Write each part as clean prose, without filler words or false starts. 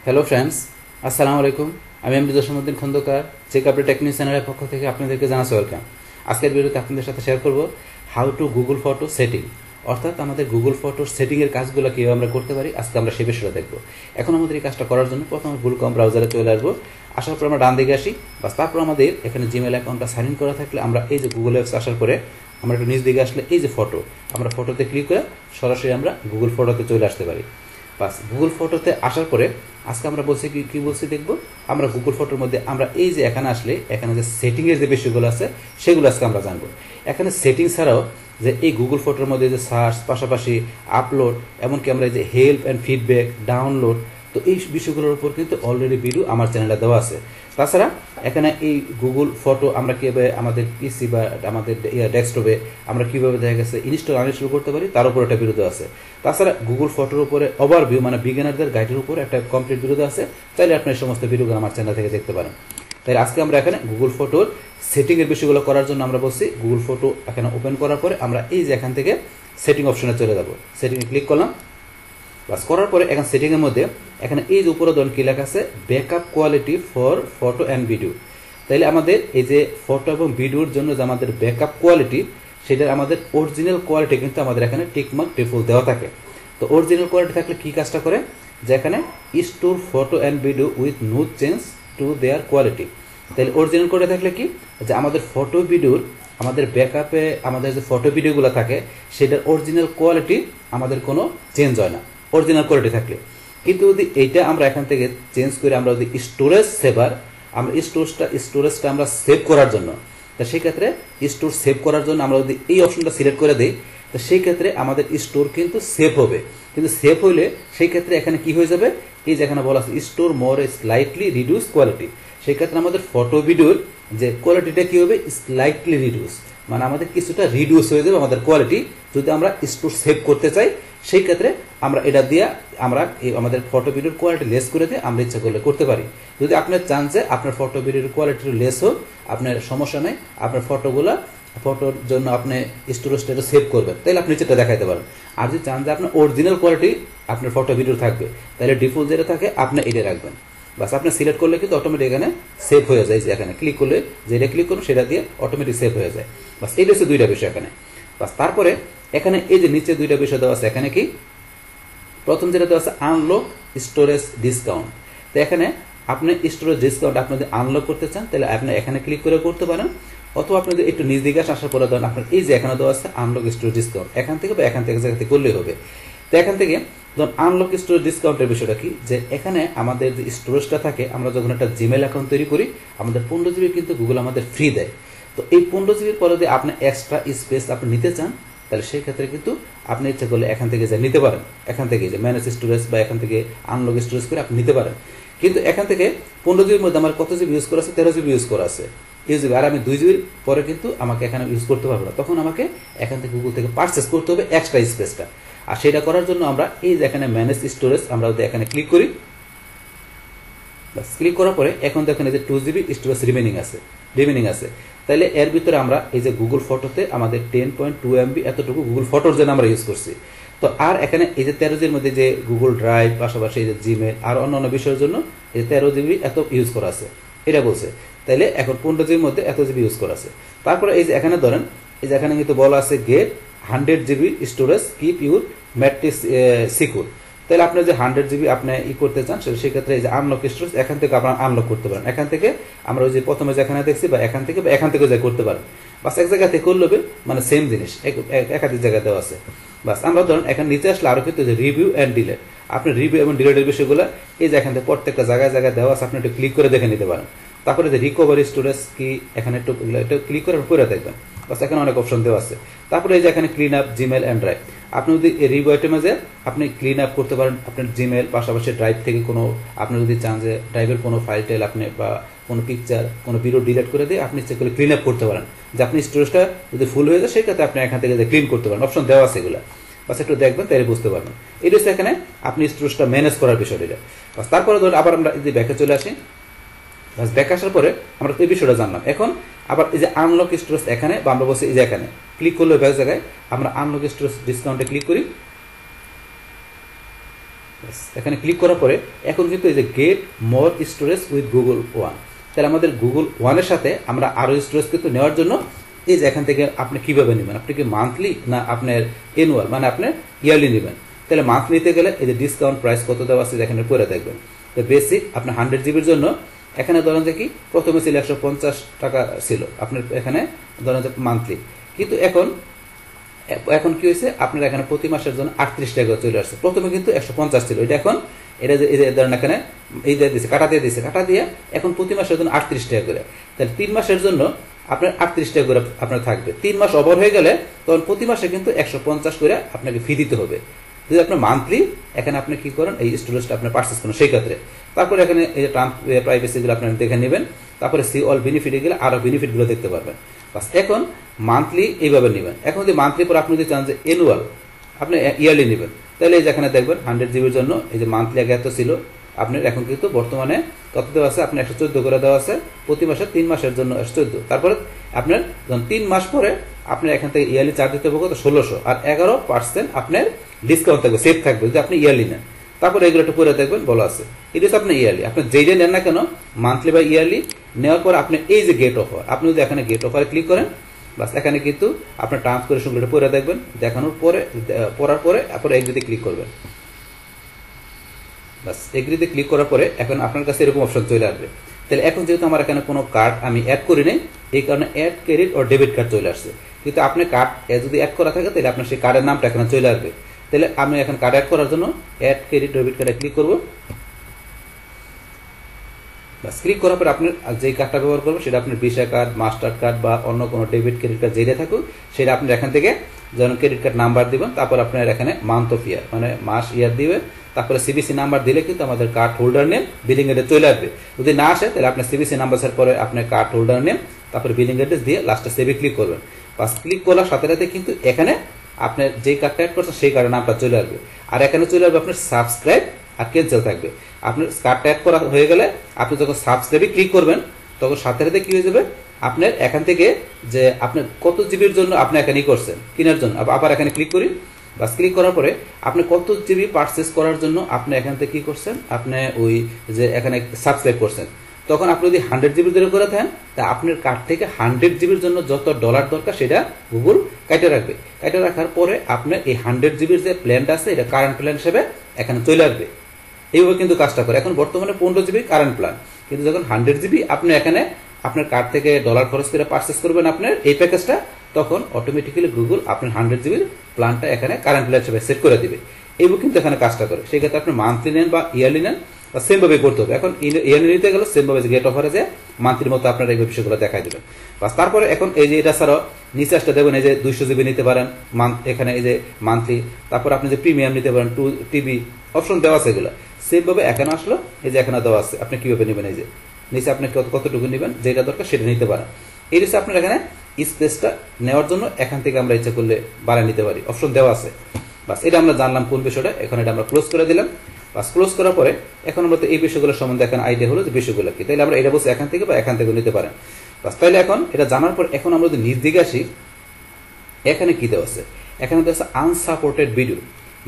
Hello friends, আসসালামু আলাইকুম। আমি এমডি জসীমউদ্দিন খন্দকার চেকআপের টেকনিক চ্যানেলের পক্ষ থেকে আপনাদেরকে জানাচ্ছি ওয়েলকাম। আজকের ভিডিওতে আপনাদের সাথে শেয়ার করব how two Google photo setting, অর্থাৎ আমাদের গুগল ফটোর সেটিংয়ের কাজগুলো কীভাবে আমরা করতে পারি। আজকে আমরা সে বিষয়টা দেখব। এখন আমাদের এই কাজটা করার জন্য প্রথমে গুগল ক্রোম ব্রাউজারে চলে আসবো। আসার পর আমরা ডান দিকে আসি, বাস তারপর আমাদের এখানে জিমেল অ্যাকাউন্টটা সাইন ইন করা থাকলে আমরা এই যে গুগল অ্যাপস আসার পরে আমরা একটু নিচ দিকে আসলে এই যে ফটো, আমরা ফটোতে ক্লিক করে সরাসরি আমরা গুগল ফটোতে চলে আসতে পারি। বাস গুগল ফটোতে আসার পরে আজকে আমরা বলছি কি বলছি দেখব। আমরা গুগল ফটোর মধ্যে আমরা এই যে এখানে আসলে এখানে যে সেটিংয়ের যে বিষয়গুলো আছে সেগুলো আজকে আমরা জানবো। এখানে সেটিং ছাড়াও যে এই গুগল ফটোর মধ্যে যে সার্চ, পাশাপাশি আপলোড, এমনকি আমরা এই যে হেল্প অ্যান্ড ফিডব্যাক, ডাউনলোড, তো এই বিষয়গুলোর উপর কিন্তু অলরেডি ভিডিও আমার চ্যানেলে দেওয়া আছে। তাছাড়া এখানে এই গুগল ফটো আমরা কীভাবে আমাদের পিসি বা আমাদের ডেস্কটপে আমরা কীভাবে দেখা গেছে ইনস্টল আনইনস্টল করতে পারি তার উপর একটা ভিডিও আছে। তাছাড়া গুগল ফটোর উপরে ওভারভিউ মানে বিগিনারদের গাইডের উপর একটা কমপ্লিট ভিডিও আছে, তাইলে আপনি এই সমস্ত ভিডিওগুলো আমার চ্যানেল থেকে দেখতে পারেন। তাই আজকে আমরা এখানে গুগল ফটোর সেটিংয়ের বিষয়গুলো করার জন্য আমরা বলছি গুগল ফটো এখানে ওপেন করার পরে আমরা এই যে এখান থেকে সেটিং অপশনে চলে যাব। সেটিংয়ে ক্লিক করলাম, বাস করার পরে এখন সেটিংয়ের মধ্যে এখানে এই যে উপরে ধরুন কি লেখা আছে backup quality for photo and video. তাইলে আমাদের এই যে ফটো এবং ভিডিওর জন্য যে আমাদের ব্যাকআপ কোয়ালিটি, সেটা আমাদের অরিজিনাল কোয়ালিটি কিন্তু আমাদের এখানে টিকমার্ক ডিফল্ট দেওয়া থাকে। তো অরিজিনাল কোয়ালিটি থাকলে কি কাজটা করে, যে এখানে store photo and video with no change to their quality. তাহলে অরিজিনাল কোয়ালিটি থাকলে কি, যে আমাদের ফটো ভিডিওর আমাদের ব্যাকআপে আমাদের যে ফটো ভিডিওগুলো থাকে সেটার অরিজিনাল কোয়ালিটি আমাদের কোনো চেঞ্জ হয় না অরিজিনাল কোয়ালিটি থাকলে। কিন্তু যদি এইটা আমরা এখান থেকে চেঞ্জ করে আমরা যদি স্টোরেজ সেভার, আমরা স্টোরেজটা আমরা সেভ করার জন্য, তা সেই ক্ষেত্রে স্টোর সেভ করার জন্য আমরা যদি এই অপশনটা সিলেক্ট করে দিই, তো সেই ক্ষেত্রে আমাদের স্টোর কিন্তু সেভ হবে। কিন্তু সেভ হইলে সেই ক্ষেত্রে এখানে কি হয়ে যাবে, এই যে এখানে বলা আছে স্টোর মোর স্লাইটলি রিডিউস কোয়ালিটি, সেই ক্ষেত্রে আমাদের ফটো ভিডিওর যে কোয়ালিটিটা কি হবে, স্লাইটলি রিডিউস, মানে আমাদের কিছুটা রিডিউস হয়ে যাবে আমাদের কোয়ালিটি। যদি আমরা স্টোর সেভ করতে চাই সেই ক্ষেত্রে আমরা এটা দিয়ে আমরা আমাদের ফটো ভিডিওর কোয়ালিটি লেস করে দিয়ে আমরা ইচ্ছা করলে করতে পারি। যদি আপনি চান যে আপনার ফটো ভিডিওর কোয়ালিটি লেস হোক, আপনার সমস্যা নেই, আপনার ফটোর জন্য আপনি স্টোরেজটা সেভ করবেন, তাহলে আপনি যেটা দেখাইতে পারেন। আর যদি চান যে আপনার অরিজিনাল কোয়ালিটি আপনার ফটো ভিডিও থাকবে, তাহলে ডিফল্ট যেটা থাকে আপনি এটা রাখবেন। বাস আপনি সিলেক্ট করলে কিন্তু অটোমেটিক এখানে সেভ হয়ে যায়। যে এখানে ক্লিক করলে যেটা ক্লিক করুন সেটা দিয়ে অটোমেটিক সেভ হয়ে যায়। বাস এইটা হচ্ছে দুইটা বিষয় এখানে। বাস তারপরে এখানে এই যে নিচে দুইটা বিষয় দেওয়া আছে, এখানে কি প্রথম যেটা দেওয়া আছে আনলক স্টোরেজ ডিসকাউন্ট। তো এখানে আপনি স্টোরেজ ডিসকাউন্ট আপনি যদি আনলক করতে চান তাহলে আপনি এখানে ক্লিক করে করতে পারেন, অথবা আপনি যদি একটু নিজ দিকে আসার পরে ধরেন আপনার এই যে এখানে দেওয়া আছে আনলক স্টোরেজ ডিসকাউন্ট, এখান থেকে বা এখান থেকে জায়গা থেকে করলেই হবে। তো এখান থেকে ধরুন আনলক স্টোরেজ ডিসকাউন্টের বিষয়টা কি, যে এখানে আমাদের যে স্টোরেজটা থাকে, আমরা যখন একটা জিমেল অ্যাকাউন্ট তৈরি করি আমাদের 15 জিবি কিন্তু গুগল আমাদের ফ্রি দেয়। তো এই 15 জিবির পরে যদি আপনি এক্সট্রা স্পেস আপনি নিতে চান, তাহলে সেই ক্ষেত্রে কিন্তু আপনি ইচ্ছা করলে এখান থেকে যা নিতে পারেন, এখান থেকে যে ম্যানেজ স্টোরেজ বা এখান থেকে আনলক স্টোরেজ করে আপনি নিতে পারেন। কিন্তু এখান থেকে 15 জিবির মধ্যে আমার কত জিবি ইউজ করা আছে, 13 জিবি ইউজ করা আছে, ইউজিবি, আর আমি 2 জিবির পরে কিন্তু আমাকে এখানে ইউজ করতে পারবো না, তখন আমাকে এখান থেকে গুগল থেকে পারচেস করতে হবে এক্সট্রা স্পেসটা। আর সেটা করার জন্য আমরা এই যে এখানে ম্যানেজ স্টোরেজ আমরা যদি এখানে ক্লিক করি, বাস ক্লিক করার পরে এখন দেখেন এই যে 2 জিবি স্টোরেজ রিমেনিং আছে। তাহলে এর ভিতরে আমরা এই যে গুগল ফটোতে আমাদের 10.2 MB এতটুকু গুগল ফটোর জন্য আমরা ইউজ করছি। তো আর এখানে এই যে 13 জিবির মধ্যে যে গুগল ড্রাইভ, পাশাপাশি এই যে জিমেল আর অন্যান্য বিষয়ের জন্য এই 13 জিবি এত ইউজ করা আছে, এটা বলছে। তাইলে এখন 15 জিবির মধ্যে এত জিবি ইউজ করা আছে। তারপরে এই যে এখানে ধরেন এই যে এখানে কিন্তু বলা আছে get 100 GB storage keep your matrix secure. তাহলে আপনি যে 100 জিবি আপনি করতে চান সেক্ষেত্রে এই যে আনলক স্টোরেজ এখান থেকে আপনার আনলক করতে পারেন। এখান থেকে আমরা ওই যে প্রথমে যেখানে দেখছি বা এখান থেকে যা করতে পারেন, বাস এক জায়গা থেকে করলে মানে সেম জিনিস একাধিক জায়গায় দেওয়া আছে। বাস আমরা ধরুন এখানে নিচে আসলে আরো কিন্তু যে রিভিউ অ্যান্ড ডিলেট, আপনি রিভিউ এবং ডিলেটের বিষয়গুলো এই যে এখান থেকে প্রত্যেকটা জায়গায় দেওয়া আছে, আপনি একটু ক্লিক করে দেখে নিতে পারেন। তারপরে যে রিকভারি স্টোরেজ কি এখানে একটু ক্লিক করে দেখবেন, বাস এখানে অনেক অপশন দেওয়া আছে। তারপরে এই যে এখানে clean up Gmail and drive, আপনি যদি এই রিভিউ আইটেমে যে আপনি ক্লিন আপ করতে পারেন আপনার জিমেল, পাশাপাশি ড্রাইভ থেকে কোনো আপনি যদি চান যে ড্রাইভের কোনো ফাইল টাইল আপনি বা কোনো পিকচার কোনো ভিডিও ডিলিট করে দিয়ে আপনি ইচ্ছে করে ক্লিন আপ করতে পারেন, যে আপনি স্টোরেজটা যদি ফুল হয়ে যায় সেই ক্ষেত্রে আপনি এখান থেকে ক্লিন করতে পারেন, অপশন দেওয়া আছে এগুলো। বাস একটু দেখবেন তাহলে বুঝতে পারবেন। এটা হচ্ছে এখানে আপনি স্টোরেজটা ম্যানেজ করার বিষয়টা। বাস তারপরে ধরুন আবার আমরা যদি ব্যাকে চলে আসি, বাস ব্যাক আসার পরে আমরা এই বিষয়টা জানলাম। এখন আবার এই যে আনলক স্টোরেজ এখানে বা আমরা বলছি এই যে এখানে ক্লিক করলে ব্যাক জায়গায় আমরা আনলক স্টোরেজ ডিসকাউন্টে ক্লিক করি। এখানে ক্লিক করার পরে এখন কিন্তু এই যে get more storage with Google one, তাহলে আমাদের গুগল ওয়ানের সাথে আমরা আরও স্টোরেজ কিন্তু নেওয়ার জন্য এই যে এখান থেকে আপনি কীভাবে নেবেন, আপনি কি মান্থলি না আপনার অ্যানুয়াল মানে আপনার ইয়ারলি নেবেন। তাহলে মান্থলি নিতে গেলে এই যে ডিসকাউন্ট প্রাইস কত দেওয়া আছে এখানে পরে দেখবেন। তো বেসিক আপনার 100 জিবির জন্য এখানে ধরেন যে কি প্রথমে ছিল 150 টাকা ছিল আপনার এখানে ধরেন যে মান্থলি, কিন্তু এখন কি হয়েছে আপনার এখানে প্রতি মাসের জন্য 38 টাকা চলে আসছে। প্রথমে কিন্তু 150 ছিল, এটা এখন এটা যে ধরেন এখানে এই দিয়ে দিচ্ছে কাটা দিয়ে এখন প্রতি মাসের জন্য 38 টাকা করে। তাহলে 3 মাসের জন্য আপনার 38 টাকা করে আপনার থাকবে। 3 মাস ওভার হয়ে গেলে তখন প্রতি মাসে কিন্তু 150 করে আপনাকে ফি দিতে হবে। যদি আপনার মান্থলি এখানে আপনি কি করেন এই স্টোরেজটা আপনি পারচেস করেন সেই ক্ষেত্রে, তারপরে এখানে এই যে প্রাইভেসিগুলো আপনার দেখে নেবেন, তারপরে সি অল বেনিফিট গেলে আরও বেনিফিটগুলো দেখতে পারবেন। বাস এখন মান্থলি এইভাবে নেবেন। এখন যদি মান্থলি পর আপনি যদি চান যে অ্যানুয়াল আপনি ইয়ারলি নেবেন, তাহলে এই যে এখানে দেখবেন 100 জিবির জন্য এই যে মান্থলি আগে এত ছিল আপনার এখন কিন্তু বর্তমানে কত দেওয়া আছে আপনার 114 করে দেওয়া আছে প্রতি মাসে 3 মাসের জন্য 114। তারপরে আপনার যখন 3 মাস পরে আপনার এখান থেকে ইয়ারলি চার্জ দিতে হবে কত 1600, আর 11% আপনার ডিসকাউন্ট থাকবে, সেফ থাকবে যদি আপনি ইয়ারলি নেন। তারপরে এগুলো একটু পরে দেখবেন বলা আছে এটা হচ্ছে আপনি ইয়ারলি, আপনি যেইটা নেন না কেন মান্থলি বা ইয়ারলি নেওয়ার পর আপনি এই যে গেট অফার আপনি যদি এখানে গেট অফারে ক্লিক করেন, বাস এখানে কিন্তু আপনার টার্মস কন্ডিশনগুলো পরে দেখবেন, দেখানোর পরে পড়ার পরে আপনার এগ্রিতে ক্লিক করবেন। বাস এগ্রিতে ক্লিক করার পরে এখন আপনার কাছে এরকম অপশন চলে আসবে। তাহলে এখন যেহেতু আমার এখানে কোনো কার্ড আমি অ্যাড করি নাই, এই কারণে অ্যাড ক্রেডিট ও ডেবিট কার্ড চলে আসছে। কিন্তু আপনি কার্ড যদি অ্যাড করা থাকে তাহলে আপনার সেই কার্ডের নামটা এখানে চলে আসবে। তাহলে আমি এখন কার্ড অ্যাড করার জন্য অ্যাড ক্রেডিট ডেবিট কার্ডে ক্লিক করব। বাস ক্লিক করার পরে আপনার যেই কার্ডটা ব্যবহার করবেন সেটা আপনার ভিসা কার্ড, মাস্টার কার্ড বা অন্য কোনো ডেবিট ক্রেডিট কার্ড যেটা থাকুক সেটা আপনি এখান থেকে যেমন ক্রেডিট কার্ড নাম্বার দিবেন, তারপর আপনার এখানে মান্থ অফ ইয়ার মানে মাস ইয়ার দিবেন, তারপরে সিবিসি নাম্বার দিলে কিন্তু আমাদের card holder name billing address চলে আসবে। যদি না আসে তাহলে আপনার সিবিসি নাম্বার সেট পরে আপনার কার্ড হোল্ডার নেম তারপরে বিলিং অ্যাড্রেস দিয়ে লাস্টে সেভে ক্লিক করবেন। বাস ক্লিক করার সাথে সাথে কিন্তু এখানে আপনার যেই কার্ডটা অ্যাড করছেন সেই কার্ডের নামটা চলে আসবে, আর এখানে চলে আসবে আপনার সাবস্ক্রাইব আর ক্যান্সেল থাকবে। আপনার কার্ডটা অ্যাড করা হয়ে গেলে আপনি যখন সাবস্ক্রাইবে ক্লিক করবেন তখন সাথে সাথে কি হয়ে যাবে আপনার এখান থেকে যে আপনার কত জিবির জন্য আপনি এখানে করছেন কেনার জন্য আবার এখানে ক্লিক করি। বাস ক্লিক করার পরে আপনি কত জিবি পারচেস করার জন্য আপনি এখান থেকে কি করছেন আপনি ওই যে এখানে সাবস্ক্রাইব করছেন, তখন আপনি যদি 100 জিবি ধরে করে থাকেন তা আপনার কার্ড থেকে 100 জিবির জন্য যত ডলার দরকার সেটা গুগল কেটে রাখবে। কেটে রাখার পরে আপনার এই 100 জিবির যে প্ল্যানটা আছে এটা কারেন্ট প্ল্যান হিসেবে এখানে চলে আসবে। এইভাবে কিন্তু কাজটা করে। এখন বর্তমানে 15 জিবি কারেন্ট প্ল্যান, কিন্তু যখন 100 জিবি আপনি এখানে আপনার কার্ড থেকে ডলার খরচ করে পারচেস করবেন আপনার এই প্যাকেজটা, তখন অটোমেটিক্যালি গুগল আপনার 100 জিবির প্ল্যানটা এখানে কারেন্ট প্ল্যান হিসেবে সেট করে দিবে। এইভাবে কিন্তু এখানে কাজটা করে। সেই ক্ষেত্রে আপনি মান্থলি নেন বা ইয়ারলি নেন বা সেমভাবে করতে হবে। এখন ইয়ারলি নিতে গেলে সেমভাবে গেট অফারে যে মান্থলির মতো আপনার এই বিষয়গুলো দেখাই দেবেন। বাস তারপরে এখন এই যে এটা ছাড়াও নিচে আসতে দেবেন এই যে 200 জিবি নিতে পারেন এখানে এই যে মান্থলি, তারপর আপনি যে প্রিমিয়াম নিতে পারেন 2 টিবি অপশন দেওয়া আছে এগুলো সেমভাবে এখানে আসলো এই যে এখানে দেওয়া আছে আপনি কিভাবে নেবেন, এই যে নিচে আপনি কতটুকু নেবেন যেটা দরকার সেটা নিতে পারেন। এই হচ্ছে আপনার এখানে স্পেসটা নেওয়ার জন্য এখান থেকে আমরা ইচ্ছা করলে বাড়ায় নিতে পারি, অপশন দেওয়া আছে। বাস এটা আমরা জানলাম কোন বিষয়টা, এখন এটা আমরা ক্লোজ করে দিলাম। বাস ক্লোজ করার পরে এখন আমরা তো এই বিষয়গুলোর সম্বন্ধে এখন আইডিয়া হলো যে বিষয়গুলো কি, তাইলে আমরা এটা বলছি এখান থেকে বা এখান থেকে নিতে পারেন। বাস তাইলে এখন এটা জানার পর এখন আমরা যদি নিজ দিকে আসি এখানে কি দেওয়া আছে, এখানে দেওয়া আছে unsupported video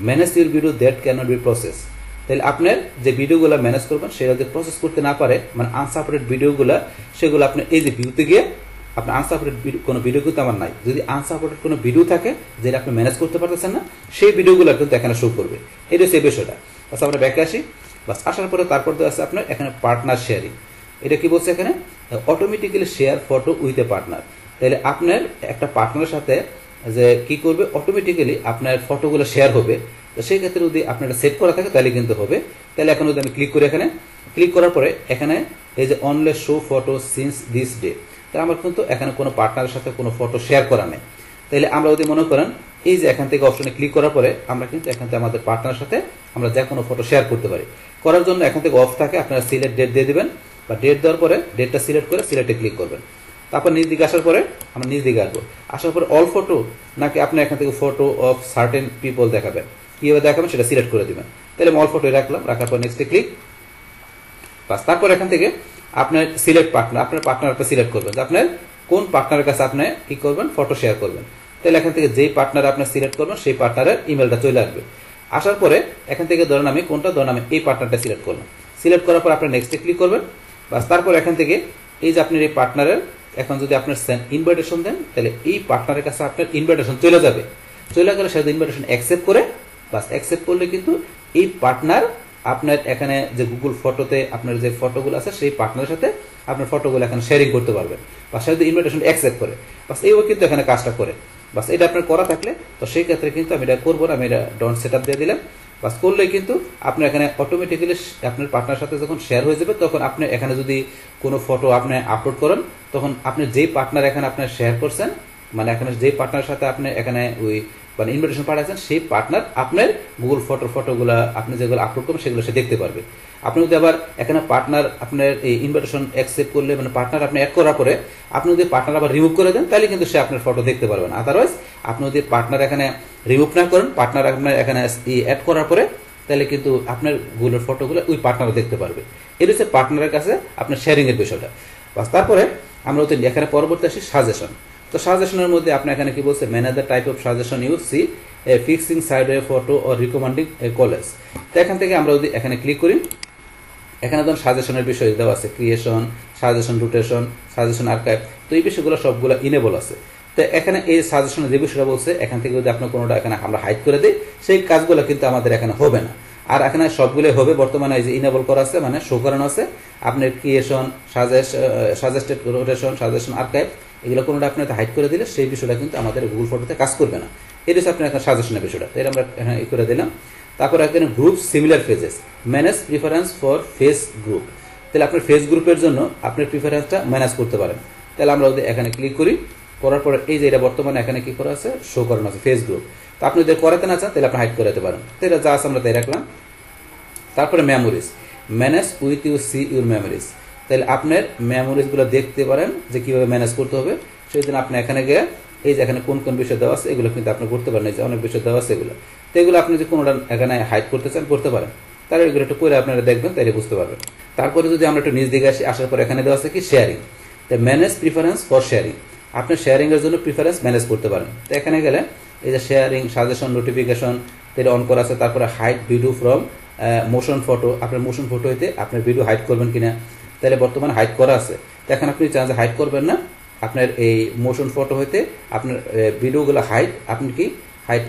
manage your video that cannot be process. তাহলে আপনার যে ভিডিওগুলো ম্যানেজ করবেন সেটা যদি প্রসেস করতে না পারে মানে আনসাপোর্টেড ভিডিওগুলো সেগুলো আপনি এই যে ভিউতে গিয়ে আপনার আনসাপোর্টেড কোনো ভিডিও কিন্তু আমার নাই, যদি আনসাপোর্টেড কোনো ভিডিও থাকে যেটা আপনি ম্যানেজ করতে পারতেছেন না সেই ভিডিওগুলো কিন্তু এখানে শো করবে। এটা হচ্ছে এই বিষয়টা। বাস আমরা ব্যাকে আসি। বাস আসার পরে তারপর তো আছে আপনার এখানে পার্টনার শেয়ারিং। এটা কি বলছে এখানে automatically share photo with a partner. তাহলে আপনার একটা পার্টনারের সাথে যে কি করবে অটোমেটিক্যালি আপনার ফটোগুলো শেয়ার হবে। তো সেই ক্ষেত্রে যদি আপনার সেভ করা থাকে তাহলে কিন্তু হবে। তাহলে এখন যদি আমি ক্লিক করি এখানে ক্লিক করার পরে এখানে এই যে only show photo since this day, তাহলে আমার কিন্তু এখানে কোনো পার্টনারের সাথে কোনো ফটো শেয়ার করা নেই। তাহলে আমরা যদি মনে করেন এই যে এখান থেকে অপশনে ক্লিক করার পরে আমরা কিন্তু এখান থেকে আমাদের পার্টনারের সাথে আমরা যে কোনো ফটো শেয়ার করতে পারি। করার জন্য এখান থেকে অফ থাকে আপনারা সিলেক্ট ডেট দিয়ে দেবেন বা ডেট দেওয়ার পরে ডেটটা সিলেক্ট করে সিলেক্টে ক্লিক করবেন। তারপর নিজ দিকে আসার পরে আমরা নিজ দিকে আসবো। আসার পরে অল ফটো নাকি আপনি এখান থেকে ফটো অফ সার্টেন পিপল দেখাবেন, কীভাবে দেখাবেন সেটা সিলেক্ট করে দেবেন। তাহলে অল ফটো রাখলাম, রাখার পর নেক্সটে ক্লিক। বাস তারপর এখান থেকে আপনার সিলেক্ট পার্টনার আপনার পার্টনারটা সিলেক্ট করবেন যে আপনার কোন পার্টনারের কাছে আপনি কি করবেন ফটো শেয়ার করবেন। তাহলে এখান থেকে যেই পার্টনার আপনি সিলেক্ট করবেন সেই পার্টনারের ইমেলটা চলে আসবে। আসার পরে এখান থেকে ধরেন আমি কোনটা, ধরেন আমি এই পার্টনারটা সিলেক্ট করলাম। সিলেক্ট করার পর আপনার নেক্সটে ক্লিক করবেন, বাস তারপর এখান থেকে এই যে আপনার এই পার্টনারের এখন যদি আপনার সেন্ড ইনভাইটেশন দেন, তাহলে এই পার্টনারের কাছে আপনার ইনভাইটেশন চলে যাবে। চলে গেলে সে ইনভাইটেশন অ্যাকসেপ্ট করে, বাস অ্যাকসেপ্ট করলে কিন্তু এই পার্টনার আপনার এখানে যে গুগল ফটোতে আপনার যে ফটোগুলো আছে সেই পার্টনারের সাথে আপনার ফটোগুলো এখানে শেয়ারিং করতে পারবেন, বা সে যদি ইনভাইটেশন অ্যাকসেপ্ট করে, বাস এইও কিন্তু এখানে কাজটা করে। বাস এটা আপনার করা থাকলে তো সেই ক্ষেত্রে কিন্তু আমি এটা করবো না, আমি এটা ডন্ট সেট আপ দিয়ে দিলাম। বাস করলে কিন্তু আপনার এখানে অটোমেটিক্যালি আপনার পার্টনার সাথে যখন শেয়ার হয়ে যাবে, তখন আপনি এখানে যদি কোনো ফটো আপনি আপলোড করেন, তখন আপনি যেই পার্টনার এখানে আপনার শেয়ার করছেন, মানে এখানে যেই পার্টনারের সাথে আপনি এখানে ওই মানে ইনভিটেশন পাঠাচ্ছেন, সেই পার্টনার আপনার গুগল ফটোগুলো আপনি যেগুলো আপলোড করবেন সেগুলো সে দেখতে পারবে। আপনি যদি আবার এখানে পার্টনার আপনার এই ইনভিটেশন অ্যাকসেপ্ট করলে, মানে পার্টনার আপনি অ্যাড করার পরে আপনি যদি পার্টনার আবার রিমুভ করে দেন, তাহলে কিন্তু সে আপনার ফটো দেখতে পারবে না। আদারওয়াইজ আপনি যদি পার্টনার এখানে রিমুভ না করেন, পার্টনার আপনার এখানে অ্যাড করার পরে, তাহলে কিন্তু আপনার গুগলের ফটোগুলো ওই পার্টনারও দেখতে পারবে। এটা হচ্ছে পার্টনারের কাছে আপনার শেয়ারিং এর বিষয়টা। বাস তারপরে আমরা হচ্ছে এখানে পরবর্তী আসি সাজেশন। তো সাজেশনের মধ্যে আপনি এখানে কি বলছে, manage the type of suggestion you see fixing sideway photo or recommending collage. তো এখান থেকে আমরা যদি এখানে ক্লিক করি, এখানে ধরুন সাজেশনের বিষয় দেওয়া আছে, creation, suggestion rotation, suggestion archive. তো এই বিষয়গুলো সবগুলো ইনেবল আছে। তো এখানে এই সাজেশনের যে বিষয়টা বলছে, এখান থেকে যদি আপনার কোনোটা এখানে আমরা হাইড করে দিই, সেই কাজগুলো কিন্তু আমাদের এখানে হবে না। আর এখানে সবগুলো হবে বর্তমানে এই যে ইনেবল করা আছে, মানে শো করানো আছে আপনার creation, suggested rotation, suggestion archive, এগুলো কোনোটা আপনি হাইড করে দিলে সেই বিষয়টা কিন্তু আমাদের গুগল ফটোতে কাজ করবে না। এটা হচ্ছে আপনার এখানে সাজেশনের বিষয়টা। তো এটা আমরা এখানে ই করে দিলাম। তারপর এখানে group similar phases, manage preference for face group. তাহলে আপনার ফেস গ্রুপের জন্য আপনার প্রিফারেন্সটা ম্যানেজ করতে পারেন। তাহলে আমরা যদি এখানে ক্লিক করি, করার পরে এই যে এটা বর্তমানে এখানে কি করা আছে, শো করানো আছে ফেস গ্রুপ। তো আপনি যদি করাতে না চান, তাহলে আপনি হাইড করাতে পারেন। তো এটা যা আছে আমরা তাই রাখলাম। তারপরে memories, manage with you see your memories. তাহলে আপনার মেমোরিজগুলো দেখতে পারেন যে কীভাবে ম্যানেজ করতে হবে। সেই জন্য আপনি এখানে গিয়ে এই যে এখানে কোন কোন বিষয় দেওয়া আছে এগুলো কিন্তু আপনি করতে পারেন। এই যে অনেক বিষয় দেওয়া আছে এগুলো, তো এগুলো আপনি যদি কোনোটা এখানে হাইড করতে চান করতে পারেন। তাহলে এগুলো একটু পরে আপনারা দেখবেন, তাইলে বুঝতে পারবেন। তারপরে যদি আমরা একটু নিচ দিকে আসি, আসার পর এখানে দেওয়া আছে কি শেয়ারিং। তো ম্যানেজ প্রিফারেন্স ফর শেয়ারিং, আপনি শেয়ারিং এর জন্য প্রিফারেন্স ম্যানেজ করতে পারেন। তো এখানে গেলে এই যে শেয়ারিং, সাজেশন, নোটিফিকেশন এটা অন করা আছে। তারপরে hide video from motion photo, আপনার মোশন ফটো হইতে আপনার ভিডিও হাইড করবেন কিনা, তাহলে বর্তমানে হাইড করা আছে। তো এখন আপনি চান যে হাইড করবেন না, আপনার এই মোশন ফটো হইতে আপনার ভিডিওগুলো হাইড আপনি কি হাইড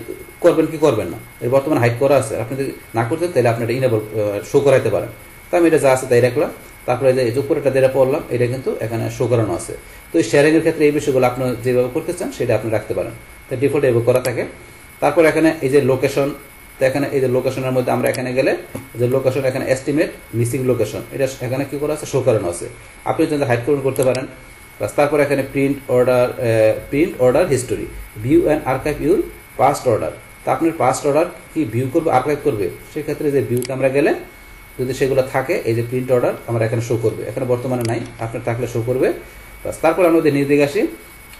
করবেন কি করবেন না, এর বর্তমানে হাইড করা আছে। আপনি যদি না করতেন তাহলে আপনি এটা ইনেবল শো করাইতে পারেন। তো আমি এটা যা আছে তাই রাখলাম। তারপরে যে উপরে এটা যেটা পড়লাম এটা কিন্তু এখানে শো করানো আছে। তো এই শেয়ারিং এর ক্ষেত্রে এই বিষয়গুলো আপনি যেভাবে করতে চান সেটা আপনি রাখতে পারেন। তো ডিফল্ট এভাবে করা থাকে। তারপর এখানে এই যে লোকেশন, তো এখানে এই যে লোকেশনের মধ্যে আমরা এখানে গেলে যে লোকেশন এখানে এস্টিমেট মিসিং লোকেশন, এটা এখানে কি করা আছে, শো করানো আছে। আপনি যদি হাইড করতে পারেন। তারপর এখানে print order history, view and archive your past order. তো আপনার পাস্ট অর্ডার কি ভিউ করবে, আর্কাইভ করবে, সেক্ষেত্রে যে ভিউতে আমরা গেলে যদি সেগুলো থাকে, এই যে প্রিন্ট অর্ডার আমরা এখানে শো করবে। এখানে বর্তমানে নাই, আপনার থাকলে শো করবে। তারপর আমরা নিজ দিকে আসি।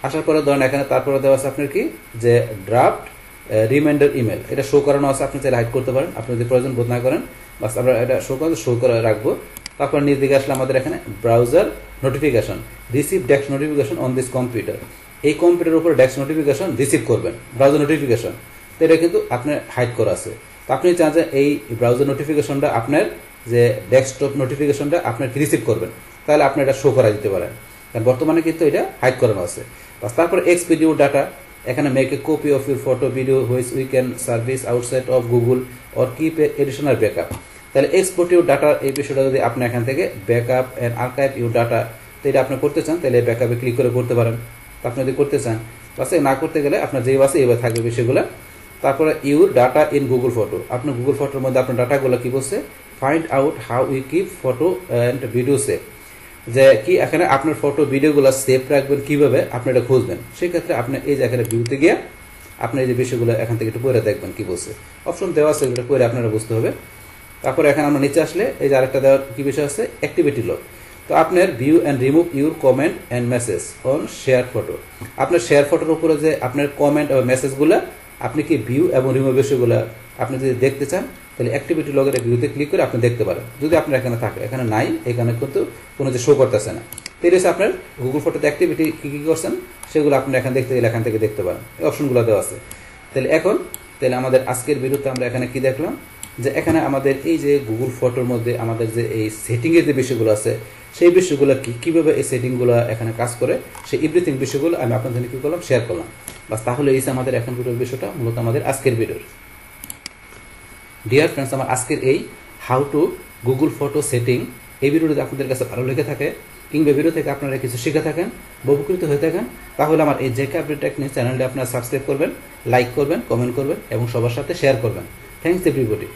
আসার পরে ধরেন এখানে তারপরে দেওয়া আছে আপনার কি যে ড্রাফট রিমাইন্ডার ইমেল, এটা শো করানো আছে। আপনি চাইলে হাইড করতে পারেন, আপনি যদি প্রয়োজন বোধ না করেন। বাস আমরা এটা শো করে রাখবো। তারপর নিজ দিকে আসলে আমাদের এখানে browser notification, receive desk notification on this computer. এই কম্পিউটারের উপরে ডেস্ক নোটিফিকেশন রিসিভ করবেন, ব্রাউজার নোটিফিকেশন। তো এটা কিন্তু আপনার হাইড করা আছে। তো আপনি চান যে এই ব্রাউজার নোটিফিকেশনটা আপনার যে ডেস্কটপ নোটিফিকেশনটা আপনার রিসিভ করবেন, তাহলে আপনি এটা শো করা দিতে পারেন। কারণ বর্তমানে কিন্তু এটা হাইড করানো আছে। তারপর এক্সপিডিউ ডাটা, এখানে make a copy of your photo video which we can service outside of Google or keep A additional backup. তাহলে এক্সপোর্ট ইউর ডাটা এই বিষয়টা যদি আপনি এখান থেকে backup and archive your data, তো এটা আপনি করতে চান তাহলে ব্যাকআপে ক্লিক করে করতে পারেন। তো আপনি যদি করতে চান, বাসে না করতে গেলে আপনার যেই বাসে এইভাবে থাকবে বিষয়গুলো। তারপরে your data in Google photo, আপনার গুগল ফটোর মধ্যে আপনার ডাটাগুলো কি বলছে, find out how we keep photo and video save, যে কি এখানে আপনার ফটো ভিডিওগুলো সেভ রাখবেন কিভাবে আপনি এটা খুঁজবেন। সেক্ষেত্রে আপনি এই যে এখানে ভিউতে গিয়ে আপনি এই যে বিষয়গুলো এখান থেকে একটু পড়ে দেখবেন কি বলছে, অপশন দেওয়া আছে, এটা পড়ে আপনারা বুঝতে হবে। তারপরে এখানে আমরা নিচে আসলে এই যে আরেকটা দেওয়ার কি বিষয় আছে, অ্যাক্টিভিটি লগ। তো আপনার view and remove your comment and message on share photo, আপনার শেয়ার ফটোর উপরে যে আপনার কমেন্ট এবং মেসেজগুলো আপনি কি ভিউ এবং রিমুভ বিষয়গুলো আপনি যদি দেখতে চান, তাহলে অ্যাক্টিভিটি লগের ভিউতে ক্লিক করে আপনি দেখতে পারেন। যদি আপনার এখানে থাকে, এখানে নাই, এখানে কিন্তু কোনো যে শো করতেছে না। তো এটা হচ্ছে আপনার গুগল ফটোতে অ্যাক্টিভিটি কী কী করছেন সেগুলো আপনি এখানে দেখতে গেলে এখান থেকে দেখতে পারেন, এই অপশনগুলো দেওয়া আছে। তাহলে এখন তাহলে আমাদের আজকের ভিডিওতে আমরা এখানে কি দেখলাম, যে এখানে আমাদের এই যে গুগল ফটোর মধ্যে আমাদের যে এই সেটিংয়ের যে বিষয়গুলো আছে সেই বিষয়গুলো কিভাবে এই সেটিংগুলো এখানে কাজ করে সেই এভরিথিং বিষয়গুলো আমি আপনাদের কি করলাম, শেয়ার করলাম। বাস তাহলে এই আমাদের এখন ভিডিওর বিষয়টা মূলত আমাদের আজকের ভিডিওর। ডিয়ার ফ্রেন্ডস, আমার আজকের এই how to Google photo setting এই ভিডিওটি আপনাদের কাছে ভালো লেগে থাকে কিংবা ভিডিও থেকে আপনারা কিছু শিখে থাকেন, উপকৃত হয়ে থাকেন, তাহলে আমার এই জেকে আপডেট টেকনিক্স চ্যানেলটি আপনারা সাবস্ক্রাইব করবেন, লাইক করবেন, কমেন্ট করবেন এবং সবার সাথে শেয়ার করবেন। Thanks everybody.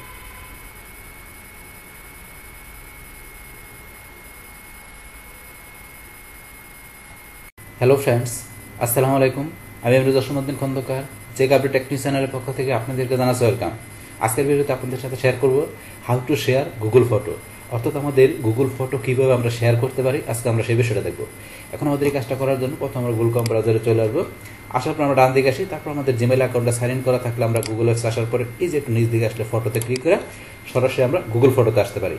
হ্যালো ফ্রেন্ডস, আসসালামু আলাইকুম। আমি Jasimuddin Khandakar, JK update technics চ্যানেলের পক্ষ থেকে আপনাদেরকে জানাচ্ছি ওয়েলকাম। আজকের ভিডিওতে আপনাদের সাথে শেয়ার করব how to share Google photo, অর্থাৎ আমাদের গুগল ফটো কীভাবে আমরা শেয়ার করতে পারি। আজকে আমরা সেই বিষয়টা দেখব। এখন আমাদের এই কাজটা করার জন্য প্রথম আমরা গুগল ক্রোম ব্রাউজারে চলে আসবো। আসার পর আমরা ডান দিকে আসি, তারপর আমাদের জিমেল অ্যাকাউন্টটা সাইন ইন করা থাকলে আমরা গুগল অ্যাপস আসার পরে এই যে একটু নিচ দিকে আসলে ফটোতে ক্লিক করে সরাসরি আমরা গুগল ফটোতে আসতে পারি।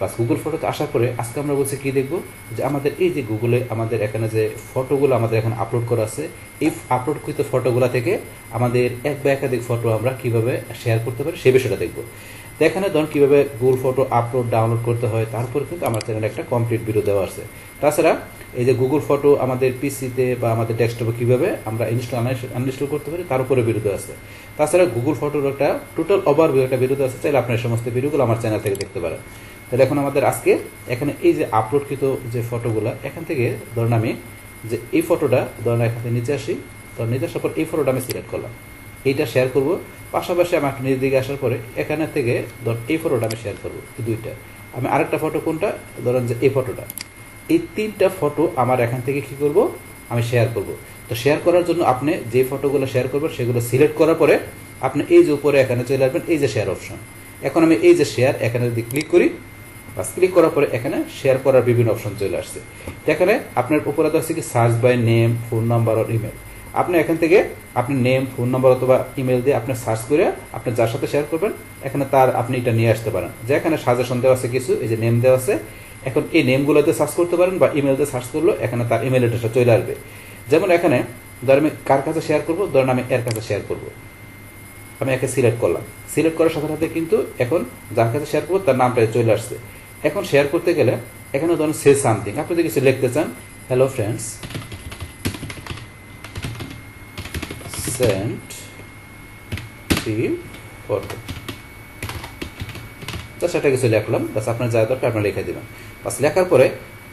বাস গুগল ফটোতে আসার পরে আজকে আমরা বলছি কি দেখব, যে আমাদের এই যে গুগলে আমাদের এখানে যে ফটোগুলো আমাদের এখানে আপলোড করা আছে, এই আপলোডকৃত ফটোগুলো থেকে আমাদের এক বা একাধিক ফটো আমরা কিভাবে শেয়ার করতে পারি সেই বিষয়টা দেখব। তো এখানে ধরুন কীভাবে গুগল ফটো আপলোড ডাউনলোড করতে হয় তারপর কিন্তু আমার চ্যানেলে একটা কমপ্লিট ভিডিও দেওয়া আছে। তাছাড়া এই যে গুগল ফটো আমাদের পিসিতে বা আমাদের ডেস্কটপে কীভাবে আমরা আনইনস্টল করতে পারি তার উপরে ভিডিও দেওয়া আছে। তাছাড়া গুগল ফটোর একটা টোটাল ওভারভিউ একটা ভিডিও দেওয়া আছে, চাইলে আপনার সমস্ত ভিডিওগুলো আমার চ্যানেল থেকে দেখতে পারেন। তাহলে এখন আমাদের আজকে এখানে এই যে আপলোডকৃত যে ফটোগুলো এখান থেকে ধরুন আমি যে এই ফটোটা ধরুন এখান থেকে নিচে আসি, তো নিচে আসার পর এই ফটোটা আমি সিলেক্ট করলাম, এইটা শেয়ার করব। পাশাপাশি আমি একটা নিচ দিকে আসার পরে এখানে থেকে ধর এই ফটোটা আমি শেয়ার করবো, এই দুইটা। আমি আরেকটা ফটো কোনটা, ধরেন যে এই ফটোটা, এই তিনটা ফটো আমার এখান থেকে কি করব, আমি শেয়ার করব। তো শেয়ার করার জন্য আপনি যে ফটোগুলো শেয়ার করবেন সেগুলো সিলেক্ট করার পরে আপনি এই যে উপরে এখানে চলে আসবেন এই যে শেয়ার অপশন। এখন আমি এই যে শেয়ার এখানে যদি ক্লিক করি, বাস ক্লিক করার পরে এখানে শেয়ার করার বিভিন্ন অপশন চলে আসছে। এখানে আপনার উপরে আছে কি search by name, phone number আর ইমেল। আপনি এখান থেকে আপনি নেম, ফোন নাম্বার অথবা ইমেল দিয়ে আপনি সার্চ করে আপনি যার সাথে শেয়ার করবেন এখানে তার আপনি এটা নিয়ে আসতে পারেন। যে এখানে সাজেশন দেওয়া আছে কিছু, এই যে নেম দেওয়া আছে, এখন এই নেমগুলোতে সার্চ করতে পারেন বা ইমেল দিয়ে সার্চ করলে এখানে তার ইমেল অ্যাড্রেসটা চলে আসবে। যেমন এখানে ধরেন আমি কার কাছে শেয়ার করবো, ধরেন আমি এর কাছে শেয়ার করবো, আমি একে সিলেক্ট করলাম। সিলেক্ট করার সাথে সাথে কিন্তু এখন যার কাছে শেয়ার করবো তার নামটা চলে আসছে। এখন শেয়ার করতে গেলে এখানে ধরুন সে সামথিং, আপনি যদি কিছু লিখতে চান, হ্যালো ফ্রেন্ডস সেন্ড দি ফটো, তো সেটা কিছু লিখলাম। বাস আপনার যা দরকার আপনার লিখে দেবেন। বাস লেখার পরে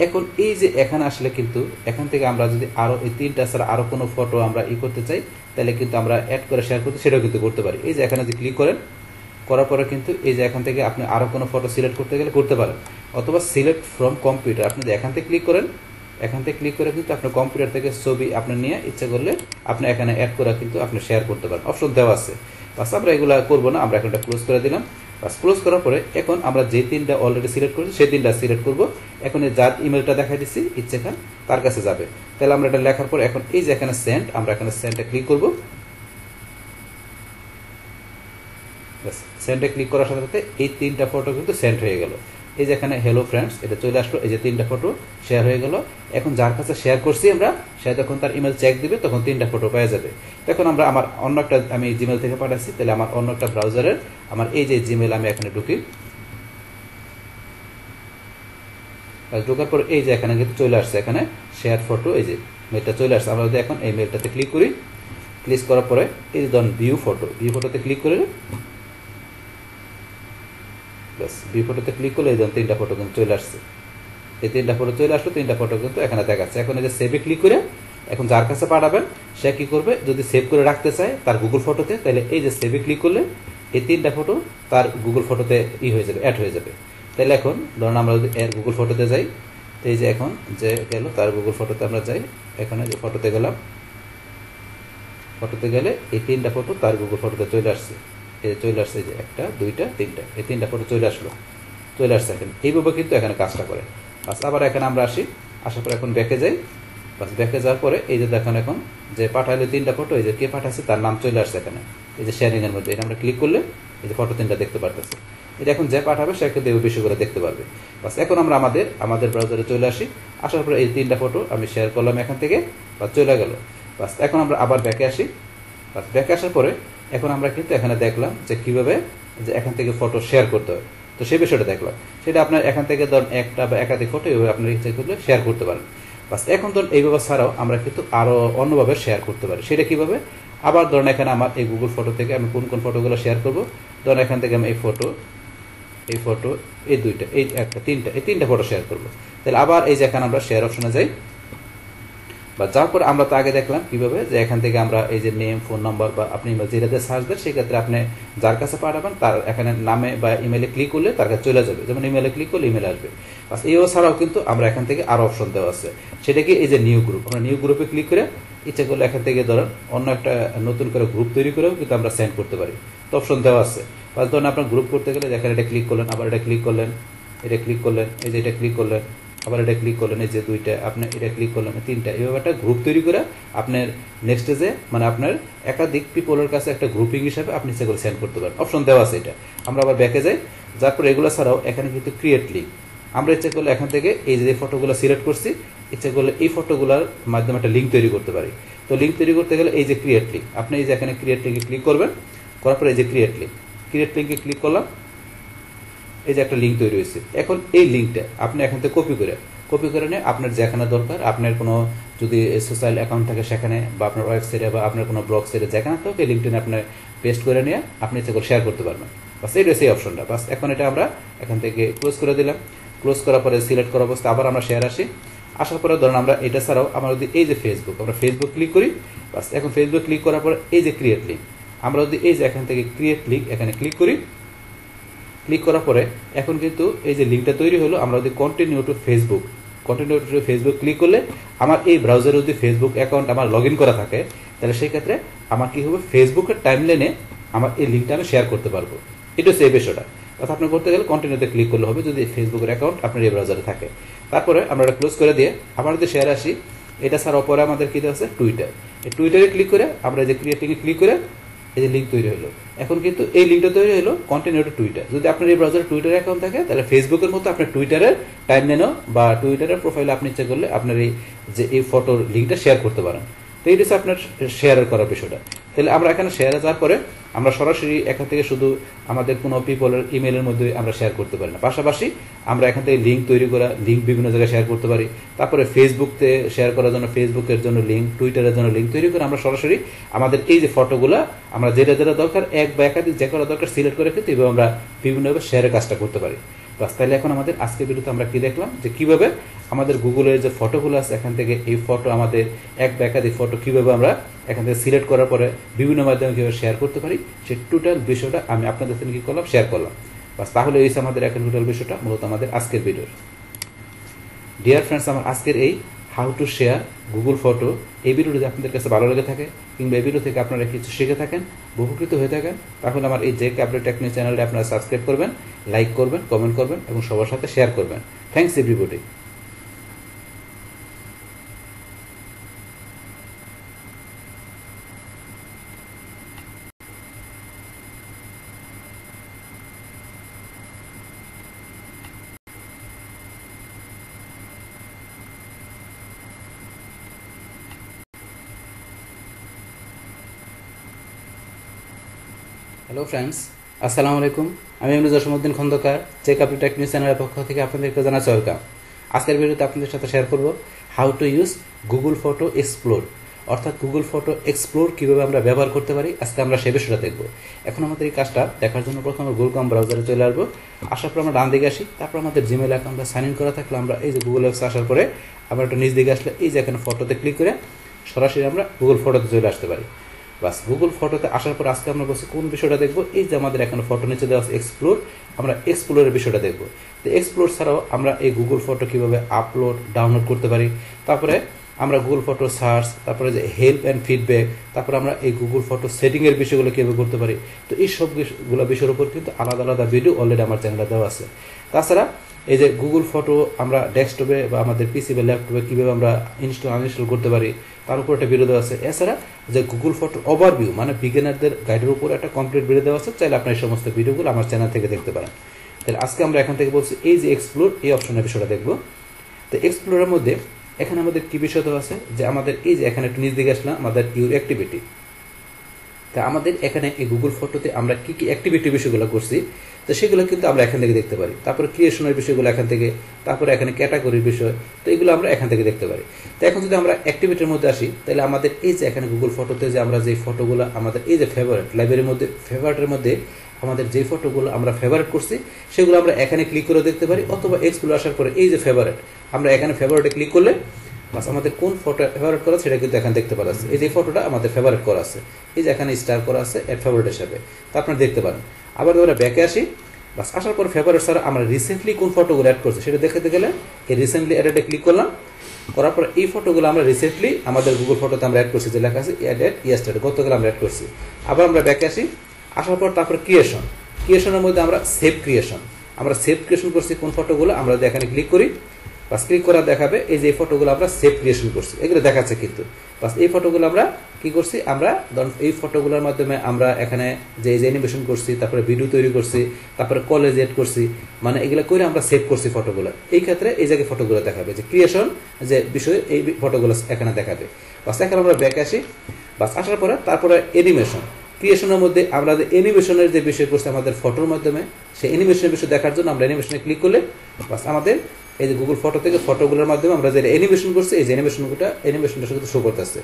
এখন এই যে এখানে আসলে কিন্তু এখান থেকে আমরা যদি আরো এই তিনটা ছাড়া আরো কোনো ফটো আমরা করতে চাই তাহলে কিন্তু আমরা অ্যাড করে শেয়ার করতে সেটাও কিন্তু করতে পারি। এই যে এখানে যদি ক্লিক করেন, করার পরে কিন্তু এই যে এখান থেকে আপনি আরো কোনো ফটো সিলেক্ট করতে গেলে করতে পারেন, অথবা সিলেক্ট ফ্রম কম্পিউটার, আপনি যদি এখান থেকে ক্লিক করেন, এখান থেকে ক্লিক করে কিন্তু আপনার কম্পিউটার থেকে ছবি আপনি নিয়ে ইচ্ছা করলে আপনি এখানে অ্যাড করে কিন্তু আপনি শেয়ার করতে পারেন, অপশন দেওয়া আছে। বাস আমরা এগুলো করবো না, আমরা এখন ক্লোজ করে দিলাম। বাস ক্লোজ করার পরে এখন আমরা যে তিনটা অলরেডি সিলেক্ট করেছি সেই তিনটা সিলেক্ট করবো। এখন যার ইমেলটা দেখাই দিচ্ছি ইচ্ছেখান তার কাছে যাবে। তাহলে আমরা এটা লেখার পর এখন এই যে এখানে সেন্ড, আমরা এখানে সেন্ডে ক্লিক করবো। সেন্ডে ক্লিক করার সাথে সাথে এই তিনটা ফটো কিন্তু সেন্ড হয়ে গেল। এই যে এখানে হ্যালো ফ্রেন্ডস এটা চলে আসলো, এই যে তিনটা ফটো শেয়ার হয়ে গেল। এখন যার কাছে শেয়ার করছি আমরা, সে যখন তার ইমেল চেক দিবে তখন তিনটা ফটো পেয়ে যাবে। তখন আমরা আমার অন্য একটা আমি জিমেল থেকে পাঠাচ্ছি, তাহলে আমার অন্য একটা ব্রাউজারের আমার এই যে জিমেল আমি এখানে ঢুকি, ঢোকার পর এই যে এখানে কিন্তু চলে আসছে এখানে শেয়ার ফটো, এই যে মেলটা চলে আসছে। আমরা যদি এখন এই মেলটাতে ক্লিক করি, ক্লিক করার পরে এই যে ধরুন ভিউ ফটোতে ক্লিক করে বাস ভিউ ফটোতে ক্লিক করলে এই ধরুন তিনটা ফটো কিন্তু চলে আসছে। এই তিনটা ফটো চলে আসলো, তিনটা ফটো কিন্তু এখানে দেখাচ্ছে। এখন এই যে সেভে ক্লিক করে এখন যার কাছে পাঠাবেন সে কি করবে, যদি সেভ করে রাখতে চায় তার গুগল ফটোতে, তাহলে এই যে সেভে ক্লিক করলে এই তিনটা ফটো তার গুগল ফটোতে হয়ে যাবে, অ্যাড হয়ে যাবে। তাহলে এখন ধরুন আমরা যদি এর গুগল ফটোতে যাই, তো এই যে এখন যে গেল তার গুগল ফটোতে আমরা যাই, এখানে যে ফটোতে গেলাম, ফটোতে গেলে এই তিনটা ফটো তার গুগল ফটোতে চলে আসছে। এই চলে আসছে যে একটা, দুইটা, তিনটা, এই তিনটা ফটো চলে আসছে এখন। এইভাবে কিন্তু এখানে কাজটা করে। বাস আবার এখানে আমরা আসি, আসার পর এখন ব্যাকে যাই। বাস ব্যাকে যাওয়ার পরে এই যে দেখেন এখন যে পাঠাইলে তিনটা ফটো, এই যে কে পাঠাচ্ছে তার নাম চলে আসছে এখানে এই যে শেয়ারিং এর মধ্যে। এটা আমরা ক্লিক করলে এই যে ফটো তিনটা দেখতে পারতেছে। এটা এখন যে পাঠাবে সে কিন্তু এই বিষয় করে দেখতে পারবে। বাস এখন আমরা আমাদের ব্রাউজারে চলে আসি, আসার পরে এই তিনটা ফটো আমি শেয়ার করলাম এখান থেকে, বা চলে গেল। বাস এখন আমরা আবার ব্যাকে আসি। বাস ব্যাকে আসার পরে এখন আমরা কিন্তু এখানে দেখলাম যে কিভাবে যে এখান থেকে ফটো শেয়ার করতে হয়। তো সেই বিষয়টা দেখলাম, সেটা আপনার এখান থেকে ধরুন একটা বা একাধিক ফটো এইভাবে আপনার ইচ্ছা করলে শেয়ার করতে পারেন। বাস এখন ধরুন এইভাবে ছাড়াও আমরা কিন্তু আরও অন্যভাবে শেয়ার করতে পারি। সেটা কিভাবে? আবার ধরুন এখানে আমার এই গুগল ফটো থেকে আমি কোন কোন ফটোগুলো শেয়ার করবো, ধরুন এখান থেকে আমি এই ফটো, এই দুইটা, এই একটা, এই তিনটা ফটো শেয়ার করবো। তাহলে আবার এই যে এখানে আমরা শেয়ার অপশনে যাই, বা যাওয়ার পর আমরা তো আগে দেখলাম কিভাবে যে এখান থেকে আমরা এই যে নেম, ফোন নাম্বার বা আপনি যেটাতে সার্চ দেন সেক্ষেত্রে আপনি যার কাছে পাঠাবেন তার এখানে নামে বা ইমেলে ক্লিক করলে তার কাছে চলে যাবে। যেমন ইমেলে ক্লিক করলে ইমেল আসবে। বাস এও ছাড়াও কিন্তু আমরা এখান থেকে আরো অপশন দেওয়া আছে, সেটা কি এই যে নিউ গ্রুপ। আমরা নিউ গ্রুপে ক্লিক করে ইচ্ছা করলে এখান থেকে ধরেন অন্য একটা নতুন করে গ্রুপ তৈরি করেও কিন্তু আমরা সেন্ড করতে পারি। তো অপশন দেওয়া আছে। বাস ধরুন আপনার গ্রুপ করতে গেলে এখানে এটা ক্লিক করলেন, আবার এটা ক্লিক করলেন, এটা ক্লিক করলেন, এই যে এটা ক্লিক করলেন, আবার এটা ক্লিক করলেন, এই যে দুইটা, আপনি এটা ক্লিক করলেন, তিনটা, এইভাবে একটা গ্রুপ তৈরি করে আপনার নেক্সট স্টেজে মানে আপনার একাধিক পিপলের কাছে একটা গ্রুপিং হিসাবে আপনি সেগুলো সেন্ড করতে পারেন। অপশন দেওয়া আছে এটা। আমরা আবার ব্যাকে যাই, যার পর এগুলো ছাড়াও এখানে কিন্তু ক্রিয়েট লিঙ্ক। আমরা ইচ্ছা করলে এখান থেকে এই যে ফটোগুলো সিলেক্ট করছি, ইচ্ছা করলে এই ফটোগুলোর মাধ্যমে একটা লিঙ্ক তৈরি করতে পারি। তো লিঙ্ক তৈরি করতে গেলে এই যে ক্রিয়েট লিঙ্ক, আপনি এই যে এখানে ক্রিয়েট লিঙ্কে ক্লিক করবেন, করার পরে এই যে ক্রিয়েট লিঙ্কে ক্লিক করলাম, এই যে একটা লিঙ্ক তৈরি হয়েছে। এখন এই লিঙ্কটা আপনি এখান থেকে কপি করে নিয়ে আপনার যেখানে দরকার, আপনার কোনো যদি সোশ্যাল অ্যাকাউন্ট থাকে সেখানে, বা আপনার ওয়েবসাইটে বা আপনার কোনো ব্লগ সাইটে যেখানে থাকে লিঙ্কটা আপনি পেস্ট করে নিয়ে আপনি ইচ্ছা করে শেয়ার করতে পারবেন। বাস এইটা সেই অপশনটা। বাস এখন এটা আমরা এখান থেকে ক্লোজ করে দিলাম। ক্লোজ করার পরে সিলেক্ট করা অবস্থা আবার আমরা শেয়ার আসার পরে ধরুন আমরা এটা ছাড়াও আমরা যদি এই যে ফেসবুক, আমরা ফেসবুক ক্লিক করি। বাস এখন ফেসবুক ক্লিক করার পরে এই যে ক্রিয়েট লিঙ্ক, আমরা যদি এই যে এখান থেকে ক্রিয়েট লিঙ্ক এখানে ক্লিক করি, ক্লিক করার পরে এখন কিন্তু এই যে লিঙ্কটা তৈরি হলো। আমরা যদি কন্টিনিউ টু ফেসবুক ক্লিক করলে আমার এই ব্রাউজারে যদি ফেসবুক অ্যাকাউন্ট আমার লগ ইন করা থাকে, তাহলে সেই ক্ষেত্রে আমার কি হবে, ফেসবুকের টাইমলাইনে আমার এই লিঙ্কটা আমি শেয়ার করতে পারবো। এটা হচ্ছে এই বিষয়টা। অর্থাৎ আপনি করতে গেলে কন্টিনিউতে ক্লিক করলে হবে যদি ফেসবুকের অ্যাকাউন্ট আপনার এই ব্রাউজারে থাকে। তারপরে আমরা এটা ক্লোজ করে দিয়ে আবার যদি শেয়ার আসি, এটা ছাড়াও পরে আমাদের কি আছে টুইটার। এই টুইটারে ক্লিক করে আমরা যে ক্রিয়েটিংয়ে ক্লিক করে এই যে লিঙ্ক তৈরি হলো। এখন কিন্তু এই লিঙ্কটা তৈরি হলো কন্টিনিউ টু টুইটার। যদি আপনার এই ব্রাউজারে টুইটার অ্যাকাউন্ট থাকে, তাহলে ফেসবুকের মতো আপনার টুইটারের টাইমলাইনও বা টুইটারের প্রোফাইলে আপনি ইচ্ছা করলে আপনার এই যে এই ফটোর লিঙ্কটা শেয়ার করতে পারেন। তো এই হচ্ছে আপনার শেয়ারের করার বিষয়টা। তাহলে আমরা এখানে শেয়ারে যাওয়ার পরে আমরা সরাসরি এখান থেকে শুধু আমাদের কোনো পিপলের ইমেলের মধ্যে আমরা শেয়ার করতে পারি না, পাশাপাশি আমরা এখান থেকে লিঙ্ক তৈরি করা, লিঙ্ক বিভিন্ন জায়গায় শেয়ার করতে পারি। তারপরে ফেসবুকতে শেয়ার করার জন্য ফেসবুকের জন্য লিঙ্ক, টুইটারের জন্য লিঙ্ক তৈরি করে আমরা সরাসরি আমাদের এই যে ফটোগুলো আমরা যেটা দরকার, এক বা একাধিক যে করা দরকার সিলেক্ট করে কিন্তু এভাবে আমরা বিভিন্নভাবে শেয়ারের কাজটা করতে পারি। বাস তাহলে এখন আমাদের আজকের ভিডিওতে আমরা কি দেখলাম, যে কিভাবে আমাদের গুগলের যে ফটোগুলো আছে এখান থেকে এই ফটো আমাদের এক বা একাধিক ফটো কিভাবে আমরা এখান থেকে সিলেক্ট করার পরে বিভিন্ন মাধ্যমে কিভাবে শেয়ার করতে পারি, সেই টোটাল বিষয়টা আমি আপনাদের সাথে কি করলাম, শেয়ার করলাম। বাস তাহলে এই আমাদের এখন টোটাল বিষয়টা মূলত আমাদের আজকের ভিডিওর। ডিয়ার ফ্রেন্ডস, আমার আজকের এই how to share Google photo এই ভিডিওটি যদি আপনাদের কাছে ভালো লেগে থাকে কিংবা এই ভিডিও থেকে আপনারা কিছু শিখে থাকেন, উপকৃত হয়ে থাকেন, তাহলে আমার এই জেক আপডেট টেকনিক চ্যানেলটি আপনারা সাবস্ক্রাইব করবেন, লাইক করবেন, কমেন্ট করবেন এবং সবার সাথে শেয়ার করবেন। Thanks everybody. হ্যালো ফ্রেন্ডস, আসসালামু আলাইকুম। আমি এমনি Jasimuddin Khandakar, check update technique চ্যানেলের পক্ষ থেকে আপনাদেরকে জানাচ্ছি ওয়েলকাম। আজকের ভিডিওতে আপনাদের সাথে শেয়ার করব how to use Google photo explore, অর্থাৎ গুগল ফটো এক্সপ্লোর কীভাবে আমরা ব্যবহার করতে পারি। আজকে আমরা সে বিষয়টা দেখব। এখন আমাদের এই কাজটা দেখার জন্য প্রথমে গুগল ক্রোম ব্রাউজারে চলে আসবো। আসার পর আমরা ডান দিকে আসি, তারপর আমাদের জিমেল অ্যাকাউন্টটা সাইন ইন করা থাকলে আমরা এই যে গুগল অ্যাপসে আসার পরে আবার একটু নিচ দিকে আসলে এই যে এখানে ফটোতে ক্লিক করে সরাসরি আমরা গুগল ফটোতে চলে আসতে পারি। বাস গুগল ফটোতে আসার পর আজকে আমরা বলছি কোন বিষয়টা দেখবো, এই যে আমাদের এখানে ফটো নিচে দেওয়া আছে এক্সপ্লোর, আমরা এক্সপ্লোরের বিষয়টা দেখবো। তো এক্সপ্লোর ছাড়াও আমরা এই গুগল ফটো কিভাবে আপলোড ডাউনলোড করতে পারি, তারপরে আমরা গুগল ফটো সার্চ, তারপরে যে হেল্প অ্যান্ড ফিডব্যাক, তারপরে আমরা এই গুগল ফটো সেটিংয়ের বিষয়গুলো কীভাবে করতে পারি। তো এই সবগুলো বিষয়ের উপর কিন্তু আলাদা আলাদা ভিডিও অলরেডি আমার চ্যানেলে দেওয়া আছে। তাছাড়া এই যে গুগল ফটো আমরা ডেস্কটপে বা আমাদের পিসি বা ল্যাপটপে কীভাবে আমরা আনইনস্টল করতে পারি তার উপর একটা ভিডিও দেওয়া আছে। এছাড়া যে গুগল ফটো ওভারভিউ মানে বিগিনারদের গাইডের উপর একটা কমপ্লিট ভিডিও দেওয়া আছে, চাইলে আপনার এই সমস্ত ভিডিওগুলো আমার চ্যানেল থেকে দেখতে পারেন। তাহলে আজকে আমরা এখান থেকে বলছি এই যে এক্সপ্লোর, এই অপশনের বিষয়টা দেখবো। তো এক্সপ্লোরের মধ্যে এখানে আমাদের কি বিষয় দেওয়া আছে, যে আমাদের এই যে এখানে একটু নিচ দিকে আসলাম, আমাদের ইউর অ্যাক্টিভিটি, তা আমাদের এখানে এই গুগল ফটোতে আমরা কি কি অ্যাক্টিভিটি বিষয়গুলো করছি, তো সেগুলো কিন্তু আমরা এখান থেকে দেখতে পারি। তারপরে ক্রিয়েশনের বিষয়গুলো এখান থেকে, তারপরে এখানে ক্যাটাগরির বিষয়, তো এগুলো আমরা এখান থেকে দেখতে পারি। তো এখন যদি আমরা অ্যাক্টিভিটির মধ্যে আসি, তাহলে আমাদের এই যে এখানে গুগল ফটোতে যে আমরা যে ফটোগুলো আমাদের এই যে ফেভারিট লাইব্রেরির মধ্যে ফেভারিটের মধ্যে আমাদের যে ফটোগুলো আমরা ফেভারিট করছি সেগুলো আমরা এখানে ক্লিক করে দেখতে পারি, অথবা এক্সপ্লোর আসার পরে এই যে ফেভারিট আমরা এখানে ফেভারিটে ক্লিক করলে বাস আমাদের কোন ফটো ফেভারিট করা সেটা কিন্তু এখানে দেখতে পাওয়া যাচ্ছে। এই যে ফটোটা আমাদের ফেভারিট করা আছে, এই যে এখানে স্টার করা আছে এর ফেভারিট হিসাবে, তো আপনারা দেখতে পারেন। আবার আমরা ব্যাকে আসি, বাস আসার পর ফেভারিট ছাড়া আমরা রিসেন্টলি কোন ফটোগুলো অ্যাড করছি সেটা দেখাতে গেলে এই রিসেন্টলি অ্যাডে ক্লিক করলাম, করার পর এই ফটোগুলো আমরা রিসেন্টলি আমাদের গুগল ফটোতে আমরা অ্যাড করছি, যে লেখা আছে অ্যাডেড ইয়েস্টারডে, গতকাল আমরা অ্যাড করছি। আবার আমরা ব্যাকে আসি, আসার পর তারপর ক্রিয়েশনের মধ্যে আমরা সেভ ক্রিয়েশন করছি কোন ফটোগুলো আমরা যদি এখানে ক্লিক করি, বাস ক্লিক করা দেখাবে এই যে এই ফটোগুলো আমরা সেভ ক্রিয়েশন করছি, এগুলো দেখাচ্ছে কিন্তু। বাস এই ফটোগুলো আমরা কি করছি, আমরা ধরুন এই ফটোগুলোর মাধ্যমে আমরা এখানে যে অ্যানিমেশন করছি, তারপরে ভিডিও তৈরি করছি, তারপরে কলেজ এড করছি, মানে এগুলো করে আমরা সেভ করছি ফটোগুলো। এই ক্ষেত্রে এই জায়গায় ফটোগুলো দেখাবে, যে ক্রিয়েশন যে বিষয় এই ফটোগুলো এখানে দেখাবে। বাস এখানে আমরা ব্যাক আসি, বাস আসার পরে তারপরে অ্যানিমেশন ক্রিয়েশনের মধ্যে আমরা যে অ্যানিমেশনের যে বিষয় করছি আমাদের ফটোর মাধ্যমে, সেই অ্যানিমেশনের বিষয় দেখার জন্য আমরা অ্যানিমেশনে ক্লিক করলে বাস আমাদের এই যে গুগল ফটো থেকে ফটোগুলোর মাধ্যমে আমরা যে অ্যানিমেশন করছি এই যে অ্যানিমেশনটা শুধু শো করতেছে,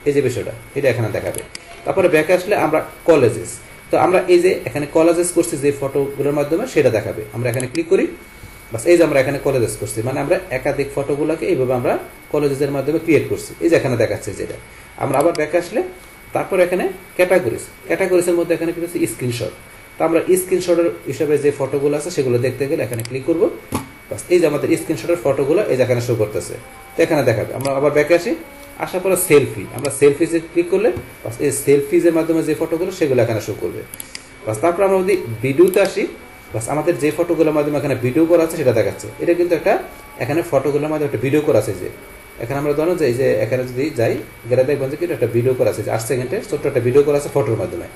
এই যে বিষয়টা এটা এখানে দেখাবে। তারপরে ব্যাকে আসলে আমরা কলেজেস, তো আমরা এই যে এখানে কলেজেস করছি যে ফটোগুলোর মাধ্যমে সেটা দেখাবে। আমরা এখানে ক্লিক করি, বাস এই যে আমরা এখানে কলেজেস করছি, মানে আমরা একাধিক ফটোগুলোকে এইভাবে আমরা কলেজের মাধ্যমে ক্রিয়েট করছি, এই যে এখানে দেখাচ্ছে যেটা। আমরা আবার ব্যাকে আসলে তারপর এখানে ক্যাটাগরিজের মধ্যে এখানে কিন্তু স্ক্রিনশট, তো আমরা স্ক্রিনশটের হিসাবে যে ফটোগুলো আছে সেগুলো দেখতে গেলে এখানে ক্লিক করবো, বাস এই যে আমাদের স্ক্রিনশটের ফটোগুলো এই যে এখানে শো করতেছে, তো এখানে দেখাবে। আমরা আবার ব্যাকে আসি, আসার পরে সেলফি, আমরা সেলফিজে ক্লিক করলে বাস এই সেলফিজের মাধ্যমে যে ফটোগুলো সেগুলো এখানে শো করবে। বাস তারপর আমরা যদি ভিডিওতে আসি, বাস আমাদের যে ফটোগুলোর মাধ্যমে এখানে ভিডিও করা আছে সেটা দেখাচ্ছে। এটা কিন্তু একটা এখানে ফটোগুলোর মাধ্যমে একটা ভিডিও করা আছে, যে এখানে আমরা ধরো যে এই যে এখানে যদি যাই গেলে দেখবেন যে কিন্তু একটা ভিডিও করা আছে, যে 8 সেকেন্ডের ছোট্ট একটা ভিডিও করা আছে ফটোর মাধ্যমে।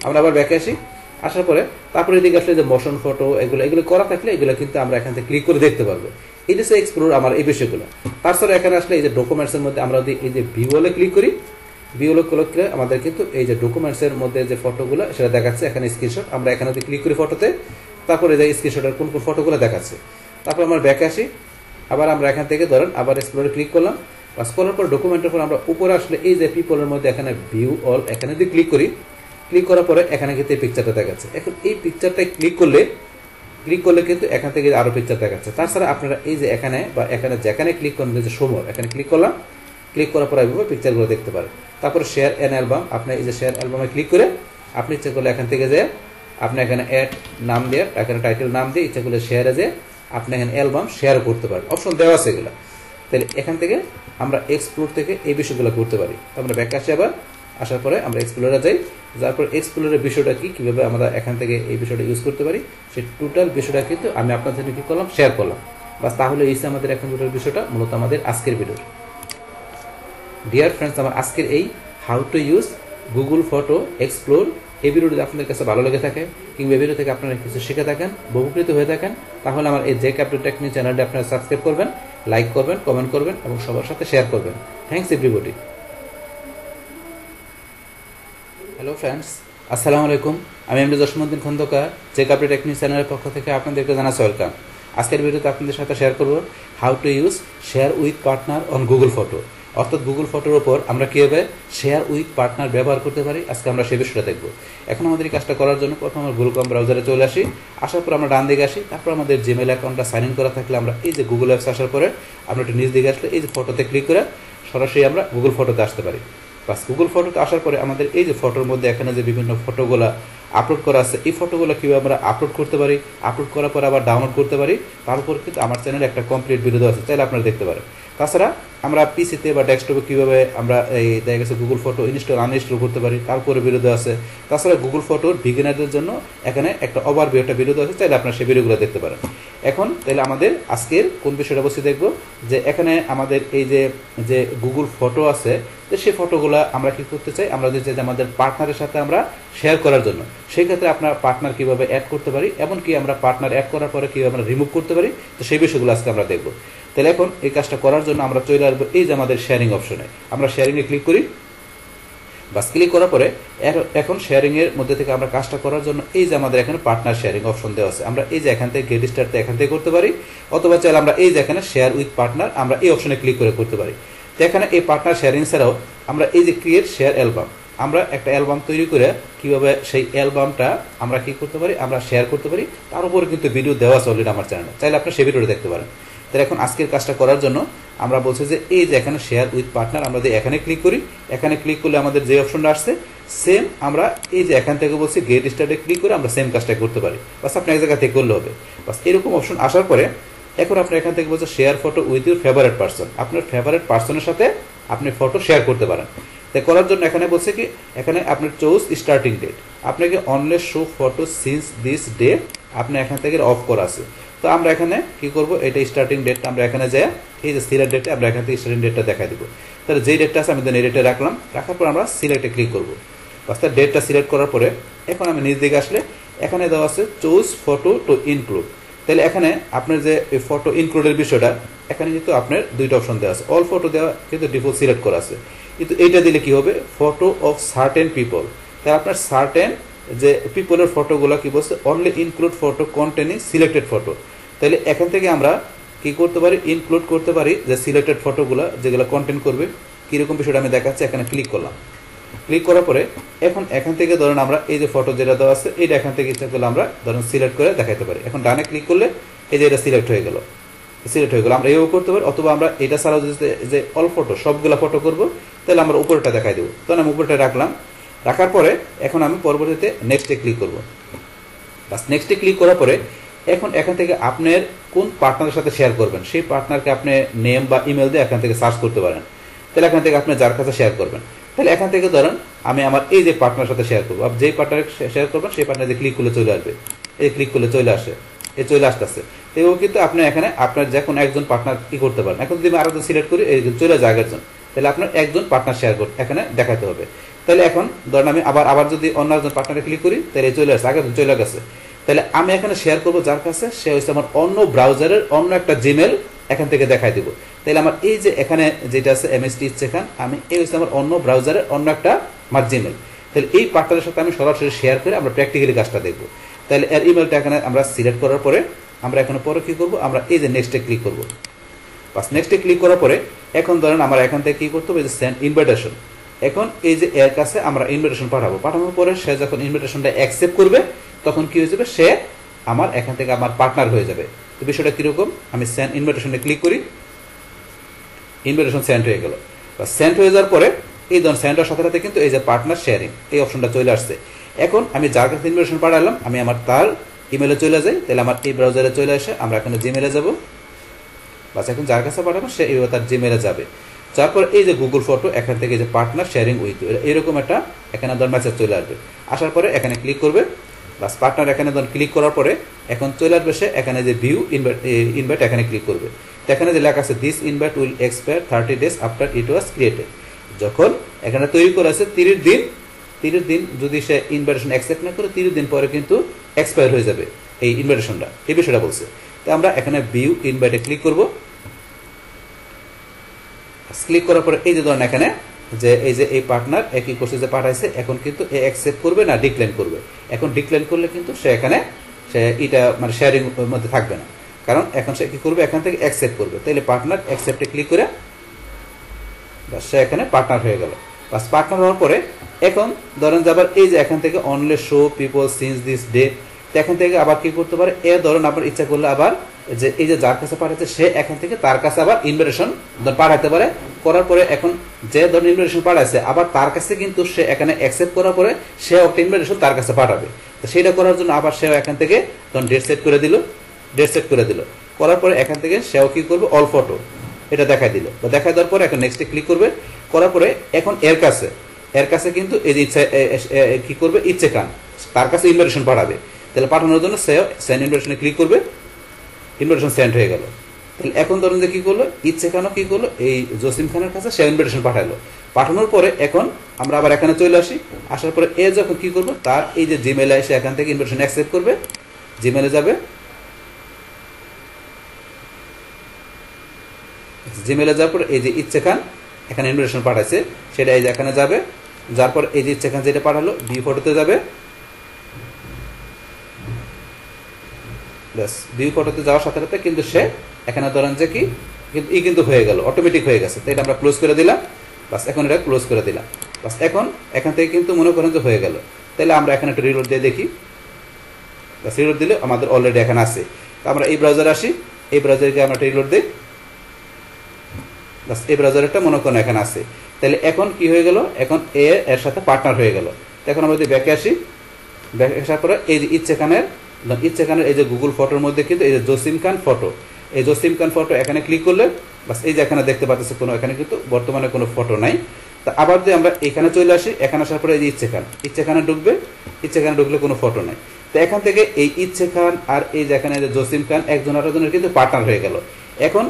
আমরা আবার ব্যাকে আসি, আসার পরে তারপরে এদিকে আসলে যে মোশন ফটো এগুলো করা থাকলে এগুলো কিন্তু আমরা এখান থেকে ক্লিক করে দেখতে পারবো। এই যে এক্সপ্লোর আমার এই বিষয়গুলো। তারপরে এখানে আসলে এই যে ডকুমেন্টসের মধ্যে আমরা যদি এই যে ভিউলে ক্লিক করি, ভিউলে ক্লিক করে আমাদের কিন্তু এই যে ডকুমেন্টসের মধ্যে যে ফটোগুলো সেটা দেখাচ্ছে এখানে স্ক্রিনশট। আমরা এখানে যদি ক্লিক করি ফটোতে, তারপরে এই যে স্ক্রিনশটের কোন কোন ফটোগুলো দেখাচ্ছে। তারপর আমরা ব্যাকে আসি, আবার আমরা এখান থেকে ধরেন আবার এক্সপ্লোরে ক্লিক করলাম, বাস করার পর ডকুমেন্টের পর আমরা উপরে আসলে এই যে পিপলের মধ্যে এখানে ভিউ অল এখানে যদি ক্লিক করি, ক্লিক করার পরে এখানে কিন্তু এই পিকচারটা দেখাচ্ছে। এখন এই পিকচারটা ক্লিক করলে কিন্তু এখান থেকে আরো পিকচার দেখাচ্ছে। তাছাড়া আপনারা এই যে এখানে বা এখানে যেখানে ক্লিক করেন যে সময় এখানে ক্লিক করলাম, ক্লিক করার পর এইভাবে পিকচারগুলো দেখতে পারেন। তারপরে শেয়ার অ্যান অ্যালবাম, আপনি এই যে শেয়ার অ্যালবামে ক্লিক করে আপনি ইচ্ছা করলে এখান থেকে যে আপনি এখানে অ্যাড নাম দিয়ে এখানে টাইটেল নাম দিয়ে ইচ্ছা করলে শেয়ারে যে আপনি এখানে অ্যালবাম শেয়ারও করতে পারেন, অপশন দেওয়া আছে এগুলো। তাহলে এখান থেকে আমরা এক্সপ্লোর থেকে এই বিষয়গুলো করতে পারি। আমরা ব্যাক আসি, আবার আসার পরে আমরা এক্সপ্লোরে যাই, যার পর এক্সপ্লোরের বিষয়টা কি কিভাবে আমরা এখান থেকে এই বিষয়টা ইউজ করতে পারি সেই টোটাল বিষয়টা কিন্তু আমি আপনাদের জন্য কি করলাম, শেয়ার করলাম। বাস তাহলে এই আমাদের এখন টোটাল বিষয়টা মূলত আমাদের আজকের ভিডিও। ডিয়ার ফ্রেন্ডস, আমার আজকের এই how to use Google photo explore এই ভিডিওটি আপনাদের কাছে ভালো লেগে থাকে কিংবা এই ভিডিও থেকে আপনারা কিছু শিখে থাকেন, উপকৃত হয়ে থাকেন, তাহলে আমার এই জে ক্যাপিটাল টেকনিক চ্যানেলটি আপনারা সাবস্ক্রাইব করবেন, লাইক করবেন, কমেন্ট করবেন এবং সবার সাথে শেয়ার করবেন। Thanks everybody. হ্যালো ফ্রেন্ডস, আসসালামু আলাইকুম। আমি MD Jasimuddin Khandakar, J capital technique চ্যানেলের পক্ষ থেকে আপনাদেরকে জানাচ্ছি ওয়েলকাম। আজকের ভিডিওতে আপনাদের সাথে শেয়ার করব how to use share with partner on Google photo, অর্থাৎ গুগল ফটোর ওপর আমরা কীভাবে শেয়ার উইথ পার্টনার ব্যবহার করতে পারি, আজকে আমরা সেই বিষয়টা দেখব। এখন আমাদের এই কাজটা করার জন্য প্রথমে আমরা গুগল ক্রোম ব্রাউজারে চলে আসি, আসার পর আমরা ডান দিকে আসি, তারপর আমাদের জিমেল অ্যাকাউন্টটা সাইন ইন করা থাকলে আমরা এই যে গুগল অ্যাপস আসার পরে আমরা একটু নিচ দিকে আসলে এই যে ফটোতে ক্লিক করে সরাসরি আমরা গুগল ফটোতে আসতে পারি। বাস গুগল ফটোতে আসার পরে আমাদের এই যে ফটোর মধ্যে এখানে যে বিভিন্ন ফটোগুলো আপলোড করা আছে এই ফটোগুলো কীভাবে আমরা আপলোড করতে পারি, আপলোড করার পরে আবার ডাউনলোড করতে পারি, তার উপর কিন্তু আমার চ্যানেলে একটা কমপ্লিট ভিডিও আছে, চাইলে আপনারা দেখতে পারেন। তাছাড়া আমরা পিসিতে বা ডেস্কটপে কীভাবে আমরা এই দেখা গেছে গুগল ফটো ইনস্টল আনইনস্টল করতে পারি তার উপরে ভিডিও আছে। তাছাড়া গুগল ফটোর বিগিনারদের জন্য এখানে একটা ওভারভিউ একটা ভিডিও আছে, চাইলে আপনারা সেই ভিডিওগুলো দেখতে পারেন। এখন তাহলে আমাদের আজকের কোন বিষয়টা বসে দেখব, যে এখানে আমাদের এই যে গুগল ফটো আছে, তো সেই ফটোগুলো আমরা কি করতে চাই, আমরা যে আমাদের পার্টনারের সাথে আমরা শেয়ার করার জন্য, সেই ক্ষেত্রে আপনার পার্টনার কীভাবে অ্যাড করতে পারি, এমনকি আমরা পার্টনার অ্যাড করার পরে কীভাবে আমরা রিমুভ করতে পারি, তো সেই বিষয়গুলো আজকে আমরা দেখব। তাহলে এখন এই কাজটা করার জন্য আমরা চলে আসবো এই যে আমাদের শেয়ারিং অপশনে, আমরা শেয়ারিংয়ে ক্লিক করি। বাস ক্লিক করার পরে এখন শেয়ারিং এর মধ্যে থেকে আমরা কাজটা করার জন্য এই যে আমাদের এখানে পার্টনার শেয়ারিং অপশন দেওয়া আছে, আমরা এই যে এখান থেকে গেট স্টার্ট এখান থেকে করতে পারি, অথবা চাইলে আমরা এই যে এখানে শেয়ার উইথ পার্টনার আমরা এই অপশনে ক্লিক করে করতে পারি। তো এখানে এই পার্টনার শেয়ারিং ছাড়াও আমরা এই যে ক্রিয়েট শেয়ার অ্যালবাম, আমরা একটা অ্যালবাম তৈরি করে কিভাবে সেই অ্যালবামটা আমরা কি করতে পারি, আমরা শেয়ার করতে পারি, তার উপরে কিন্তু ভিডিও দেওয়া আছে অলরেডি আমার চ্যানেলে, চাইলে আপনি সেই ভিডিওটা দেখতে পারেন। তাহলে এখন আজকের কাজটা করার জন্য আমরা বলছি যে এই যে এখানে শেয়ার উইথ পার্টনার আমরা যদি এখানে ক্লিক করি, এখানে ক্লিক করলে আমাদের যে অপশনটা আসছে সেম আমরা এই যে এখান থেকে বলছি গেট স্টার্টে ক্লিক করে আমরা সেম কাজটা করতে পারি, বাস আপনি এক জায়গা থেকে করলে হবে। বাস এরকম অপশন আসার পরে এখন আপনি এখান থেকে বলছে share photo with your favourite person, আপনার ফেভারিট পার্সনের সাথে আপনি ফটো শেয়ার করতে পারেন। তাই করার জন্য এখানে বলছে কি এখানে আপনার চুজ স্টার্টিং ডেট, আপনাকে only show photo since this day আপনি এখান থেকে অফ করা আছে। তো আমরা এখানে কি করব, এটা স্টার্টিং ডেটটা আমরা এখানে যাই এই যে সিলেক্ট ডেটে আমরা এখান থেকে স্টার্টিং ডেটটা দেখাই দিব। তাহলে যেই ডেটটা আছে আমি এই ডেটে রাখলাম, রাখার পর আমরা সিলেক্টে ক্লিক করব। বাস ডেটটা সিলেক্ট করার পরে এখন আমি নিচ দিকে আসলে এখানে দেওয়া আছে চুজ ফটো টু ইনক্লুড। তাহলে এখানে আপনার যে ফটো ইনক্লুডের বিষয়টা এখানে কিন্তু আপনার দুইটা অপশন দেওয়া আছে, অল ফটো দেওয়া কিন্তু ডিফল্ট সিলেক্ট করা আছে, কিন্তু এইটা দিলে কি হবে ফটো অফ সার্টেন পিপল। তাহলে আপনার সার্টেন যে পিপলের ফটোগুলো কি বলছে only include photo containing selected photo. তাহলে এখান থেকে আমরা কি করতে পারি, ইনক্লুড করতে পারি যে সিলেক্টেড ফটোগুলো যেগুলো কন্টেন্ট করবে কীরকম বিষয়টা আমি দেখাচ্ছি। এখানে ক্লিক করলাম, ক্লিক করার পরে এখন এখান থেকে ধরেন আমরা এই যে ফটো যেটা দেওয়া আছে এইটা এখান থেকে ইচ্ছা করলে আমরা ধরেন সিলেক্ট করে দেখাতে পারি। এখন ডানে ক্লিক করলে এই যে এটা সিলেক্ট হয়ে গেল, আমরা এও করতে পারি, অথবা আমরা এটা ছাড়াও যে অল ফটো সবগুলো ফটো করবো তাহলে আমরা উপরেটা দেখাই দেবো। তখন আমি উপরেটা রাখলাম, রাখার পরে এখন আমি পরবর্তীতে নেক্সটে ক্লিক করব। বাস নেক্সটে ক্লিক করার পরে এখন এখান থেকে আপনার কোন পার্টনারের সাথে শেয়ার করবেন সেই পার্টনারকে আপনি নেম বা ইমেল দিয়ে এখান থেকে সার্চ করতে পারেন। তাহলে এখান থেকে আপনি যার কাছে শেয়ার করবেন, তাহলে এখান থেকে ধরেন আমি আমার এই যে পার্টনারের সাথে শেয়ার করবো, যেই পার্টনার শেয়ার করবেন সেই পার্টনারে ক্লিক করলে চলে আসবে, এই ক্লিক করলে চলে আসে, এই চলে আসতেছে। এও কিন্তু আপনি এখানে আপনার যে কোনো একজন পার্টনার কি করতে পারেন। এখন যদি আমি আরেকজন সিলেক্ট করি এই চলে যায় একজন, তাহলে আপনার একজন পার্টনার শেয়ার করতে এখানে দেখাতে হবে। তাহলে এখন ধরেন আমি আবার যদি অন্য একজন পার্টনারে ক্লিক করি তাহলে চলে আসছে, আগে চলে গেছে। তাহলে আমি এখানে শেয়ার করবো যার কাছে, সে হচ্ছে আমার অন্য ব্রাউজারের অন্য একটা জিমেল এখান থেকে দেখাই দেবো। তাহলে আমার এই যে এখানে যেটা আছে MST সেখান আমি এই হচ্ছে আমার অন্য ব্রাউজারের অন্য একটা আমার জিমেল। তাহলে এই পার্টনারের সাথে আমি সরাসরি শেয়ার করে আমরা প্র্যাকটিক্যালি কাজটা দেখবো। তাহলে এর ইমেলটা এখানে আমরা সিলেক্ট করার পরে আমরা এখানে পরে কি করবো, আমরা এই যে নেক্সটে ক্লিক করবো। বাস নেক্সটে ক্লিক করার পরে এখন ধরেন আমার এখান থেকে কি করতে হবে, যে সেন্ড ইনভাইটেশন। এখন এই যে এর কাছে আমরা ইনভিটেশন পাঠাবো, পাঠানোর পরে সে যখন ইনভিটেশনটা অ্যাকসেপ্ট করবে তখন কি হয়ে যাবে, সে আমার এখান থেকে আমার পার্টনার হয়ে যাবে। তো বিষয়টা কীরকম, আমি সেন্ড ইনভিটেশনে ক্লিক করি, ইনভিটেশন সেন্ড হয়ে গেল। বা সেন্ড হয়ে যাওয়ার পরে এই ধরুন সেন্ড হওয়ার সাথে সাথে কিন্তু এই যে পার্টনার শেয়ারিং এই অপশনটা চলে আসছে। এখন আমি যার কাছে ইনভিটেশন পাঠালাম আমি আমার তার ইমেলে চলে যাই, তাহলে আমার এই ব্রাউজারে চলে আসে, আমরা এখানে জিমেলে যাব। বাস এখন যার কাছে পাঠাবো সে এইভাবে তার জিমেলে যাবে। তারপর এই যে গুগল ফটো এখান থেকে যে পার্টনার শেয়ারিং উইথ এরকম একটা এখানে ধর মেসেজ চলে আসবে, আসার পরে এখানে ক্লিক করবে। বাস পার্টনার এখানে ধর ক্লিক করার পরে এখন চলে আসবে সে এখানে যে ভিউ ইনভাইট এখানে ক্লিক করবে। তো এখানে যে লেখা আছে this invite will expire 30 days after it was created. যখন এখানে তৈরি করা আছে 30 দিন যদি সে ইনভাইটেশন অ্যাকসেপ্ট না করে 30 দিন পরে কিন্তু এক্সপায়ার হয়ে যাবে এই ইনভাইটেশনটা, এই বিষয়টা বলছে। তো আমরা এখানে ভিউ ইনভাইটে ক্লিক করব। ক্লিক করার পরে এই যে ধরেন এখানে যে এই পার্টনার একই কোর্সে যে পাঠাইছে এখন কিন্তু এ অ্যাকসেপ্ট করবে না ডিক্লাইন করবে। এখন ডিক্লাইন করলে কিন্তু সে এখানে এটা মানে শেয়ারিং মধ্যে থাকবে না, কারণ এখন সে কি করবে এখান থেকে অ্যাকসেপ্ট করবে। তাহলে পার্টনার অ্যাকসেপ্টে ক্লিক করে বাস সে এখানে পার্টনার হয়ে গেল। বাস পার্টনার হওয়ার পরে এখন ধরেন যাবার এই যে এখান থেকে only show people since this day, এখান থেকে আবার কি করতে পারে ধরেন আপনার ইচ্ছা করলে আবার যে এই যে যার কাছে পাঠাচ্ছে সে এখান থেকে তার কাছে আবার ইনভিটেশন পাঠাতে পারে। করার পরে এখন যে ধরুন ইনভিটেশন পাঠাচ্ছে আবার তার কাছে কিন্তু সে এখানে অ্যাকসেপ্ট করার পরে সে একটা ইনভিটেশন তার কাছে পাঠাবে। তো সেটা করার জন্য আবার সেও এখান থেকে ধরুন ডেট সেট করে দিল, করার পরে এখান থেকে সেও কি করবে অল ফটো এটা দেখাই দিল, বা দেখাই দেওয়ার পরে এখন নেক্সটে ক্লিক করবে। করার পরে এখন এর কাছে কিন্তু এই যে ইচ্ছা কি করবে ইচ্ছে খান তার কাছে ইনভিটেশন পাঠাবে। তাহলে পাঠানোর জন্য সে সেন্ড ইনভিটেশনে ক্লিক করবে, ইনভিটেশন সেন্ড হয়ে গেল। তাহলে এখন ধরুন যে কি করলো ইচ্ছে খানও কি করলো এই জসিম খানের কাছে সে ইনভিটেশন পাঠালো। পাঠানোর পরে এখন আমরা আবার এখানে চলে আসি, আসার পরে এ যখন কি করবো তার এই যে জিমেলে এসে এখান থেকে ইনভিটেশন অ্যাকসেপ্ট করবে, জিমেলে যাবে, জিমেলে যাওয়ার পর এই যে ইচ্ছে খান এখানে ইনভিটেশন পাঠাইছে সেটা এই যে এখানে যাবে, যার পর এই যে ইচ্ছে এখানে যেটা পাঠালো ভিউ ফটোতে যাবে, ব্যাস ভিউ ফটোতে যাওয়ার সাথে সাথে কিন্তু সে এখানে ধরেন যে কি কিন্তু হয়ে গেল, অটোমেটিক হয়ে গেছে। তো এটা আমরা ক্লোজ করে দিলাম, বাস এখন এটা ক্লোজ করে দিলাম, বাস এখন এখান থেকে কিন্তু মনে করেন যে হয়ে গেল। তাহলে আমরা এখানে একটা রিলোড দিয়ে দেখি, বাস রিলোড দিলে আমাদের অলরেডি এখানে আছে। তো আমরা এই ব্রাউজারে আসি, এই ব্রাউজারকে আমরা একটা রিলোড দিই, বাস এই ব্রাউজারটা মনে করেন এখানে আছে। তাহলে এখন কি হয়ে গেল, এখন এর সাথে পার্টনার হয়ে গেল। এখন আমরা যদি ব্যাকে আসি, ব্যাকে আসার পরে এই যে ইচ্ছেখানের এই যে গুগল ফটোর মধ্যে কিন্তু এই যে জসিম খান ফটো, এই জসিম খান ফটো এখানে ক্লিক করলে বাস এই যে এখানে দেখতে পাচ্ছি কোনো এখানে কিন্তু বর্তমানে কোনো ফটো নাই। তা আবার যদি আমরা এখানে চলে আসি, এখানে আসার পরে এই যে ইচ্ছেখানে ঢুকবে, ইচ্ছেখানে ঢুকলে কোনো ফটো নাই। তো এখান থেকে এই ইচ্ছে খান আর এই যে এখানে জসিম খান একজন আরেকজনের কিন্তু পার্টনার হয়ে গেল। এখন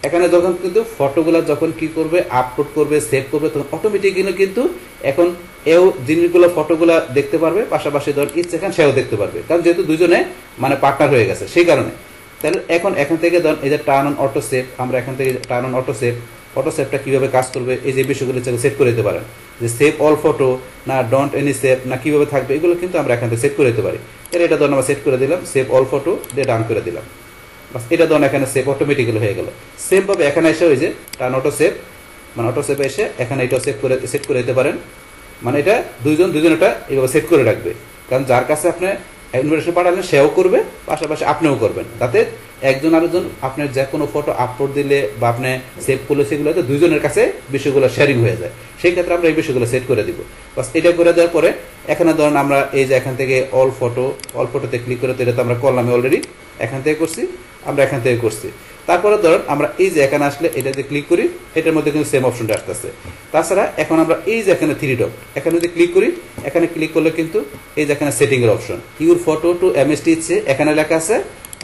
এখানে যখন কিন্তু ফটোগুলো যখন কি করবে, আপলোড করবে, সেভ করবে, তখন অটোমেটিক্যালি কিন্তু এখন এও জিনিসগুলো ফটোগুলো দেখতে পারবে, পাশাপাশি ধর ইচ্ছে খান সেও দেখতে পারবে, কারণ যেহেতু দুজনে মানে পার্টনার হয়ে গেছে সেই কারণে। তাহলে এখন এখান থেকে ধর এই যে টার্ন অন অটো সেভ, আমরা এখান থেকে টার্ন অন অটো সেভটা কিভাবে কাজ করবে এই যে বিষয়গুলো সেট করে দিতে পারেন, যে সেভ অল ফটো না ডোন্ট এনি সেভ না কিভাবে থাকবে, এগুলো কিন্তু আমরা এখান থেকে সেট করে দিতে পারি। তাহলে এটা ধরুন আমরা সেট করে দিলাম, সেভ অল ফটো দিয়ে ডান করে দিলাম, বাস এটা ধরুন এখানে সেভ অটোমেটিক্যালি হয়ে গেল। সেম ভাবে এখানে এসে ওই যে টার্ন অটো সেভ, মানে অটো সেভ এসে এখানে এটা সেট করে দিতে পারেন, মানে এটা দুজন এটা এইভাবে সেট করে রাখবে, কারণ যার কাছে আপনি ইনভিটেশন পাঠালেন সেও করবে, পাশাপাশি আপনিও করবেন, তাতে একজন আরেকজন আপনার যে কোনো ফটো আপলোড দিলে বা আপনি সেভ করলে সেগুলোতে দুইজনের কাছে বিষয়গুলো শেয়ারিং হয়ে যায়। সেই ক্ষেত্রে আমরা এই বিষয়গুলো সেট করে দিব। বাস এটা করে দেওয়ার পরে এখানে ধরুন আমরা এই যে এখান থেকে অল ফটোতে ক্লিক করে, তো এটা তো আমরা করলাম অলরেডি, এখান থেকে করছি, আমরা এখান থেকে করছি। তারপরে ধরুন আমরা এই যে এখানে আসলে এটাতে ক্লিক করি, এটার মধ্যে কিন্তু সেম অপশনটা আসতেছে। তাছাড়া এখন আমরা এই যে এখানে 3 ডট এখানে যদি ক্লিক করি, এখানে ক্লিক করলে কিন্তু এই যে এখানে সেটিং এর অপশন, ইউর ফটো টু এমএসটি ইচ্ছে এখানে লেখা আছে।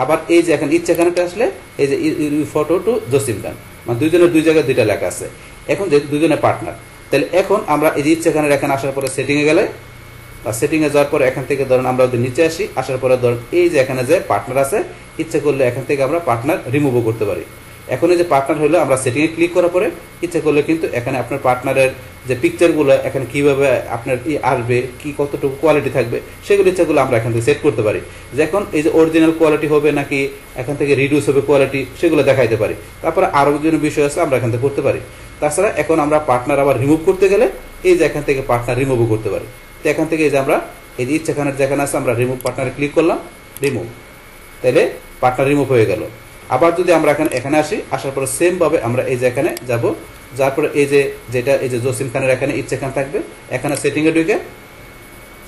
আবার এই যে এখানে ইচ্ছে এখানে আসলে এই যে ইউর ফটো টু জসিম খান, মানে দুইজনের দুই জায়গায় দুইটা লেখা আছে। এখন যেহেতু দুজনের পার্টনার, তাহলে এখন আমরা এই যে ইচ্ছে এখানে আসার পরে সেটিং এ গেলে, সেটিংয়ে যাওয়ার পরে এখান থেকে ধরুন আমরা যদি নিচে আসি, আসার পরে ধরুন এই যে এখানে যে পার্টনার আছে, ইচ্ছে করলে এখান থেকে আমরা পার্টনার রিমুভও করতে পারি। এখন এই যে পার্টনার হলো, আমরা সেটিংয়ে ক্লিক করার পরে ইচ্ছে করলে কিন্তু এখানে আপনার পার্টনারের যে পিকচারগুলো এখানে কিভাবে আপনার আসবে, কি কতটুকু কোয়ালিটি থাকবে, সেগুলো ইচ্ছেগুলো আমরা এখান থেকে সেট করতে পারি। যখন এই যে অরিজিনাল কোয়ালিটি হবে নাকি এখান থেকে রিডিউস হবে কোয়ালিটি, সেগুলো দেখাইতে পারি। তারপরে আরও বিভিন্ন বিষয় আছে আমরা এখান থেকে করতে পারি। তাছাড়া এখন আমরা পার্টনার আবার রিমুভ করতে গেলে এই যে এখান থেকে পার্টনার রিমুভও করতে পারি। তো এখান থেকে এই যে আমরা এই যে ইচ্ছেখানের যেখানে আছে আমরা রিমুভ পার্টনারে ক্লিক করলাম, রিমুভ, তাহলে পার্টনার রিমুভ হয়ে গেল। আবার যদি আমরা এখানে আসি, আসার পরে সেম ভাবে আমরা এই যে এখানে যাব, যার পরে এই যে যেটা এই যে জসিম খানের এখানে ইচ্ছেখান থাকবে, এখানে সেটিংয়ে ঢুকে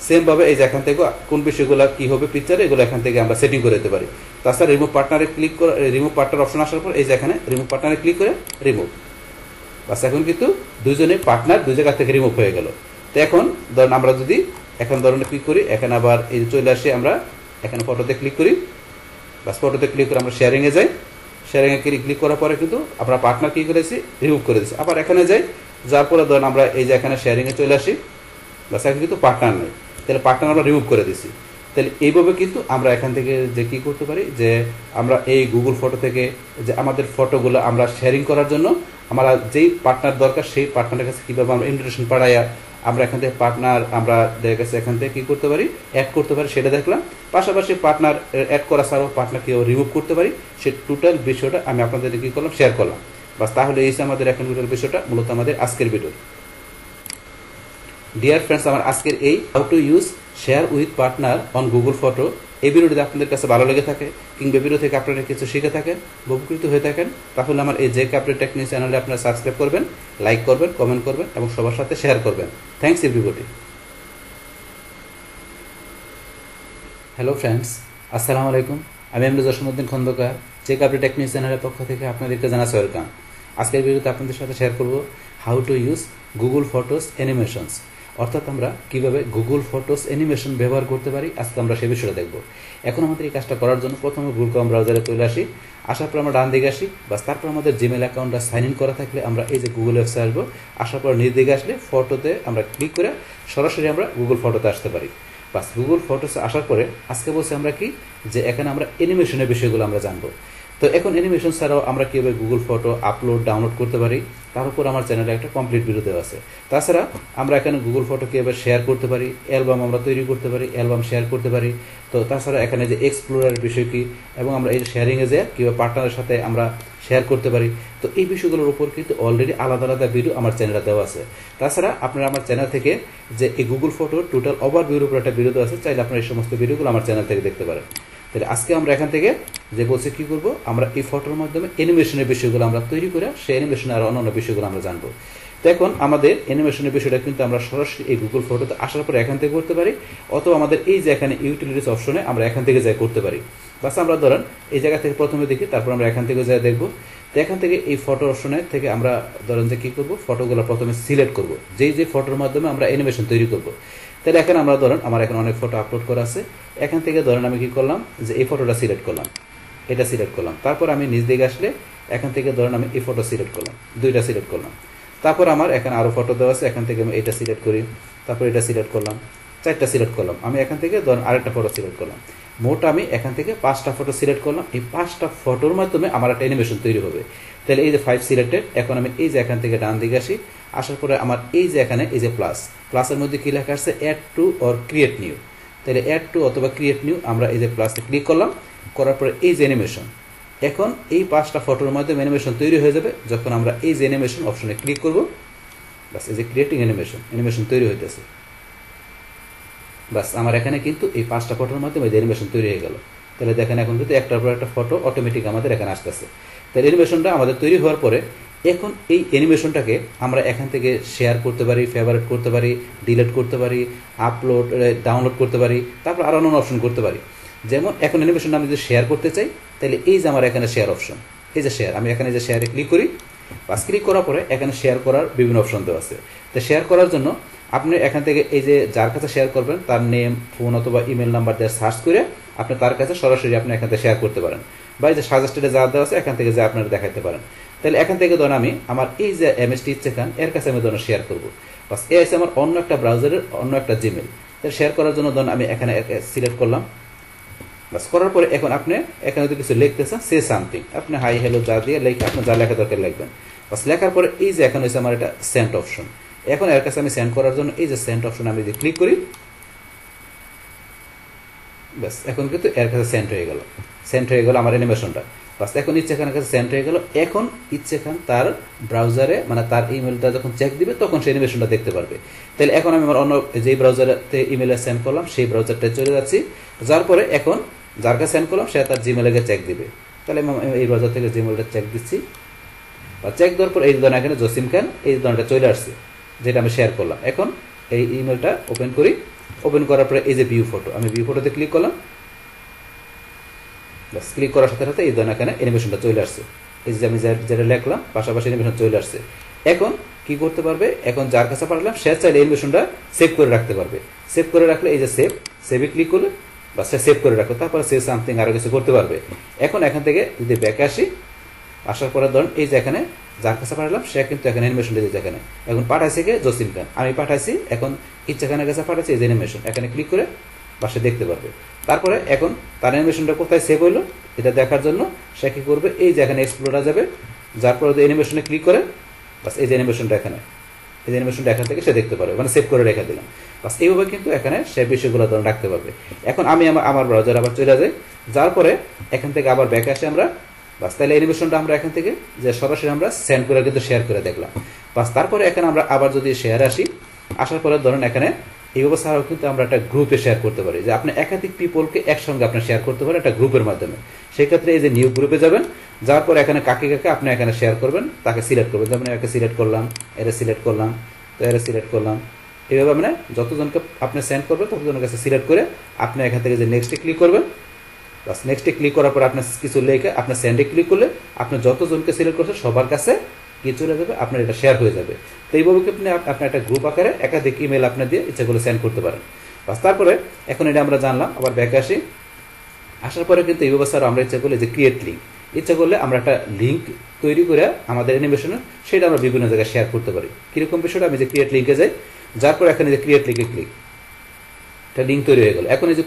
সেম ভাবে এই যে এখান থেকে কোন বিষয়গুলো কি হবে পিকচারে, এগুলো এখান থেকে আমরা সেটিং করে দিতে পারি। তাছাড়া রিমুভ পার্টনারে ক্লিক করে, রিমুভ পার্টনার অপশন আসার পর এই যে এখানে রিমুভ পার্টনারে ক্লিক করে রিমুভ, বাস এখন কিন্তু দুইজনের পার্টনার দুই জায়গা থেকে রিমুভ হয়ে গেল। তো এখন ধরুন আমরা যদি এখন ধরুন ক্লিক করি, এখানে আবার এই চলে আসি, আমরা এখানে ফটোতে ক্লিক করি, বাস ফটোতে ক্লিক করে আমরা শেয়ারিংয়ে যাই, শেয়ারিংয়ে ক্লিক করার পরে কিন্তু আমরা পার্টনার কি করেছি, রিমুভ করে দিচ্ছি। আবার এখানে যাই, যার পরে ধরুন আমরা এই যে এখানে শেয়ারিংয়ে চলে আসি, বাস এখন কিন্তু পার্টনার নেই, তাহলে পার্টনার আমরা রিমুভ করে দিচ্ছি। তাহলে এইভাবে কিন্তু আমরা এখান থেকে যে কি করতে পারি, যে আমরা এই গুগল ফটো থেকে যে আমাদের ফটোগুলো আমরা শেয়ারিং করার জন্য আমরা যেই পার্টনার দরকার সেই পার্টনারের কাছে কীভাবে আমরা ইনভিটেশন পাঠাইয়া আমরা এখান থেকে পার্টনার আমরা কাছে এখান থেকে কী করতে পারি, অ্যাড করতে পারি, সেটা দেখলাম। পাশাপাশি পার্টনার অ্যাড করা ছাড়াও পার্টনার কীভাবে রিমুভ করতে পারি, সে টোটাল বিষয়টা আমি আপনাদের কী করলাম, শেয়ার করলাম। বাস তাহলে এই আমাদের এখন টোটাল বিষয়টা মূলত আমাদের আজকের ভিডিও। ডিয়ার ফ্রেন্ডস, আমার আজকের এই how to use share with partner on Google photo, এই ভিডিওটি আপনাদের কাছে ভালো লেগে থাকে কিংবা ভিডিও থেকে আপনারা কিছু শিখে থাকেন, উপকৃত হয়ে থাকেন, তাহলে আমার এই জেক আপডেট টেকনিক চ্যানেলে আপনারা সাবস্ক্রাইব করবেন, লাইক করবেন, কমেন্ট করবেন এবং সবার সাথে শেয়ার করবেন। Thanks everybody. হ্যালো ফ্রেন্ডস, আসসালামু আলাইকুম। আমি জসিমউদ্দিন খন্দকার, জেক আপডেট টেকনিক চ্যানেলের পক্ষ থেকে আপনাদেরকে জানাচ্ছি ওয়েলকাম। আজকের ভিডিওতে আপনাদের সাথে শেয়ার করব how to use Google photos animations, অর্থাৎ আমরা কিভাবে গুগল ফটোস অ্যানিমেশন ব্যবহার করতে পারি, আজকে আমরা সেই বিষয়টা দেখব। এখন আমাদের এই কাজটা করার জন্য প্রথমে গুগল ক্রোম ব্রাউজারে চলে আসি, আসার পর আমরা ডান দিকে আসি, বাস তারপর আমাদের জিমেল অ্যাকাউন্টটা সাইন ইন করা থাকলে আমরা এই যে গুগল ওয়েবসাইট আসবো, আসার পর নিজ দিকে আসলে ফটোতে আমরা ক্লিক করে সরাসরি আমরা গুগল ফটোতে আসতে পারি। বাস গুগল ফটোসে আসার পরে আজকে বলছি আমরা কি, যে এখানে আমরা অ্যানিমেশনের বিষয়গুলো আমরা জানবো। তো এখন অ্যানিমেশন ছাড়াও আমরা কিভাবে গুগল ফটো আপলোড ডাউনলোড করতে পারি তার উপর আমার চ্যানেলে একটা কমপ্লিট ভিডিও দেওয়া আছে। তাছাড়া আমরা এখানে গুগল ফটো কিভাবে শেয়ার করতে পারি, অ্যালবাম আমরা তৈরি করতে পারি, অ্যালবাম শেয়ার করতে পারি। তো তাছাড়া এখানে যে এক্সপ্লোরারের বিষয় কি এবং আমরা এই শেয়ারিংয়ে যে কীভাবে পার্টনারের সাথে আমরা শেয়ার করতে পারি, তো এই বিষয়গুলোর উপর কিন্তু অলরেডি আলাদা আলাদা ভিডিও আমার চ্যানেলে দেওয়া আছে। তাছাড়া আপনারা আমার চ্যানেল থেকে যে এই গুগল ফটোর টোটাল ওভারভিউর উপর একটা ভিডিও দেওয়া আছে, চাইলে আপনারা এই সমস্ত ভিডিওগুলো আমার চ্যানেল থেকে দেখতে পারেন। তাহলে আজকে আমরা এখান থেকে যে বলছি কি করব, আমরা এই ফটোর মাধ্যমে অ্যানিমেশনের বিষয়গুলো আমরা তৈরি করে সেই অ্যানিমেশনের আর অন্যান্য বিষয়গুলো আমরা জানবো। তো এখন আমাদের অ্যানিমেশনের বিষয়টা কিন্তু আমরা সরাসরি এই গুগল ফটোতে আসার পরে এখান থেকে করতে পারি, অথবা আমাদের এই যে এখানে ইউটিলিটিস অপশনে আমরা এখান থেকে যাই করতে পারি। বাস আমরা ধরেন এই জায়গা থেকে প্রথমে দেখি, তারপর আমরা এখান থেকে যাই দেখবো। তো এখান থেকে এই ফটো অপশনে থেকে আমরা ধরেন যে কি করব, ফটোগুলো প্রথমে সিলেক্ট করব, যেই যে ফটোর মাধ্যমে আমরা অ্যানিমেশন তৈরি করব। তাহলে এখানে আমরা ধরেন আমার এখন অনেক ফটো আপলোড করা আছে, এখান থেকে ধরেন আমি কি করলাম যে এই ফটোটা সিলেক্ট করলাম, এটা সিলেক্ট করলাম। তারপর আমি নিচ দিকে আসলে এখান থেকে ধরেন আমি এই ফটো সিলেক্ট করলাম, দুইটা সিলেক্ট করলাম। তারপর আমার এখানে আরও ফটো দেওয়া আছে, এখান থেকে আমি এটা সিলেক্ট করি, তারপর এটা সিলেক্ট করলাম, চারটা সিলেক্ট করলাম। আমি এখান থেকে ধরেন আরেকটা ফটো সিলেক্ট করলাম। মোট আমি এখান থেকে 5টা ফটো সিলেক্ট করলাম। এই 5টা ফটোর মাধ্যমে আমার একটা অ্যানিমেশন তৈরি হবে। তাহলে এই যে 5 সিলেক্টেড, এখন আমি এই যে এখান থেকে ডান দিকে আসি, আসার পরে আমার এই যে এখানে এই যে প্লাসের মধ্যে কি লেখা আছে, add to or create new. তাহলে অ্যাড টু অথবা ক্রিয়েট নিউ, আমরা এই যে প্লাসে ক্লিক করলাম, করার পরে এই যে অ্যানিমেশন, এখন এই 5টা ফটোর মাধ্যমে অ্যানিমেশন তৈরি হয়ে যাবে। যখন আমরা এই যে অ্যানিমেশন অপশনে ক্লিক করব, বাস এই যে ক্রিয়েটিং অ্যানিমেশন তৈরি হইতেছে। বাস আমার এখানে কিন্তু এই 5টা ফটোর মাধ্যমে অ্যানিমেশন তৈরি হয়ে গেল। তাহলে দেখেন এখন কিন্তু একটার পর একটা ফটো অটোমেটিক আমাদের এখানে আসতেছে। তাহলে অ্যানিমেশনটা আমাদের তৈরি হওয়ার পরে এখন এই অ্যানিমেশনটাকে আমরা এখান থেকে শেয়ার করতে পারি, ফেভারিট করতে পারি, ডিলিট করতে পারি, আপলোড ডাউনলোড করতে পারি, তারপর আরও অন্য অপশন করতে পারি। যেমন এখন অ্যানিমেশনটা আমি যদি শেয়ার করতে চাই, তাহলে এই যে আমার এখানে শেয়ার অপশন, এই যে শেয়ার, আমি এখানে যে শেয়ারে ক্লিক করি, বাস ক্লিক করার পরে এখানে শেয়ার করার বিভিন্ন অপশন দেওয়া আছে। তো শেয়ার করার জন্য আপনি এখান থেকে এই যে যার কাছে শেয়ার করবেন তার নেম, ফোন অথবা ইমেল নাম্বার দিয়ে সার্চ করে আপনি তার কাছে সরাসরি আপনি এখান থেকে শেয়ার করতে পারেন, বা এই যে সাজেস্টেডে যা দেওয়া আছে এখান থেকে যা আপনারা দেখাতে পারেন। তাহলে এখান থেকে ধরুন আমি আমার এই যে এমএসটি ইচ্ছে খান এর কাছে আমি ধরুন শেয়ার করবো, বাস এ আছে আমার অন্য একটা ব্রাউজারের অন্য একটা জিমেল। তাহলে শেয়ার করার জন্য ধরুন আমি এখানে সিলেক্ট করলাম, বাস করার পরে এখন আপনি এখানে যদি কিছু লিখতেছেন, সে সামথিং, আপনি হাই হ্যালো যা দিয়ে লিখে আপনি যা লেখা দরকার লিখবেন। বাস লেখার পরে এই যে এখন হয়েছে আমার এটা সেন্ড অপশন, এখন এর কাছে আমি সেন্ড করার জন্য এই যে সেন্ড অপশন আমি যদি ক্লিক করি, ব্যাস এখন কিন্তু এর কাছে সেন্ড হয়ে গেল আমার অ্যানিমেশনটা। বাস এখন ইচ্ছে খানের কাছে সেন্ড হয়ে গেল। এখন ইচ্ছে খান তার ব্রাউজারে মানে তার ইমেলটা যখন চেক দিবে তখন সেই অ্যানিমেশনটা দেখতে পারবে। তাহলে এখন আমি আমার অন্য যেই ব্রাউজারতে ইমেলে সেন্ড করলাম সেই ব্রাউজারটায় চলে যাচ্ছি, যার পরে এখন যার কাছে সেন্ড করলাম সে তার জিমেলে চেক দিবে। তাহলে আমি এই ব্রাউজার থেকে জিমেলটা চেক দিচ্ছি, বা চেক দেওয়ার পর এই ধরনের এখানে জসিম খান এই ধরনটা চলে আসছে যেটা আমি শেয়ার করলাম। এখন এই ইমেলটা ওপেন করি, ওপেন করার পরে এই যে ভিউ ফটো, আমি ভিউ ফটোতে ক্লিক করলাম, বাস ক্লিক করার সাথে সাথে এই ধরনের এখানে অ্যানিমেশনটা চলে আসছে। এই যে আমি যেটা লিখলাম পাশাপাশি অ্যানিমেশন চলে আসছে। এখন কি করতে পারবে, এখন যার কাছে পাঠালাম সে চাইলে অ্যানিমেশনটা সেভ করে রাখতে পারবে। সেভ করে রাখলে এই যে সেভে ক্লিক করলে বা সে সেভ করে রাখলো, তারপরে সে সামথিং আরও কিছু করতে পারবে। এখন এখান থেকে যদি ব্যাকে আসি, আসার পরে ধরুন এই যে এখানে যার কাছে পাঠালাম সে কিন্তু এখানে অ্যানিমেশনটা দিয়েছে, এখানে এখন পাঠাইছে কে, জসিম খান, আমি পাঠাইছি, এখন ইচ্ছা খানের কাছে পাঠাচ্ছি এই যে অ্যানিমেশন, এখানে ক্লিক করে বাসে দেখতে পারবে। তারপরে এখন তার অ্যানিমেশনটা কোথায় সেভ হইলো এটা দেখার জন্য সে কি করবে, এই যে এখানে এক্সপ্লোরা যাবে, যার পরে অ্যানিমেশনে ক্লিক করে বাস এই যে অ্যানিমেশনটা এখানে, এই যে অ্যানিমেশনটা এখান থেকে সে দেখতে পারবে, মানে সেভ করে রেখে দিলাম। বাস এইভাবে কিন্তু এখানে সে বিষয়গুলো ধরুন রাখতে পারবে। এখন আমি আমার ব্রাউজার আবার চলে যাই, যার পরে এখান থেকে আবার ব্যাকে আসি আমরা, বাস তাহলে অ্যানিমেশনটা আমরা এখান থেকে যে সরাসরি আমরা সেন্ড করে কিন্তু শেয়ার করে দেখলাম। বাস তারপরে এখানে আমরা আবার যদি শেয়ার আসি, আসার পরে ধরুন এখানে এইভাবে ছাড়াও কিন্তু আমরা একটা গ্রুপে শেয়ার করতে পারি, যে আপনি একাধিক পিপলকে একসঙ্গে আপনি শেয়ার করতে পারেন একটা গ্রুপের মাধ্যমে। সেক্ষেত্রে এই যে নিউ গ্রুপে যাবেন, যাওয়ার পর এখানে কাকে কাকে আপনি এখানে শেয়ার করবেন তাকে সিলেক্ট করবেন, যেমন একে সিলেক্ট করলাম, এরা সিলেক্ট করলাম, তো এরা সিলেক্ট করলাম, এইভাবে মানে যতজনকে আপনি সেন্ড করবেন ততজনের কাছে সিলেক্ট করে আপনি এখান থেকে যে নেক্সটে ক্লিক করবেন, বাস নেক্সটে ক্লিক করার পর আপনার কিছু লেখে আপনার সেন্ডে ক্লিক করলে আপনি যতজনকে সিলেক্ট করছেন সবার কাছে কি চলে যাবে, আপনার এটা শেয়ার হয়ে যাবে। তো এইভাবে আপনি একটা গ্রুপ আকারে একাধিক ইমেল আপনার দিয়ে ইচ্ছাগুলো সেন্ড করতে পারেন। বাস তারপরে এখন এটা আমরা জানলাম, আবার ব্যাকে আসি, আসার পরে কিন্তু এই ব্যবস্থার আমরা ইচ্ছা করলে যে ক্রিয়েট লিঙ্ক, ইচ্ছা করলে আমরা একটা লিঙ্ক তৈরি করে আমাদের অ্যানিমেশনে সেটা আমরা বিভিন্ন জায়গায় শেয়ার করতে পারি। কীরকম বিষয়টা, আমি যে ক্রিয়েট লিঙ্কে যাই, যার পর এখানে যে ক্রিয়েট লিঙ্কে ক্লিক, একটা লিঙ্ক তৈরি হয়ে গেল। এখন এই যে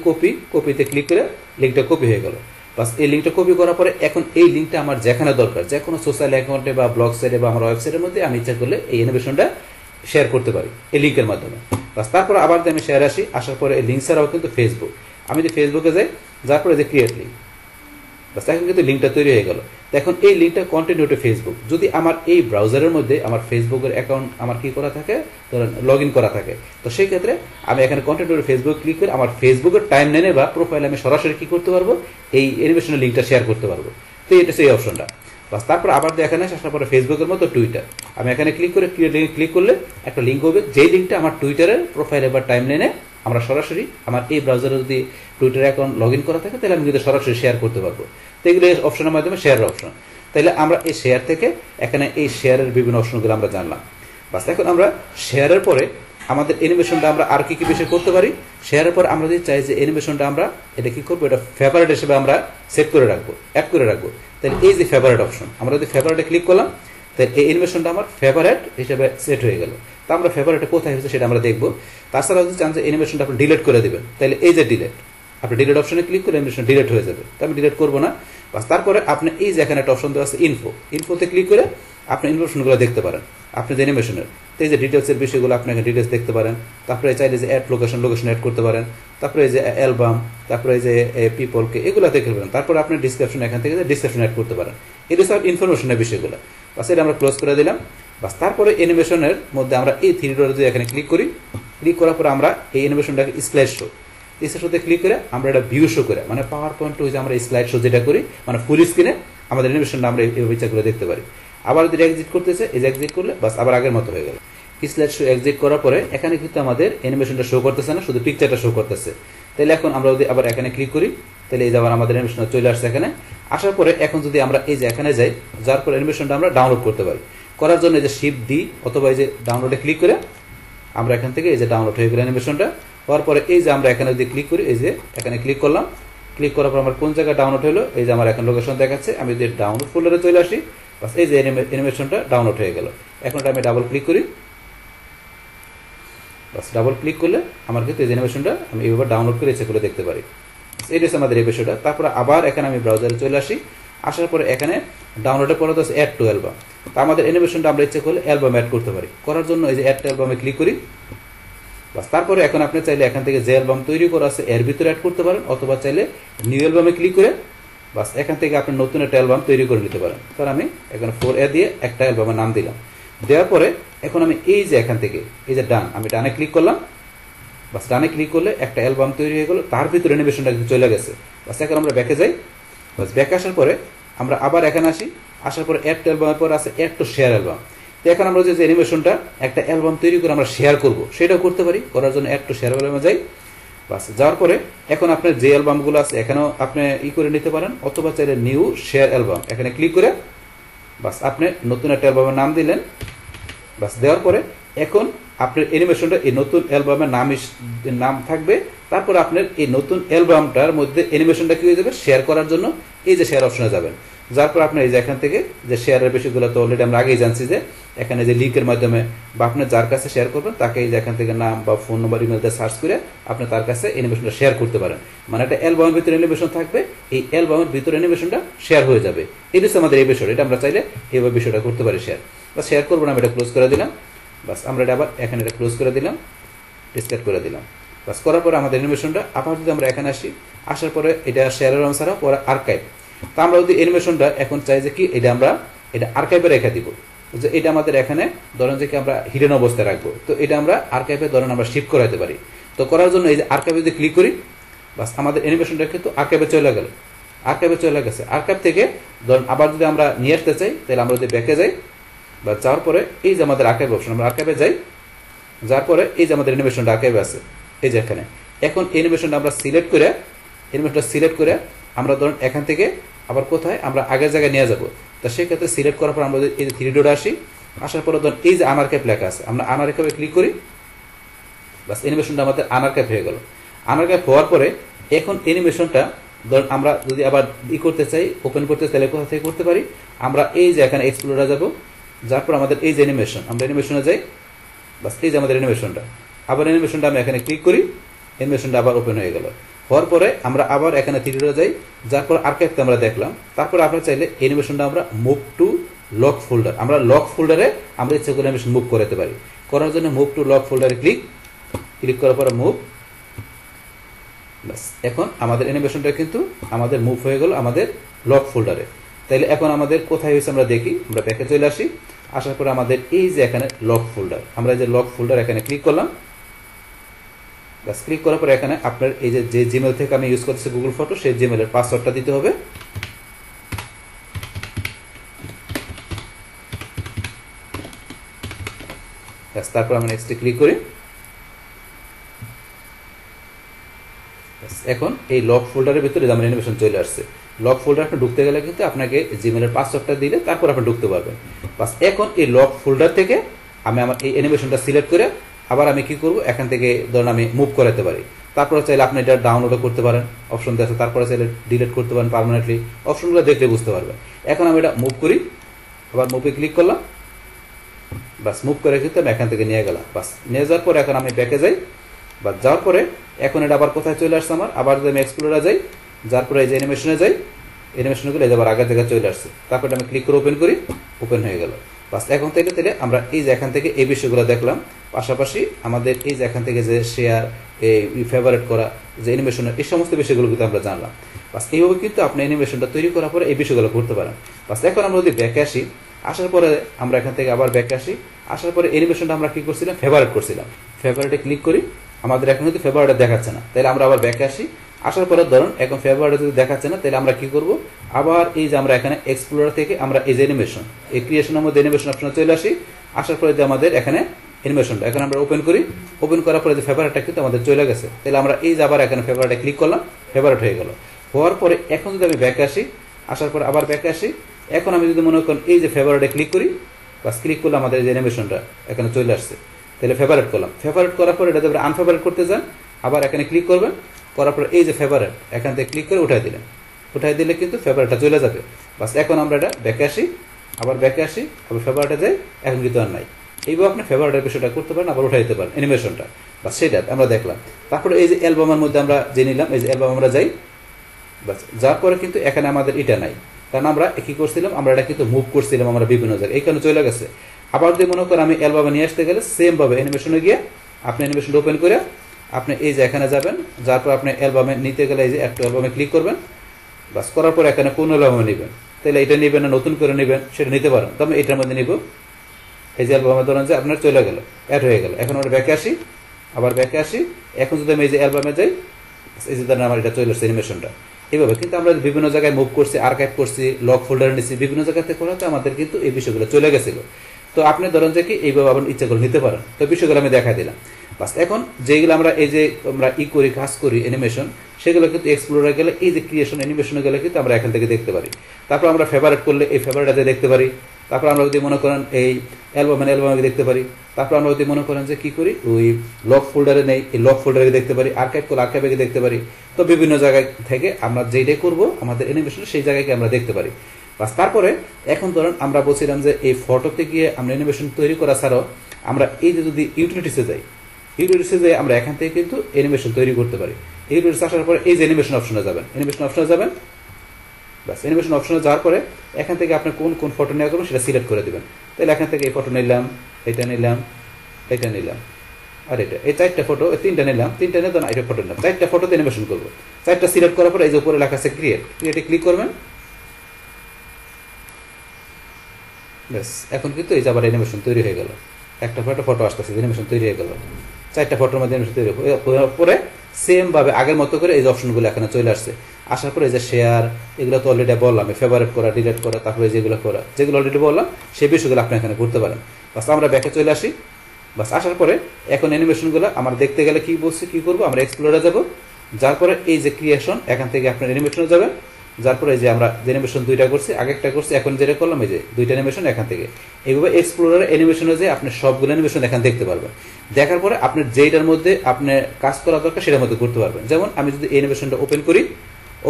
কপিতে ক্লিক করে লিঙ্কটা কপি হয়ে গেল। বাস এই লিঙ্কটা কপি করার পরে এখন এই লিঙ্কটা আমার যেখানে দরকার, যে কোনো সোশ্যাল অ্যাকাউন্টে বা ব্লগ সাইটে বা আমার ওয়েবসাইটের মধ্যে আমি ইচ্ছা করলে এই অ্যানিমেশনটা শেয়ার করতে পারি এই লিঙ্কের মাধ্যমে। বাস তারপর আবার আমি শেয়ার আসি, আসার পরে এই লিঙ্ক ছাড়াও কিন্তু ফেসবুক, আমি যদি ফেসবুকে যাই, যার পরে যে ক্রিয়েট লিঙ্ক, বাস এখন কিন্তু লিঙ্কটা তৈরি হয়ে গেল। এখন এই লিঙ্কটা কন্টিনিউ টু ফেসবুক, যদি আমার এই ব্রাউজারের মধ্যে আমার ফেসবুকের অ্যাকাউন্ট আমার কি করা থাকে, ধরেন লগ ইন করা থাকে, তো সেই ক্ষেত্রে আমি এখানে কন্টিনিউ টু ফেসবুক ক্লিক করে আমার ফেসবুকের টাইম লাইনে বা প্রোফাইলে আমি সরাসরি কি করতে পারবো, এই অ্যানিমেশনের লিঙ্কটা শেয়ার করতে পারবো। তো এটা সেই অপশনটা। বাস তারপর আবার এখানে আসার পরে ফেসবুকের মতো টুইটার, আমি এখানে ক্লিক করে ক্লিক করলে একটা লিঙ্ক হবে, যেই লিঙ্কটা আমার টুইটারের প্রোফাইলে বা টাইম লাইনে আমরা সরাসরি আমার এই ব্রাউজারে যদি টুইটার অ্যাকাউন্ট লগ ইন করা থাকে তাহলে আমি কিন্তু সরাসরি শেয়ার করতে পারবো। তো এগুলো এই অপশনের মাধ্যমে শেয়ারের অপশন। তাহলে আমরা এই শেয়ার থেকে এখানে এই শেয়ারের বিভিন্ন অপশনগুলো আমরা জানলাম। বাস এখন আমরা শেয়ারের পরে আমাদের অ্যানিমেশনটা আমরা আর কি কি বিষয় করতে পারি। শেয়ারের পর আমরা যদি চাই যে অ্যানিমেশনটা আমরা এটা কি করবো, এটা ফেভারিট হিসেবে আমরা সেট করে রাখবো, অ্যাড করে রাখবো। তাহলে এই যে ফেভারিট অপশন, আমরা যদি ফেভারিটে ক্লিক করলাম, তাহলে এই অ্যানিমেশনটা আমার ফেভারিট হিসেবে সেট হয়ে গেল। তো আমরা ফেভারিটে কোথায় হয়েছে সেটা আমরা দেখবো। তাছাড়া যদি চান যে অ্যানিমেশনটা আপনি ডিলিট করে দেবেন, তাহলে এই যে ডিলিট, আপনি ডিলিট অপশনে ক্লিক করে অ্যানিমেশন ডিলিট হয়ে যাবে। তো আমি ডিলিট করবো না। বাস তারপরে আপনি এই যে এখানে একটা অপশন দেওয়া আছে ইনফোতে ক্লিক করে আপনি ইনফরমেশনগুলো দেখতে পারেন, আপনি যে অ্যানিমেশনের। তো এই যে ডিটেলসের বিষয়গুলো আপনি এখানে ডিটেলস দেখতে পারেন। তারপরে চাইলে যে অ্যাড লোকেশন অ্যাড করতে পারেন। তারপরে এই যে অ্যালবাম, তারপরে এই যে পিপলকে, এগুলো দেখতে পারেন। তারপরে আপনি ডিসক্রিপশন এখান থেকে ডিসক্রিপশন অ্যাড করতে পারেন। এটা সব ইনফরমেশনের বিষয়গুলো। বাস এটা আমরা ক্লোজ করে দিলাম। বাস তারপরে অ্যানিমেশনের মধ্যে আমরা এই থ্রি ডট যদি এখানে ক্লিক করি, ক্লিক করার পরে আমরা এই অ্যানিমেশনটাকে স্লাইড শো, স্লাইড শোতে ক্লিক করে আমরা এটা ভিউ শো করে, মানে পাওয়ার পয়েন্ট হয়েছে আমরা স্লাইড শো যেটা করি, মানে ফুল স্ক্রিনে আমাদের অ্যানিমেশনটা আমরা এই বিচার করে দেখতে পারি। আবার যদি এক্সিট করতেছে, এই যে এক্সিট করলে বাস আবার আগের মতো হয়ে গেল। স্লাইড শো এক্সিট করার পরে এখানে কিন্তু আমাদের অ্যানিমেশনটা শো করতেছে না, শুধু পিকচারটা শো করতেছে। তাহলে এখন আমরা যদি আবার এখানে ক্লিক করি, তাহলে এই যে আবার আমাদের অ্যানিমেশনটা চলে আসছে এখানে। আসার পরে এখন যদি আমরা এই যে এখানে যাই, যার পরে অ্যানিমেশনটা আমরা ডাউনলোড করতে পারি। করার জন্য এই যে শিফট ডি অথবা এই যে ডাউনলোডে ক্লিক করে আমরা এখান থেকে এই যে ডাউনলোড হয়ে গেল অ্যানিমেশনটা। হওয়ার পরে এই যে আমরা এখানে যদি ক্লিক করি, এই যে এখানে ক্লিক করলাম, ক্লিক করার পর আমার কোন জায়গায় ডাউনলোড হলো, এই যে আমার এখন লোকেশন দেখাচ্ছে। আমি যদি ডাউনলোড ফোল্ডারে চলে আসি, বাস এই যে অ্যানিমেশনটা ডাউনলোড হয়ে গেল। এখন আমি ডাবল ক্লিক করি, বাস ডাবল ক্লিক করলে আমার কিন্তু এই অ্যানিমেশনটা আমি এইভাবে ডাউনলোড করে ইচ্ছে করে দেখতে পারি। এইটা হচ্ছে আমাদের এই বিষয়টা। তারপরে আবার এখানে আমি ব্রাউজারে চলে আসি। আসার পরে এখানে ডাউনলোডের পরে তো অ্যাড টু অ্যালবাম। তো আমাদের অ্যানিমেশনটা আমরা ইচ্ছে করলে অ্যালবাম অ্যাড করতে পারি। করার জন্য এই যে অ্যাড টু অ্যালবামে ক্লিক করি। বাস তারপরে এখন আপনি চাইলে এখান থেকে যে অ্যালবাম তৈরি করা আছে এর ভিতরে অ্যাড করতে পারেন, অথবা চাইলে নিউ অ্যালবামে ক্লিক করে বাস এখান থেকে আপনি নতুন একটা অ্যালবাম তৈরি করে নিতে পারেন। কারণ আমি এখানে 4A দিয়ে একটা অ্যালবামের নাম দিলাম। দেওয়ার পরে এখন আমি এই যে এখান থেকে এই যে ডান, আমি ডানে ক্লিক করলাম। বাস ডানে ক্লিক করলে একটা অ্যালবাম তৈরি হয়ে গেল, তার ভিতরে অ্যানিমেশনটা কিন্তু চলে গেছে। বাস এখন আমরা ব্যাকে যাই। বাস ব্যাকে আসার পরে আমরা আবার এখানে আসি। আসার পরে অ্যাড টু অ্যালবামের পর আছে অ্যাড টু শেয়ার অ্যালবাম। তো এখন আমরা যে অ্যানিমেশনটা একটা অ্যালবাম তৈরি করে আমরা শেয়ার করব, সেটাও করতে পারি। করার জন্য অ্যাড টু শেয়ার অ্যালবামে যাই। বাস যাওয়ার পরে এখন আপনার যে অ্যালবামগুলো আছে এখানেও আপনি করে নিতে পারেন, অথবা চাইলে নিউ শেয়ার অ্যালবাম এখানে ক্লিক করে বাস আপনি নতুন একটা অ্যালবামের নাম দিলেন। বাস দেওয়ার পরে এখন আপনার অ্যানিমেশনটা এই নতুন অ্যালবামের নাম থাকবে। তারপর আপনার এই নতুন অ্যালবামটার মধ্যে অ্যানিমেশনটা কি হয়ে যাবে, শেয়ার করার জন্য এই যে শেয়ার অপশনে যাবেন। যার পর আপনার এই যে এখান থেকে যে শেয়ারের বিষয়গুলো তো অলরেডি আমরা আগেই জানছি, যে এখানে যে লিঙ্কের মাধ্যমে বা আপনি যার কাছে শেয়ার করবেন তাকে এই যে এখান থেকে নাম বা ফোন নম্বর ইমেল দিয়ে সার্চ করে আপনি তার কাছে অ্যানিমেশনটা শেয়ার করতে পারেন। মানে একটা অ্যালবামের ভিতরে অ্যানিমেশন থাকবে, এই অ্যালবামের ভিতরে অ্যানিমেশনটা শেয়ার হয়ে যাবে। এই হচ্ছে আমাদের এই বিষয়টা। এটা আমরা চাইলে এইভাবে বিষয়টা করতে পারি শেয়ার। বা শেয়ার করবো না, আমি এটা ক্লোজ করে দিলাম। বাস আমরা এটা আবার এখানে এটা ক্লোজ করে দিলাম, ডিসকার্ড করে দিলাম। বাস করার পরে আমাদের অ্যানিমেশনটা আবার যদি আমরা এখানে আসি, আসার পরে এটা শেয়ারের অনুসারে পরে আর্কাইভ। তো আমরা যদি অ্যানিমেশনটা এখন চাই যে কি এটা আমরা এটা আর্কাইভে রেখে দিব, যে এটা আমাদের এখানে ধরেন যে কি আমরা হিডেন অবস্থায় রাখবো। তো এটা আমরা আর্কাইভে ধরেন আমরা শিফট করাতে পারি। তো করার জন্য এই যে আর্কাইভে যদি ক্লিক করি, বাস আমাদের অ্যানিমেশনটা কিন্তু আর্কাইভে চলে গেল, আর্কাইভে চলে গেছে। আর্কাইভ থেকে ধরেন আবার যদি আমরা নিয়ে আসতে চাই, তাহলে আমরা যদি ব্যাকে যাই বা যাওয়ার পরে এই যে আমাদের আর্কাইভ অপশন, আমরা আর্কাইভে যাই। যার পরে এই যে আমাদের অ্যানিমেশনটা আর্কাইভে আছে এই যে এখানে। এখন অ্যানিমেশনটা আমরা সিলেক্ট করে আমরা ধরুন এখান থেকে আবার কোথায় আমরা আগের জায়গায় নিয়ে যাব। তো সেক্ষেত্রে সিলেক্ট করার পর আমরা এই যে থ্রি ডটে আসি। আসার পরে ধরুন এই যে আনআর্কাইভ লেখা আছে, আমরা আনআর্কাইভে ক্লিক করি। বাস অ্যানিমেশনটা আমাদের আনআর্কাইভ হয়ে গেল। আনআর্কাইভ হওয়ার পরে এখন অ্যানিমেশনটা ধরুন আমরা যদি আবার করতে চাই, ওপেন করতে চাইলে কোথা থেকে করতে পারি, আমরা এই যে এখানে এক্সপ্লোরে যাব। যার পর আমাদের এই যে অ্যানিমেশন, আমরা অ্যানিমেশনে যাই। বাস এই যে আমাদের অ্যানিমেশনটা, আবার অ্যানিমেশনটা আমি এখানে ক্লিক করি, অ্যানিমেশনটা আবার ওপেন হয়ে গেল। হওয়ার পরে আমরা আবার এখানে 3D যাই, যার পর আর্কাইভকে আমরা দেখলাম। তারপর আমরা চাইলে অ্যানিমেশনটা আমরা মুভ টু লক ফোল্ডার, আমরা লক ফোল্ডারে আমরা ইচ্ছা করে অ্যানিমেশন মুভ করতে পারি। করার জন্য মুভ টু লক ফোল্ডারে ক্লিক করার পরে মুভ, বাস এখন আমাদের অ্যানিমেশনটা কিন্তু আমাদের মুভ হয়ে গেল আমাদের লক ফোল্ডারে। তাইলে এখন আমাদের কোথায় হয়েছে আমরা দেখি, আমরা ব্যাকে চলে আসি, আসার পরে আমাদের এই যে এখানে লক ফোল্ডার, আমরা যে লক ফোল্ডার এখানে ক্লিক করলাম, বাস ক্লিক করার পরে এখানে আপনার এই যে জিমেল থেকে আমি ইউজ করতেছি গুগল ফটো, সেই জিমেলের পাসওয়ার্ডটা দিতে হবে। তারপর আমরা নেক্সটে ক্লিক করি। এখন এই লক ফোল্ডারের ভিতরে আমার অ্যানিমেশন চলে আসছে। লক ফোল্ডার আপনি ঢুকতে গেলে কিন্তু আপনাকে জিমেলের পাসওয়ার্ডটা দিলে তারপর আপনি ঢুকতে পারবেন। বাস এখন এই লক ফোল্ডার থেকে আমি আমার এই অ্যানিমেশনটা সিলেক্ট করে আবার আমি কি করব, এখান থেকে ধরুন আমি মুভ করাতে পারি। তারপরে চাইলে আপনি এটা ডাউনলোডও করতে পারেন, অপশন আছে। তারপরে চাইলে ডিলিট করতে পারেন পার্মানেন্টলি, অপশনগুলো দেখলে বুঝতে পারবেন। এখন আমি এটা মুভ করি, আবার মুভে ক্লিক করলাম, বাস মুভ করে কিন্তু আমি এখান থেকে নিয়ে গেলাম। বাস নিয়ে যাওয়ার পরে এখন আমি ব্যাকে যাই, বা যাওয়ার পরে এখন এটা আবার কোথায় চলে আসছে আমার, আবার যদি আমি এক্সপ্লোরে যাই, যার পরে এই যে অ্যানিমেশনে যাই, অ্যানিমেশনগুলো এই যে আবার আগের জায়গায় চলে আসছে। তারপরে আমি ক্লিক করে ওপেন করি, ওপেন হয়ে গেল। বাস এখন থেকে আমরা এই যে এখান থেকে এই বিষয়গুলো দেখলাম, পাশাপাশি আমাদের এই যে এখান থেকে যে শেয়ার, এই ফেভারিট করা, যে অ্যানিমেশনের এই সমস্ত বিষয়গুলো কিন্তু আমরা জানলাম। বাস এইভাবে কিন্তু আপনি অ্যানিমেশনটা তৈরি করার পরে এই বিষয়গুলো করতে পারেন। বাস এখন আমরা যদি ব্যাকে আসি, আসার পরে আমরা এখান থেকে আবার ব্যাকে আসি, আসার পরে অ্যানিমেশনটা আমরা কি করছিলাম, ফেভারিট করছিলাম। ফেভারিটে ক্লিক করি, আমাদের এখন কিন্তু ফেভারিটে দেখাচ্ছে না, তাহলে আমরা আবার ব্যাকে আসি। আসার পরে ধরুন এখন ফেভারিটে যদি দেখাচ্ছে না, তাহলে আমরা কি করব, আবার এই যে আমরা এখানে এক্সপ্লোরার থেকে আমরা এই যে অ্যানিমেশন, এই ক্রিয়েশনের মধ্যে অ্যানিমেশন অপশনে চলে আসি। আসার পরে যে আমাদের এখানে অ্যানিমেশনটা এখন আমরা ওপেন করি, ওপেন করার পরে যে ফেভারিটটা কিন্তু আমাদের চলে গেছে। তাহলে আমরা এই যে আবার এখানে ফেভারিটে ক্লিক করলাম, ফেভারিট হয়ে গেল। হওয়ার পরে এখন যদি আমি ব্যাকে আসি, আসার পরে আবার ব্যাকে আসি, এখন আমি যদি মনে করেন এই যে ফেভারিটে ক্লিক করি, বাস ক্লিক করলে আমাদের যে অ্যানিমেশনটা এখানে চলে আসছে। তাহলে ফেভারিট করলাম, ফেভারিট করার পরে এটা যদি আনফেভারিট করতে যান, আবার এখানে ক্লিক করবেন, করার পরে এই যে ফেভারিট এখান থেকে ক্লিক করে উঠাই দিলেন, উঠাই দিলে কিন্তু ফেভারিটটা চলে যাবে। বাস এখন আমরা এটা ব্যাকে আসি, আবার ব্যাকে আসি, আবার ফেভারিটে যাই, এখন কিন্তু আর নাই। এইভাবে আপনি ফেভারিটের বিষয়টা করতে পারেন, আবার উঠাই দিতে পারেন অ্যানিমেশনটা। বাস সেটা আমরা দেখলাম। তারপরে এই যে অ্যালবামের মধ্যে আমরা যে নিলাম, এই যে অ্যালবাম আমরা যাই, বাস যার পরে কিন্তু এখানে আমাদের এটা নাই, কারণ আমরা কি করছিলাম, আমরা এটা কিন্তু মুভ করছিলাম আমরা বিভিন্ন জায়গায়, এই কারণে চলে গেছে। আবার যদি মনে করেন আমি অ্যালবামে নিয়ে আসতে গেলে সেম ভাবে অ্যানিমেশনে গিয়ে আপনি অ্যানিমেশনটা ওপেন করে আপনি এই যে এখানে যাবেন, যার পর আপনি অ্যালবামে নিতে গেলে এই যে একটা অ্যালবামে ক্লিক করবেন, বাস করার পর এখানে কোন অ্যালবামে নেবেন, তাহলে এটা নেবেন না নতুন করে নেবেন সেটা নিতে পারেন। তো আমি এটার মধ্যে নিব, এই যে অ্যালবামে ধরেন যে আপনার চলে গেল, অ্যাড হয়ে গেল। এখন আমরা ব্যাকে আসি, আবার ব্যাকে আসি, এখন যদি আমি এই যে অ্যালবামে যাই, এই যে ধরেন আমার এটা চলে আসছে অ্যানিমেশনটা। এইভাবে কিন্তু আমরা বিভিন্ন জায়গায় মুভ করছি, আর্কাইভ করছি, লক ফোল্ডার নিচ্ছি, বিভিন্ন জায়গাতে করাতে আমাদের কিন্তু এই বিষয়গুলো চলে গেছিল। তো আপনি ধরেন যে কি এইভাবে আবার ইচ্ছা করে নিতে পারেন। তো বিষয়গুলো আমি দেখা দিলাম। বাস এখন যেগুলো আমরা এই যে আমরা করি, কাজ করি অ্যানিমেশন, সেগুলো কিন্তু এক্সপ্লোরে গেলে এই যে ক্রিয়েশন অ্যানিমেশনে গেলে কিন্তু আমরা এখান থেকে দেখতে পারি। তারপর আমরা ফেভারিট করলে এই ফেভারিটে দেখতে পারি। তারপর আমরা যদি মনে করেন এই অ্যালবামে দেখতে পারি। তারপর আমরা যদি মনে করেন যে কি করি, ওই লক ফোল্ডারে নেই, এই লক ফোল্ডারে দেখতে পারি, আর্কাইভ করলে আর্কাইভে দেখতে পারি। তো বিভিন্ন জায়গায় থেকে আমরা যেটাই করবো আমাদের অ্যানিমেশন, সেই জায়গাকে আমরা দেখতে পারি। বাস তারপরে এখন ধরেন আমরা বলছিলাম যে এই ফটোতে গিয়ে আমরা অ্যানিমেশন তৈরি করা ছাড়াও আমরা এই যে যদি ইউটিলিটিসে যাই, ইউটিলিটিসে যাই আমরা এখান থেকে কিন্তু অ্যানিমেশন তৈরি করতে পারি। ইউটিলিটিস আসার পরে এই যে অ্যানিমেশন অপশনে যাবেন, অ্যানিমেশন অপশনে যাবেন, বাস অ্যানিমেশন অপশনে যাওয়ার পরে এখান থেকে আপনি কোন কোন ফটো নেওয়া করবেন সেটা সিলেক্ট করে দেবেন। তাহলে এখান থেকে এই ফটো নিলাম, এটা নিলাম, এটা নিলাম, আর এটা এই চারটা ফটো, তিনটা নিলাম, তিনটা নিয়ে তখন এটা ফটো নিলাম, চারটা ফটোতে অ্যানিমেশন করবো। চারটা সিলেক্ট করার পরে এই যে উপরে লেখা আছে ক্রিয়েটে ক্লিক করবেন। ব্যাস এখন কিন্তু এই যে আবার অ্যানিমেশন তৈরি হয়ে গেল, একটা ফটো আসতেছে, অ্যানিমেশন তৈরি হয়ে গেল, চারটা ফটোর মধ্যে অ্যানিমেশন তৈরি হওয়ার পরে সেম ভাবে আগের মতো করে এই যে অপশনগুলো এখানে চলে আসছে। আসার পরে এই যে শেয়ার, এগুলো তো অলরেডি বললাম, ফেভারিট করা, ডিলিট করা, তারপরে যেগুলো করা, যেগুলো অলরেডি বললাম সেই বিষয়গুলো আপনি এখানে করতে পারেন। বাস আমরা ব্যাকে চলে আসি। বাস আসার পরে এখন অ্যানিমেশনগুলো আমরা দেখতে গেলে কি বলছি, কি করবো, আমরা এক্সপ্লোরে যাব, যার পরে এই যে ক্রিয়েশন এখান থেকে আপনার অ্যানিমেশনে যাবেন, যার পরে যে আমরা অ্যানিমেশন দুইটা করছি, আগে একটা করছি, এখন যেটা করলাম এই যে দুইটা অ্যানিমেশন এখান থেকে এইভাবে এক্সপ্লোরার অ্যানিমেশনে যে আপনি সবগুলো অ্যানিমেশন এখান দেখতে পারবেন। দেখার পরে আপনার যেটার মধ্যে আপনার কাজ করা দরকার সেটার মধ্যে করতে পারবেন। যেমন আমি যদি এই অ্যানিমেশনটা ওপেন করি,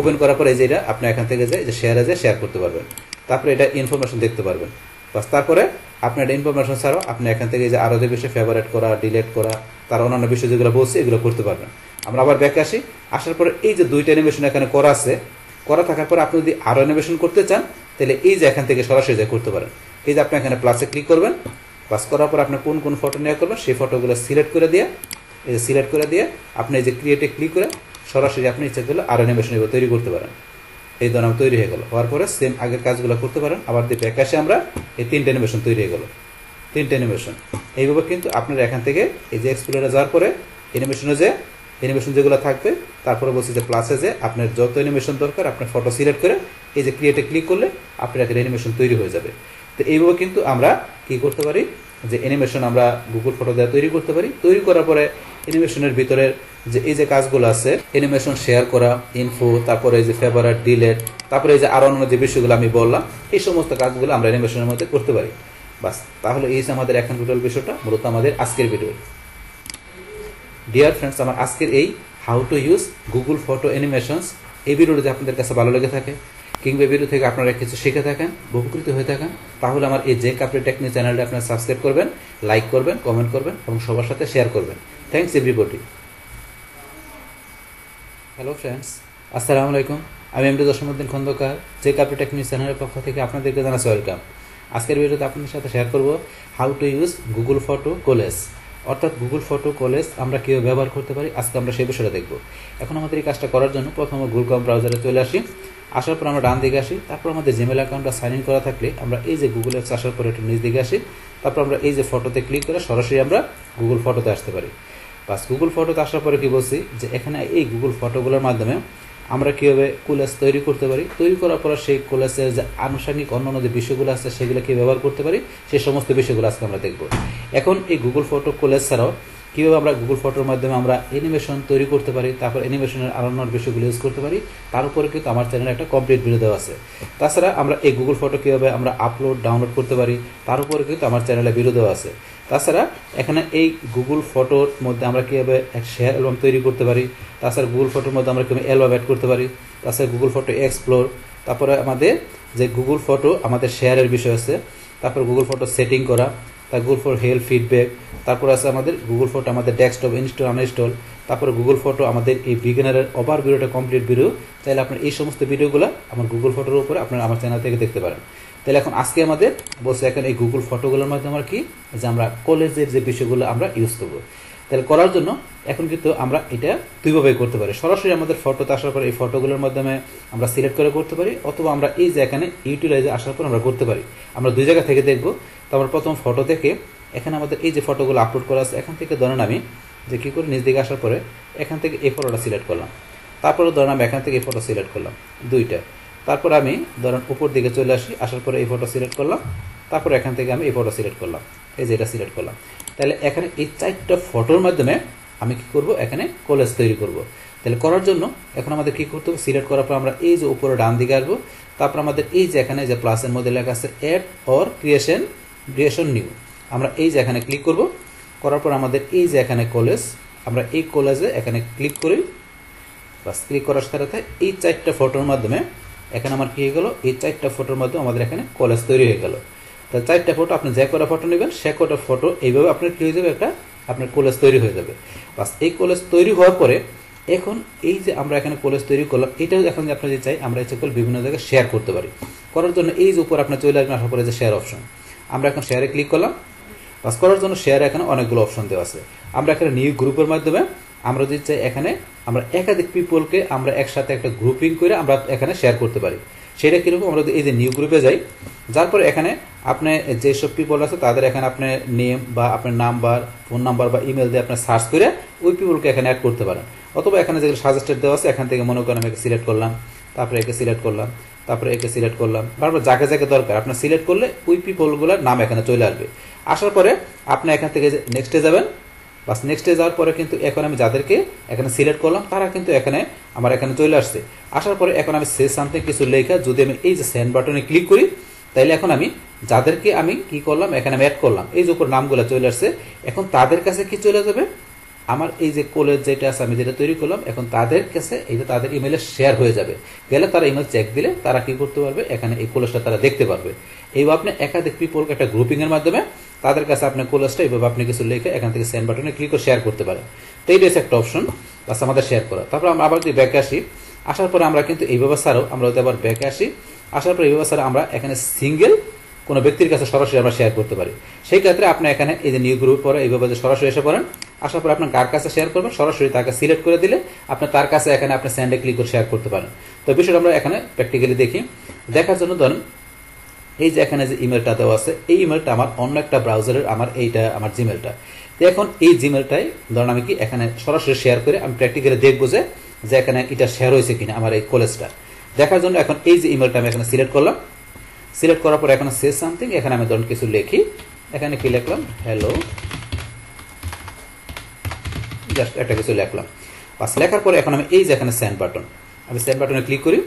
ওপেন করার পরে যেটা আপনি এখান থেকে যে শেয়ারে যে শেয়ার করতে পারবেন, তারপরে এটা ইনফরমেশন দেখতে পারবেন। বাস তারপরে আপনার ইনফরমেশন ছাড়াও আপনি এখান থেকে যে আরো যে বিষয়ে ফেভারিট করা, ডিলিট করা, তার অন্যান্য বিষয় যেগুলো বলছি এগুলো করতে পারবেন। আমরা আবার ব্যাকে আসি, আসার পরে এই যে দুইটা অ্যানিমেশন এখানে করা আছে, করা থাকার পরে আপনি যদি আরো অ্যানিমেশন করতে চান তাহলে এই যে এখান থেকে সরাসরি যা করতে পারেন। এই যে আপনি এখানে প্লাসে ক্লিক করবেন, প্লাস করার পর আপনি কোন কোন ফটো নেওয়া করবেন সেই ফটোগুলো সিলেক্ট করে দিয়ে, এই যে সিলেক্ট করে দিয়ে আপনি এই যে ক্রিয়েটে ক্লিক করে সরাসরি আপনি ইচ্ছা করলে আরো অ্যানিমেশন তৈরি করতে পারেন। এই ধরনের তৈরি হয়ে গেল। হওয়ার পরে সেম আগের কাজগুলো করতে পারেন। আবার দিয়ে ব্যাক আসে আমরা, এই 3টে অ্যানিমেশন তৈরি হয়ে গেল, 3টে অ্যানিমেশন। এইভাবে কিন্তু আপনারা এখান থেকে এই যে এক্সপ্লোরে যাওয়ার পরে অ্যানিমেশনে যে অ্যানিমেশন যেগুলো থাকবে, তারপরে বলছি যে প্লাসে যে আপনার যত অ্যানিমেশন দরকার আপনার ফটো সিলেক্ট করে এই যে ক্রিয়েটে ক্লিক করলে আপনার একটা অ্যানিমেশন তৈরি হয়ে যাবে। তো এইভাবে কিন্তু আমরা কি করতে পারি, যে অ্যানিমেশন আমরা গুগল ফটো দিয়ে তৈরি করতে পারি। তৈরি করার পরে অ্যানিমেশনের ভিতরে যে এই যে কাজগুলো আছে, অ্যানিমেশন শেয়ার করা, ইনফো, তারপরে এই যে ফেভারিট, ডিলেট, তারপরে এই যে আরো অন্য যে বিষয়গুলো আমি বললাম, এই সমস্ত কাজগুলো আমরা অ্যানিমেশনের মধ্যে করতে পারি। বাস, তাহলে এই যে আমাদের এখন টোটাল বিষয়টা মূলত আমাদের আজকের ভিডিও। ডিয়ার ফ্রেন্ডস, আমার আজকের এই how to use Google photo animations এই ভিডিওটি যদি আপনাদের কাছে ভালো লেগে থাকে কিংবা ভিডিও থেকে আপনারা কিছু শিখে থাকেন, উপকৃত হয়ে থাকেন, তাহলে আমার এই যে কাপড়ি টেকনিক চ্যানেলটা আপনারা সাবস্ক্রাইব করবেন, লাইক করবেন, কমেন্ট করবেন এবং সবার সাথে শেয়ার করবেন। Thanks everybody. হ্যালো ফ্রেন্ডস, আসসালামু আলাইকুম। আমি এমডি জসীমউদ্দিন খন্দকার, যে কাপড়ি টেকনিক চ্যানেলের পক্ষ থেকে আপনাদেরকে জানাচ্ছি ওয়েলকাম। আজকের ভিডিওতে আপনাদের সাথে শেয়ার করব how to use Google photo collage, অর্থাৎ গুগল ফটো কোলেজ আমরা কীভাবে ব্যবহার করতে পারি। আজকে আমরা সেই বিষয়টা দেখব। এখন আমাদের এই কাজটা করার জন্য প্রথমে গুগল ক্রোম ব্রাউজারে চলে আসি। আসার পর আমরা ডান দিকে আসি, তারপর আমাদের জিমেল অ্যাকাউন্টটা সাইন ইন করা থাকলে আমরা এই যে গুগল অ্যাপস আসার পর একটু নিচ দিকে আসি, তারপর আমরা এই যে ফটোতে ক্লিক করে সরাসরি আমরা গুগল ফটোতে আসতে পারি। বাস, গুগল ফটোতে আসার পরে কি বলছি যে এখানে এই গুগল ফটোগুলোর মাধ্যমে আমরা কীভাবে কোলেজ তৈরি করতে পারি, তৈরি করার পর সেই কোলেজের যে আনুষঙ্গিক অন্যান্য যে বিষয়গুলো আছে সেগুলো কী ব্যবহার করতে পারি, সেই সমস্ত বিষয়গুলো আজকে আমরা দেখব। এখন এই গুগল ফটো কোলেজ ছাড়াও কীভাবে আমরা গুগল ফটোর মাধ্যমে আমরা অ্যানিমেশন তৈরি করতে পারি, তারপর অ্যানিমেশনের আরো অন্য বিষয়গুলো ইউজ করতে পারি, তার উপরে কিন্তু আমার চ্যানেলে একটা কমপ্লিট ভিডিও দেওয়া আছে। তাছাড়া আমরা এই গুগল ফটো কীভাবে আমরা আপলোড ডাউনলোড করতে পারি তার উপরে কিন্তু আমার চ্যানেলে ভিডিও দেওয়া আছে। তাছাড়া এখানে এই গুগল ফটোর মধ্যে আমরা কীভাবে এক শেয়ার অ্যালবাম তৈরি করতে পারি, তাছাড়া গুগল ফটোর মধ্যে আমরা কীভাবে অ্যালবাম অ্যাড করতে পারি, তাছাড়া গুগল ফটো এক্সপ্লোর, তারপরে আমাদের যে গুগল ফটো আমাদের শেয়ারের বিষয় আছে, তারপর গুগল ফটো সেটিং করা, তার গুগল ফটো হেল্প ফিডব্যাক, তারপর আছে আমাদের গুগল ফটো আমাদের ডেস্কটপ ইনস্টল আনইনস্টল, তারপরে গুগল ফটো আমাদের এই বিগিনারের ওভার ভিডিওটা কমপ্লিট ভিডিও। চাইলে আপনার এই সমস্ত ভিডিওগুলো আমার গুগল ফটোর উপরে আপনারা আমার চ্যানেল থেকে দেখতে পারেন। তাহলে এখন আজকে আমাদের বলছে এখন এই গুগল ফটোগুলোর মাধ্যমে আমরা কি যে আমরা কলেজের যে বিষয়গুলো আমরা ইউজ করবো। তাহলে করার জন্য এখন কিন্তু আমরা এটা দুইভাবে করতে পারি। সরাসরি আমাদের ফটোতে আসার পর এই ফটোগুলোর মাধ্যমে আমরা সিলেক্ট করে করতে পারি, অথবা আমরা এই যে এখানে ইউটিলাইজে আসার পর আমরা করতে পারি। আমরা দুই জায়গা থেকে দেখবো। তো আমরা প্রথম ফটো থেকে এখানে আমাদের এই যে ফটোগুলো আপলোড করা আছে এখান থেকে ধরেন আমি যে কী করি, নিজ দিকে আসার পরে এখান থেকে এই ফটোটা সিলেক্ট করলাম, তারপরে ধরেন আমি এখান থেকে এই ফটো সিলেক্ট করলাম দুইটা, তারপর আমি ধরেন উপর দিকে চলে আসি, আসার পরে এই ফটো সিলেক্ট করলাম, তারপর এখান থেকে আমি এই ফটো সিলেক্ট করলাম, এই যে এটা সিলেক্ট করলাম। তাহলে এখানে এই 4টা ফটোর মাধ্যমে আমি কি করব, এখানে কোলেজ তৈরি করব। তাহলে করার জন্য এখন আমাদের কি করতে হবে, সিলেক্ট করার পর আমরা এই যে উপরে ডান দিকে আসবো, তারপর আমাদের এই যে এখানে যে প্লাসের মধ্যে লেখা আছে অ্যাড অর ক্রিয়েশন নিউ, আমরা এই যে এখানে ক্লিক করব। করার পর আমাদের এই যে এখানে কলেজ, আমরা এই কলেজে এখানে ক্লিক করি। বাস, ক্লিক করার সাথে সাথে এই 4টা ফটোর মাধ্যমে এখানে আমার কি হয়ে গেল, এই 4টা ফটোর মাধ্যমে আমাদের এখানে কলেজ তৈরি হয়ে গেল। তাহলে 4টা ফটো আপনি যে কটা ফটো নেবেন সে কটা ফটো এইভাবে আপনার কি হয়ে যাবে, একটা আপনার কলেজ তৈরি হয়ে যাবে। বাস, এই কলেজ তৈরি হওয়ার পরে এখন এই যে আমরা এখানে কলেজ তৈরি করলাম, এটাও এখন যে আপনার যে চাই আমরা ইচ্ছা করলে বিভিন্ন জায়গায় শেয়ার করতে পারি। করার জন্য এই যে উপর আপনার চলে আসবেন, আসার পরে যে শেয়ার অপশন, আমরা এখন শেয়ারে ক্লিক করলাম। বাস, করার জন্য শেয়ারে এখানে অনেকগুলো অপশন দেওয়া আছে। আমরা এখানে নিউ গ্রুপের মাধ্যমে আমরা যদি চাই এখানে আমরা একাধিক পিপলকে আমরা একসাথে একটা গ্রুপিং করে আমরা এখানে শেয়ার করতে পারি। সেটা কিরকম, আমরা এই যে নিউ গ্রুপে যাই, যার পরে এখানে আপনি যেসব পিপল আছে তাদের এখানে আপনার নেম বা আপনার নাম্বার, ফোন নাম্বার বা ইমেল দিয়ে আপনি সার্চ করে ওই পিপলকে এখানে অ্যাড করতে পারেন। অথবা এখানে যেগুলো সাজেস্টেড দেওয়া আছে এখান থেকে মনে করেন আমি একে সিলেক্ট করলাম, তারপরে একে সিলেক্ট করলাম, তারপরে একে সিলেক্ট করলাম, বারবার যাকে যাকে দরকার আপনার সিলেক্ট করলে ওই পিপলগুলোর নাম এখানে চলে আসবে। আসার পরে আপনি এখান থেকে নেক্সটে যাবেন। বাস, নেক্সটে যাওয়ার পরে কিন্তু এখন আমি যাদেরকে এখানে সিলেক্ট করলাম তারা কিন্তু এখানে আমার এখানে চলে আসছে। আসার পরে এখন আমি সে সামথিং কিছু লেখা যদি আমি এই যে সেন্ড বাটনে ক্লিক করি, তাইলে এখন আমি যাদেরকে আমি কি করলাম এখানে আমি অ্যাড করলাম, এই যে উপর নামগুলো চলে আসছে, এখন তাদের কাছে কি চলে যাবে, আমার এই যে কলেজ যেটা আছে আমি যেটা তৈরি করলাম এখন তাদের কাছে এটা তাদের ইমেলে শেয়ার হয়ে যাবে, গেলে তারা ইমেল চেক দিলে তারা কি করতে পারবে, এখানে এই কলেজটা তারা দেখতে পারবে। এইভাবে আপনি একাধিক পিপলকে একটা গ্রুপিং এর মাধ্যমে তাদের কাছে আপনার কলেজটা এইভাবে আপনি কিছু লিখে এখান থেকে সেন্ড বাটনে ক্লিক করে শেয়ার করতে পারেন। তো এইটা হচ্ছে একটা অপশন বাস আমাদের শেয়ার করা। তারপর আমরা আবার যদি ব্যাকে আসি, আসার পরে আমরা কিন্তু এইভাবে ছাড়াও আমরা যদি আবার ব্যাকে আসি, আসার পরে এইভাবে ছাড়া আমরা এখানে সিঙ্গেল কোনো ব্যক্তির কাছে সরাসরি আমরা শেয়ার করতে পারি। সেই ক্ষেত্রে আপনি এখানে এই যে নিউ গ্রুপ পরে এইভাবে সরাসরি এসে পড়েন, আসার পরে আপনার কার কাছে শেয়ার করবেন সরাসরি তাকে সিলেক্ট করে দিলে আপনি তার কাছে এখানে আপনি সেন্ডে ক্লিক করে শেয়ার করতে পারেন। তো বিষয়টা আমরা এখানে প্র্যাকটিক্যালি দেখি। দেখার জন্য ধরেন এই যে এখানে যে ইমেলটা দেওয়া আছে, এই ইমেলটা আমার অন্য একটা ব্রাউজারের আমার এইটা আমার জিমেলটা। তো এখন এই জিমেলটাই ধরেন আমি কি এখানে সরাসরি শেয়ার করে আমি প্র্যাকটিক্যালি দেখবো যে এখানে এটা শেয়ার হয়েছে কিনা আমার এই কলেজটা দেখার জন্য। এখন এই যে ইমেলটা আমি এখানে সিলেক্ট করলাম, সিলেক্ট করার পর এখানে সে সামথিং, এখানে আমি ধরুন কিছু লিখি, এখানে কি লিখলাম হ্যালো, জাস্ট একটা কিছু লিখলাম। বাস লেখার পরে এখন আমি এই যে এখানে সেন্ড বাটন, আমি সেন্ড বাটনে ক্লিক করি।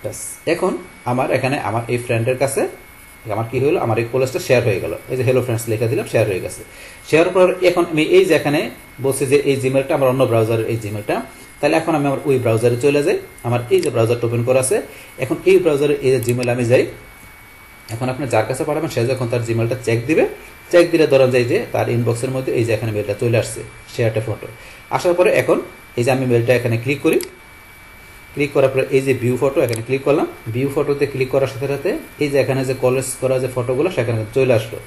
বাস এখন আমার এখানে আমার এই ফ্রেন্ডের কাছে আমার কি হলো, আমার এই কলেজটা শেয়ার হয়ে গেল। এই যে হ্যালো ফ্রেন্ডস লেখা দিলাম, শেয়ার হয়ে গেছে। শেয়ার পর এখন আমি এই যে এখানে বলছি যে এই জিমেলটা আমার অন্য ব্রাউজারের এই জিমেলটা, তাহলে এখন আমি আমার ওই ব্রাউজারে চলে যাই। আমার এই যে ব্রাউজারটা ওপেন করা আছে, এখন এই ব্রাউজারে এই যে জিমেল আমি যাই। এখন আপনি যার কাছে পাঠাবেন সে যখন তার জিমেলটা চেক দিবে, চেক দিলে ধরেন যায় যে তার ইনবক্সের মধ্যে এই যে এখানে মেলটা চলে আসছে, শেয়ারটা ফটো আসার পরে এখন এই যে আমি মেলটা এখানে ক্লিক করি, ক্লিক করার পরে এই যে ভিউ ফটো এখানে ক্লিক করলাম। ভিউ ফটোতে ক্লিক করার সাথে সাথে এই যে এখানে যে কলেজ করা যে ফটোগুলো সেখানে চলে আসলো।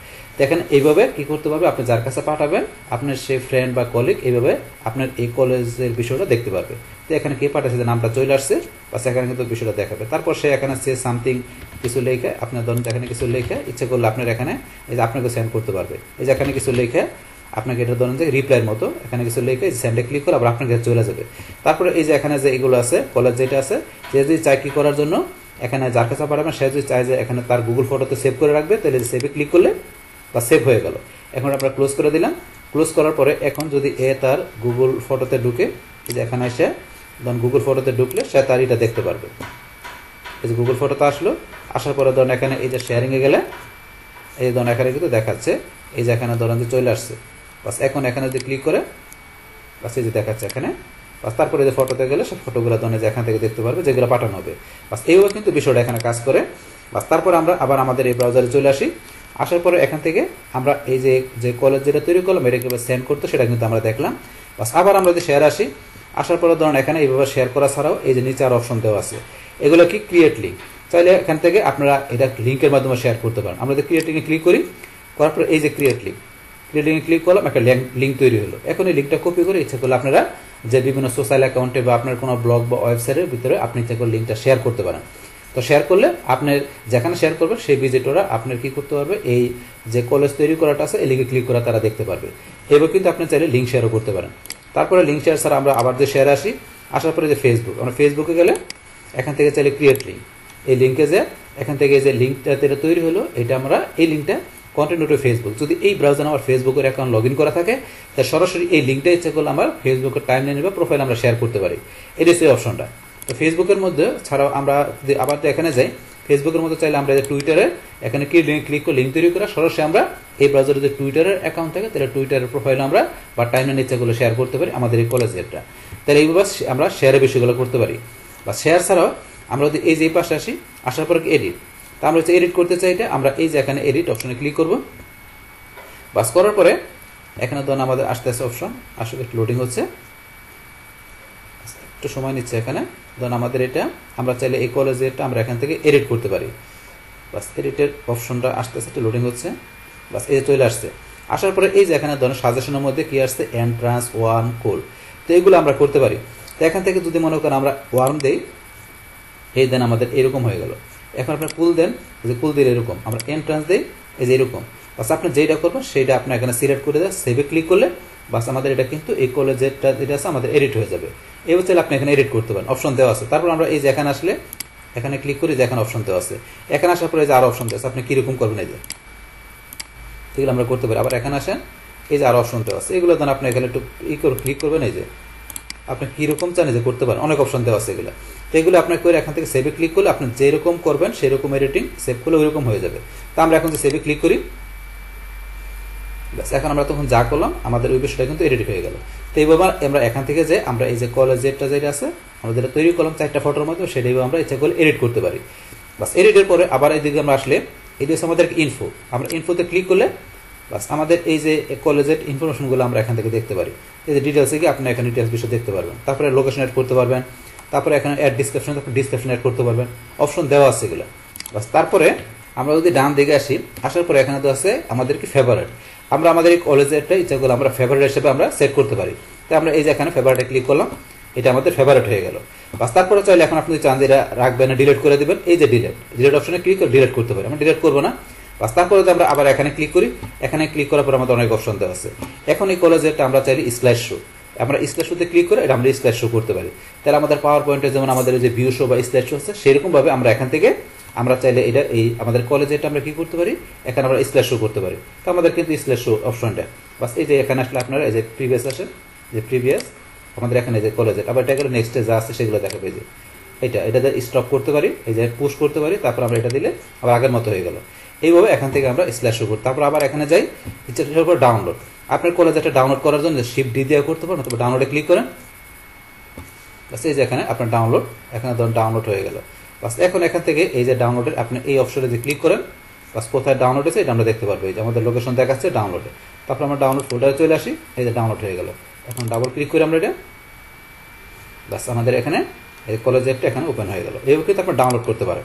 দেখেন এইভাবে কি করতে পারবে, আপনি যার কাছে পাঠাবেন আপনার সেই ফ্রেন্ড বা কলিগ এইভাবে আপনার এই কলেজের বিষয়টা দেখতে পারবে। তো এখানে কে পাঠাচ্ছে যে নামটা চলে আসছে, বা সেখানে কিন্তু বিষয়টা দেখাবে। তারপর সে এখানে সে সামথিং কিছু লেখে, আপনার ধরুন এখানে কিছু লেখে ইচ্ছে করলে আপনার এখানে এই যে আপনাকে সেন্ড করতে পারবে। এই যে এখানে কিছু লেখে আপনাকে এটা ধরেন যে রিপ্লাইয়ের মতো এখানে কিছু লিখে সেন্ডে ক্লিক করে আবার আপনার কাছে চলে যাবে। তারপরে এই যে এখানে যে এগুলো আছে কলেজ যেটা আছে, সে যদি চায় কি করার জন্য এখানে যার কাছে পাঠাবেন সে যদি চায় যে এখানে তার গুগল ফটোতে সেভ করে রাখবে, তাহলে সেভে ক্লিক করলে বা সেভ হয়ে গেল। এখন আমরা ক্লোজ করে দিলাম। ক্লোজ করার পরে এখন যদি এ তার গুগল ফটোতে ঢুকে, এই যে এখানে এসে ধরুন গুগল ফটোতে ঢুকলে সে তার এটা দেখতে পারবে। এই যে গুগল ফটোতে আসলো, আসার পরে ধরুন এখানে এই যে শেয়ারিংয়ে গেলে এই ধরুন এখানে কিন্তু দেখাচ্ছে এই যে এখানে ধরেন যে চলে আসছে। বাস এখন এখানে যদি ক্লিক করে বাস এই যে দেখাচ্ছে এখানে, বাস তারপরে যে ফটোতে গেলে সব ফটোগুলো ধরেন যে এখান থেকে দেখতে পারবে যেগুলো পাঠানো হবে। বাস এইভাবে কিন্তু বিষয়টা এখানে কাজ করে। বাস তারপরে আমরা আবার আমাদের এই ব্রাউজারে চলে আসি। আসার পরে এখান থেকে আমরা এই যে কলেজ যেটা তৈরি করলাম এটা কিভাবে সেন্ড করতে সেটা কিন্তু আমরা দেখলাম। বাস আবার আমরা যদি শেয়ার আসি, আসার পরে ধরুন এখানে এইভাবে শেয়ার করা ছাড়াও এই যে নিচে আর অপশন দেওয়া আছে, এগুলো কি ক্রিয়েট লিঙ্ক, চাইলে এখান থেকে আপনারা এটা লিঙ্কের মাধ্যমে শেয়ার করতে পারেন। আমরা যদি ক্রিয়েট লিঙ্কে ক্লিক করি, করার পরে এই যে ক্রিয়েট লিঙ্ক, ক্রিয়েট লিঙ্কে ক্লিক করলাম, একটা লিঙ্ক তৈরি হলো। এখন এই লিঙ্কটা কপি করে ইচ্ছা করলে আপনারা যে বিভিন্ন সোশ্যাল অ্যাকাউন্টে বা আপনার কোনো ব্লগ বা ওয়েবসাইটের ভিতরে আপনি ইচ্ছা করলে লিঙ্কটা শেয়ার করতে পারেন। তো শেয়ার করলে আপনার যেখানে শেয়ার করবে সেই ভিজিটররা আপনার কি করতে পারবে, এই যে কলেজ তৈরি করাটা আছে এই লিঙ্কে ক্লিক করা তারা দেখতে পারবে। এবার কিন্তু আপনি চাইলে লিঙ্ক শেয়ারও করতে পারেন। তারপরে লিঙ্ক শেয়ার ছাড়া আমরা আবার যে শেয়ার আসি, আসার পরে যে ফেসবুক, আমরা ফেসবুকে গেলে এখান থেকে চাইলে ক্রিয়েট লিঙ্ক, এই লিঙ্কে যে এখান থেকে যে লিঙ্কটা যেটা তৈরি হলো এটা আমরা এই লিঙ্কটা কন্টিনিউ টু ফেসবুক, যদি এই ব্রাউজারে আমার ফেসবুকের অ্যাকাউন্ট লগ ইন করা থাকে তাহলে সরাসরি এই লিঙ্কটা ইচ্ছা করলে আমার ফেসবুকের টাইমলাইন বা প্রোফাইল আমরা শেয়ার করতে পারি। এটা সেই অপশনটা। তো ফেসবুকের মধ্যে ছাড়াও আমরা আবার তো এখানে যাই, ফেসবুকের মধ্যে চাইলে আমরা টুইটারে এখানে কি ক্লিক করে লিঙ্ক তৈরি করা সরাসরি আমরা এই ব্রাউজারে যে টুইটারের অ্যাকাউন্ট থাকে তাহলে টুইটারের প্রোফাইল আমরা বা টাইমলাইন ইচ্ছা করলে শেয়ার করতে পারি আমাদের এই কলেজেরটা। তাহলে এইভাবে আমরা শেয়ারের বিষয়গুলো করতে পারি। বা শেয়ার ছাড়াও আমরা যদি এই যে পাশে আসি, আসার পর এডিট, তা আমরা হচ্ছে এডিট করতে চাই এটা আমরা এই যে এখানে এডিট অপশনে ক্লিক করব। বাস করার পরে এখানে ধরুন আমাদের আসতে আসতে অপশন আসলে একটু লোডিং হচ্ছে, একটু সময় নিচ্ছে এখানে। ধরুন আমাদের এটা আমরা চাইলে এই কলেজেরটা আমরা এখান থেকে এডিট করতে পারি। বাস এডিটের অপশনটা আসতে আসতে লোডিং হচ্ছে। বাস এই চলে আসছে। আসার পরে এই যে এখানে ধরুন সাজেশনের মধ্যে কি আসছে, এন্ট্রান্স ওয়ান কোল, তো এগুলো আমরা করতে পারি। তো এখান থেকে যদি মনে করেন আমরা ওয়ার্ম দেই, এই দেন আমাদের এরকম হয়ে গেল। এখন আপনার কুল দেন, যে কুল দিলে এরকম, আমরা এন্ট্রান্স দেই এই যে এরকম। বাস আপনি যেটা করবেন সেইটা আপনি এখানে সিলেক্ট করে দেন, সেভে ক্লিক করলে বাস আমাদের এটা কিন্তু এই কলেজেরটা যেটা আছে আমাদের এডিট হয়ে যাবে। এই হচ্ছে আপনি এখানে এডিট করতে পারেন, অপশন দেওয়া আছে। তারপর আমরা এই যে এখানে আসলে এখানে ক্লিক করি, যে এখানে অপশন দেওয়া আছে, এখানে আসার পরে যে আরো অপশন দেওয়া আছে আপনি কিরকম করবেন এই যে এগুলো আমরা করতে পারি। আবার এখানে আসেন, এই যে আরো অপশন দেওয়া আছে, এগুলো দেন আপনি এখানে একটু ক্লিক করবেন, এই যে আপনি কিরকম চান যে করতে পারেন, অনেক অপশন দেওয়া আছে এগুলো। তো এগুলো আপনার করে এখান থেকে সেভে ক্লিক করলে আপনি যেরকম করবেন সেরকম এডিটিং সেভ করলে ওইরকম হয়ে যাবে। তো আমরা এখন যে সেভে ক্লিক করি, ব্যাস এখন আমরা তখন যা করলাম আমাদের ওই বিষয়টা কিন্তু এডিট হয়ে গেল। তো এইভাবে আমরা এখান থেকে যে আমরা এই যে কলেজেরটা যেটা আছে আমরা যেটা তৈরি করলাম 4টা ফটোর মধ্যে সেটাই আমরা ইচ্ছা করলে এডিট করতে পারি। বাস এডিটের পরে আবার এইদিকে আমরা আসলে এটা হচ্ছে আমাদের ইনফো, আমরা ইনফোতে ক্লিক করলে বাস আমাদের এই যে কলেজের ইনফরমেশনগুলো আমরা এখান থেকে দেখতে পারি। এই যে ডিটেলসে গিয়ে আপনি এখানে ডিটেলস বিষয় দেখতে পারবেন, তারপরে লোকেশন অ্যাড করতে পারবেন, তারপরে এখানে অ্যাড ডিসক্রিপশন, তারপরে ডিসক্রিপশন অ্যাড করতে পারবেন, অপশন দেওয়া আছে এগুলো। বাস তারপরে আমরা যদি ডান দিকে আসি, আসার পরে এখানে তো আছে আমাদের কি ফেভারিট, আমরা আমাদের এই কলেজেরটা ইচ্ছাগুলো আমরা ফেভারিট হিসেবে আমরা সেট করতে পারি। তো আমরা এই যে এখানে ফেভারিটে ক্লিক করলাম, এটা আমাদের ফেভারিট হয়ে গেল। বাস তারপরে চাইলে এখন আপনি চান যে এটা রাখবেন না, ডিলিট করে দেবেন, এই যে ডিলিট অপশনে ক্লিক করে ডিলিট করতে পারি, আমরা ডিলিট করবো না। বাস তারপরে যদি আমরা আবার এখানে ক্লিক করি, এখানে ক্লিক করার পর আমাদের অনেক অপশন দেওয়া আছে। এখন এই কলেজেরটা আমরা চাইলে স্ল্যাশ শো, আমরা স্ল্যাশ শোতে ক্লিক করে এটা আমরা স্ল্যাশ শো করতে পারি। তাহলে আমাদের পাওয়ার পয়েন্টে যেমন আমাদের যে ভিউ শো বা স্ল্যাশ শো আছে সেরকম ভাবে আমরা এখান থেকে আমরা চাইলে এটা এই আমাদের কলেজেরটা আমরা কি করতে পারি, এখানে আমরা স্ল্যাশ শো করতে পারি। তো আমাদের কিন্তু স্ল্যাশ শো অপশনটা বাস এই যে এখানে আসলে আপনারা এই যে প্রিভিয়াস আসেন, যে প্রিভিয়াস আমাদের এখানে যে কলেজের আবার এটা গেলে নেক্সটে যা আছে সেগুলো দেখাবে। যে এটা স্টপ করতে পারি, এই যে পুশ করতে পারি, তারপর আমরা এটা দিলে আবার আগের মতো হয়ে গেল। এইভাবে এখান থেকে আমরা স্ল্যাশ শো করি। তারপর আবার এখানে যাই, ইচ্ছার উপর ডাউনলোড, আপনার কলেজেরটা ডাউনলোড করার জন্য শিফট ডি দিয়ে করতে পারেন, অথবা ডাউনলোডে ক্লিক করেন। বাস এই যে এখানে আপনার ডাউনলোড, এখানে ধরুন ডাউনলোড হয়ে গেল। বাস এখন এখান থেকে এই যে ডাউনলোডের আপনি এই অপশনে যে ক্লিক করেন, বাস কোথায় ডাউনলোড আছে এটা আমরা দেখতে পারবো। এই যে আমাদের লোকেশন দেখাচ্ছে ডাউনলোডে, তারপর আমরা ডাউনলোড ফোল্ডারে চলে আসি, এই যে ডাউনলোড হয়ে গেল। এখন ডাবল ক্লিক করি আমরা এটা, বাস আমাদের এখানে এই কলেজেরটা এখানে ওপেন হয়ে গেল। এইভাবে কিন্তু আপনি ডাউনলোড করতে পারেন।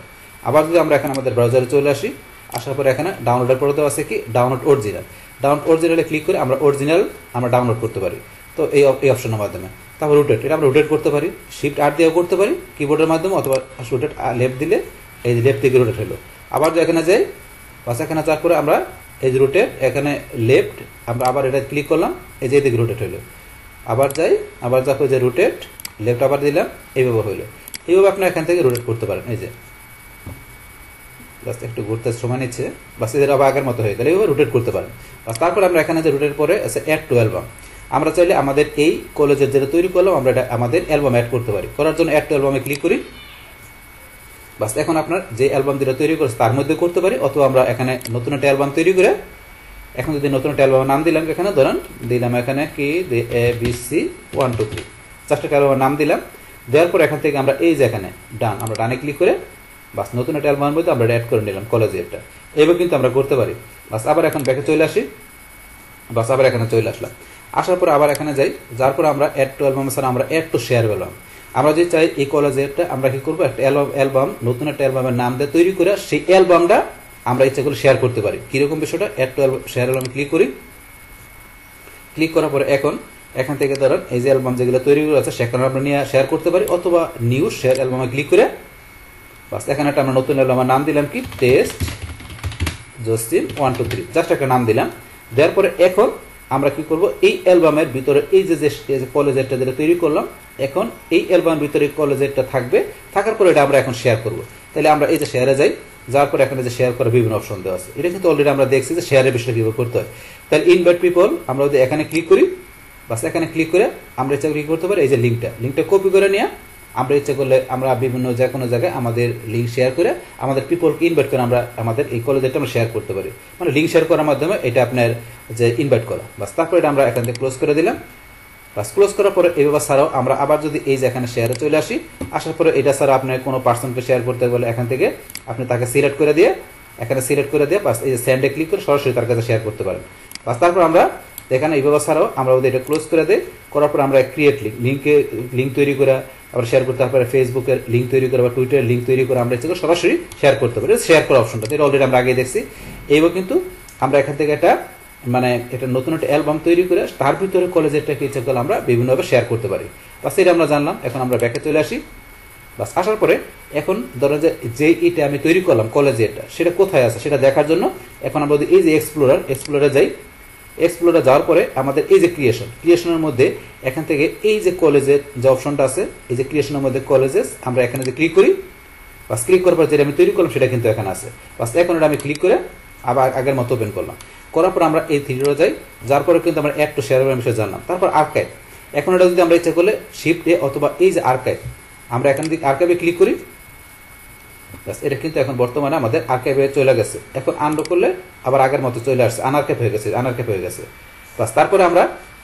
আবার যদি আমরা এখানে আমাদের ব্রাউজারে চলে আসি, আসার পরে এখানে ডাউনলোডের পরে দেওয়া আছে কি ডাউনলোড অরিজিনাল, ডাউনলোড অরিজিনালে ক্লিক করে আমরা অরিজিনাল আমরা ডাউনলোড করতে পারি। তো এই অপশনের মাধ্যমে তারপর রোটেট, এটা আমরা রোটেট করতে পারি, শিফট আর দিয়েও করতে পারি কিবোর্ডের মাধ্যমে, অথবা রোটেট লেফট দিলে এই যে লেফট থেকে রোটেট হলো। আবার যদি এখানে যাই, বাস এখানে যাওয়ার পরে আমরা এই যে রোটেট এখানে লেফট, আমরা আবার এটা ক্লিক করলাম, এই যে এদিকে রোটেট হলো। আবার যাই, আবার যাবো যে রোটেট লেফট আবার দিলাম, এইভাবে হইলো। এইভাবে আপনি এখান থেকে রোটেট করতে পারেন। এই যে জাস্ট একটু ঘুরতে সময় নিচ্ছে, বাস এদের আবার আগের মতো হয়ে গেলে এইভাবে রোটেট করতে পারেন। বাস তারপরে আমরা এখানে যে রোটেট পরে আছে অ্যাড টু অ্যালবাম, আমরা চাইলে আমাদের এই কলেজের যেটা তৈরি করলাম আমরা এটা আমাদের অ্যালবাম অ্যাড করতে পারি। করার জন্য অ্যাড টু অ্যালবামে ক্লিক করি। বাস এখন আপনার যে অ্যালবাম যেটা তৈরি করেছে তার মধ্যে করতে পারি, অথবা আমরা এখানে নতুন একটা অ্যালবাম তৈরি করে এখন যদি নতুন একটা অ্যালবামের নাম দিলাম, এখানে ধরেন দিলাম এখানে কি ABC 1 2 3, জাস্ট একটা অ্যালবামের নাম দিলাম। দেওয়ার পর এখান থেকে আমরা এই যে এখানে ডান, আমরা ডানে ক্লিক করে বাস নতুন একটা অ্যালবামের মধ্যে আমরা অ্যাড করে নিলাম কলেজেরটা। এইভাবে কিন্তু আমরা করতে পারি। বাস আবার এখন ব্যাকে চলে আসি, বাস আবার এখানে চলে আসলাম। আসার পর আবার এখানে যাই, যার পর আমরা অ্যাড টু অ্যালবাম ছাড়া আমরা অ্যাড টু শেয়ার অ্যালবাম, আমরা যদি চাই এই কলেজেরটা আমরা কি করবো একটা অ্যালবাম নতুন একটা অ্যালবামের নাম দিয়ে তৈরি করে সেই অ্যালবামটা আমরা ইচ্ছা করে শেয়ার করতে পারি। কিরকম বিষয়টা, অ্যাড টু শেয়ার অ্যালবামে ক্লিক করি। ক্লিক করার পরে এখন এখান থেকে ধরেন এই যে অ্যালবাম যেগুলো তৈরি করে আছে সেখানে আমরা নিয়ে শেয়ার করতে পারি, অথবা নিউ শেয়ার অ্যালবামে ক্লিক করে বাস এখানে একটা আমরা নতুন অ্যালবামের নাম দিলাম কি টেস্ট জসিম 1 2 3, জাস্ট একটা নাম দিলাম। দেওয়ার পরে এখন আমরা কি করব, এই অ্যালবামের ভিতরে এই যে কলেজেরটা যেটা তৈরি করলাম, এখন এই অ্যালবামের ভিতরে কলেজেরটা থাকবে, থাকার পরে এটা আমরা এখন শেয়ার করব। তাহলে আমরা এই যে শেয়ারে যাই, যাওয়ার পর এখানে যে শেয়ার করার বিভিন্ন অপশন দেওয়া আছে, এটা কিন্তু অলরেডি আমরা দেখছি যে শেয়ারের বিষয়টা কিভাবে করতে হয়। তাহলে ইনভাইট পিপল আমরা যদি এখানে ক্লিক করি, বাস এখানে ক্লিক করে আমরা ইচ্ছা কি করতে পারি, এই যে লিঙ্কটা কপি করে নিয়ে আমরা ইচ্ছা করলে আমরা বিভিন্ন যে কোনো জায়গায় আমাদের লিঙ্ক শেয়ার করে আমাদের পিপলকে ইনভাইট করে আমরা আমাদের এই কলেজেরটা আমরা শেয়ার করতে পারি। মানে লিঙ্ক শেয়ার করার মাধ্যমে এটা আপনার যে ইনভাইট করা, বাস তারপর এটা আমরা এখান থেকে ক্লোজ করে দিলাম। বাস ক্লোজ করার পরে এইভাবে ছাড়াও আমরা আবার যদি এই যে এখানে শেয়ারে চলে আসি, আসার পরে এটা ছাড়া আপনার কোনো পার্সনকে শেয়ার করতে গেলে এখান থেকে আপনি তাকে সিলেক্ট করে দিয়ে এখানে সিলেক্ট করে দিয়ে বাস এই যে সেন্ডে ক্লিক করে সরাসরি তার কাছে শেয়ার করতে পারেন। বাস তারপর আমরা এখানে এইভাবে ছাড়াও আমরা যদি এটা ক্লোজ করে দিই, করার পর আমরা ক্রিয়েট লিঙ্ক তৈরি করে আবার শেয়ার করতে, তারপরে ফেসবুকের লিঙ্ক তৈরি করে বা টুইটারের লিঙ্ক তৈরি করে আমরা ইচ্ছা করে সরাসরি শেয়ার করতে পারি। শেয়ার করার অপশনটা এটা অলরেডি আমরা আগে দেখছি। এইভাবে কিন্তু আমরা এখান থেকে একটা মানে এটা নতুন একটা অ্যালবাম তৈরি করে তার ভিতরে কলেজেরটাকে ইচ্ছা করলে আমরা বিভিন্নভাবে শেয়ার করতে পারি। বাস এটা আমরা জানলাম। এখন আমরা ব্যাকে চলে আসি। বাস আসার পরে এখন ধরো যে এটা আমি তৈরি করলাম কলেজেরটা, সেটা কোথায় আছে সেটা দেখার জন্য এখন আমরা এই যে এক্সপ্লোরারে যাই। এক্সপ্লোরে যাওয়ার পরে আমাদের এই যে ক্রিয়েশনের মধ্যে এখান থেকে এই যে কলেজের যে অপশনটা আছে, এই যে ক্রিয়েশনের মধ্যে কলেজেস, আমরা এখানে যে ক্লিক করি, বাস ক্লিক করার পর যেটা আমি তৈরি করলাম সেটা কিন্তু এখানে আছে। বাস এখন এটা আমি ক্লিক করে আবার আগের মতো ওপেন করলাম। করার পর আমরা এই থ্রিডে যাই, যার পরে কিন্তু আমরা অ্যাড টু শেয়ার বিষয়ে জানলাম। তারপর আর্কাইভ, এখন এটা যদি আমরা ইচ্ছা করলে শিফট এ অথবা এই যে আর্কাইভ, আমরা এখান থেকে আর্কাইভে ক্লিক করি। এটা কিন্তু এখন বর্তমানে আমাদের আর্কাইভে চলে গেছে। এখন আনডু করলে আবার আগের মতো চলে আসছে, আনআর্কাইভ হয়ে গেছে। বাস তারপরে আমরা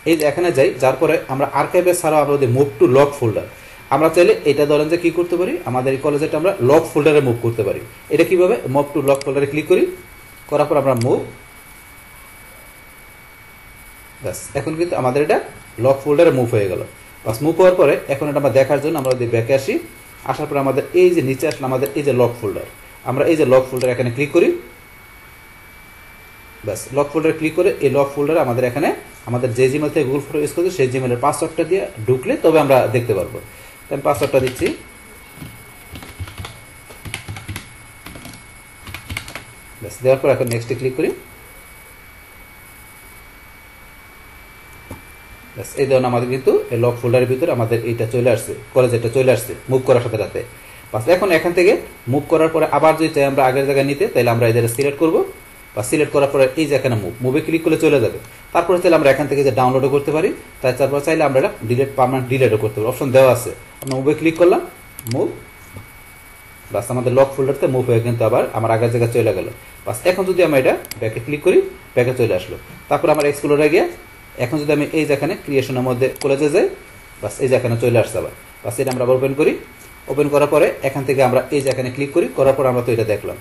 এই যে এখানে যাই, যার পরে আমরা আর্কাইভে ছাড়াও আমরা যদি মুভ টু লক ফোল্ডার, আমরা চাইলে এটা ধরেন যে কি করতে পারি, আমাদের এই কলেজেটা আমরা লক ফোল্ডারে মুভ করতে পারি। এটা কিভাবে, মুভ টু লক ফোল্ডারে ক্লিক করি, করার পর আমরা মুভ, বাস এখন কিন্তু আমাদের এটা লক ফোল্ডারে মুভ হয়ে গেল। বাস মুভ হওয়ার পরে এখন এটা আমরা দেখার জন্য আমরা যদি ব্যাকে আসি, আসার পরে আমাদের এই যে নিচে আসলে আমাদের এই যে লক ফোল্ডার, আমরা এই যে লক ফোল্ডার এখানে ক্লিক করি, বাস লক ফোল্ডার ক্লিক করে এই লক ফোল্ডারে আমাদের এখানে আমাদের যে জিমেল থেকে গুগল ফটো ইউজ করছে সেই জিমেলের পাসওয়ার্ডটা দিয়ে ঢুকলে তবে আমরা দেখতে পারবো। আমি পাসওয়ার্ডটা দিচ্ছি, বাস দেওয়ার পর এখন নেক্সটে ক্লিক করি। এই ধরনের আমাদের কিন্তু এই লক ফোল্ডারের ভিতরে আমাদের এইটা চলে আসছে, কলেজটা চলে আসছে মুভ করার সাথে সাথে। বাস এখন এখান থেকে মুভ করার পরে আবার যদি চাই আমরা আগের জায়গায় নিতে, তাহলে আমরা এদের সিলেক্ট করবো, বা সিলেক্ট করার পরে এই যে এখানে মুভে ক্লিক করলে চলে যাবে। তারপরে চাইলে আমরা এখান থেকে যে ডাউনলোডও করতে পারি, তারপর চাইলে আমরা এটা পার্মানেন্ট ডিলিটও করতে পারি, অপশন দেওয়া আছে। আমরা মুভে ক্লিক করলাম, মুভ, বাস আমাদের লক ফোল্ডারতে মুভ হয়ে কিন্তু আবার আমার আগের জায়গায় চলে গেল। বাস এখন যদি আমরা এটা ব্যাকে ক্লিক করি, ব্যাকে চলে আসলো। তারপর আমার এক্সপ্লোরে গিয়ে এখন যদি আমি এই যেখানে ক্রিয়েশনের মধ্যে কলেজে যাই, বাস এই যেখানে চলে আসছে আবার। বাস এটা আমরা ওপেন করি, ওপেন করার পরে এখান থেকে আমরা এই যেখানে ক্লিক করি, করার পর আমরা তো এটা দেখলাম।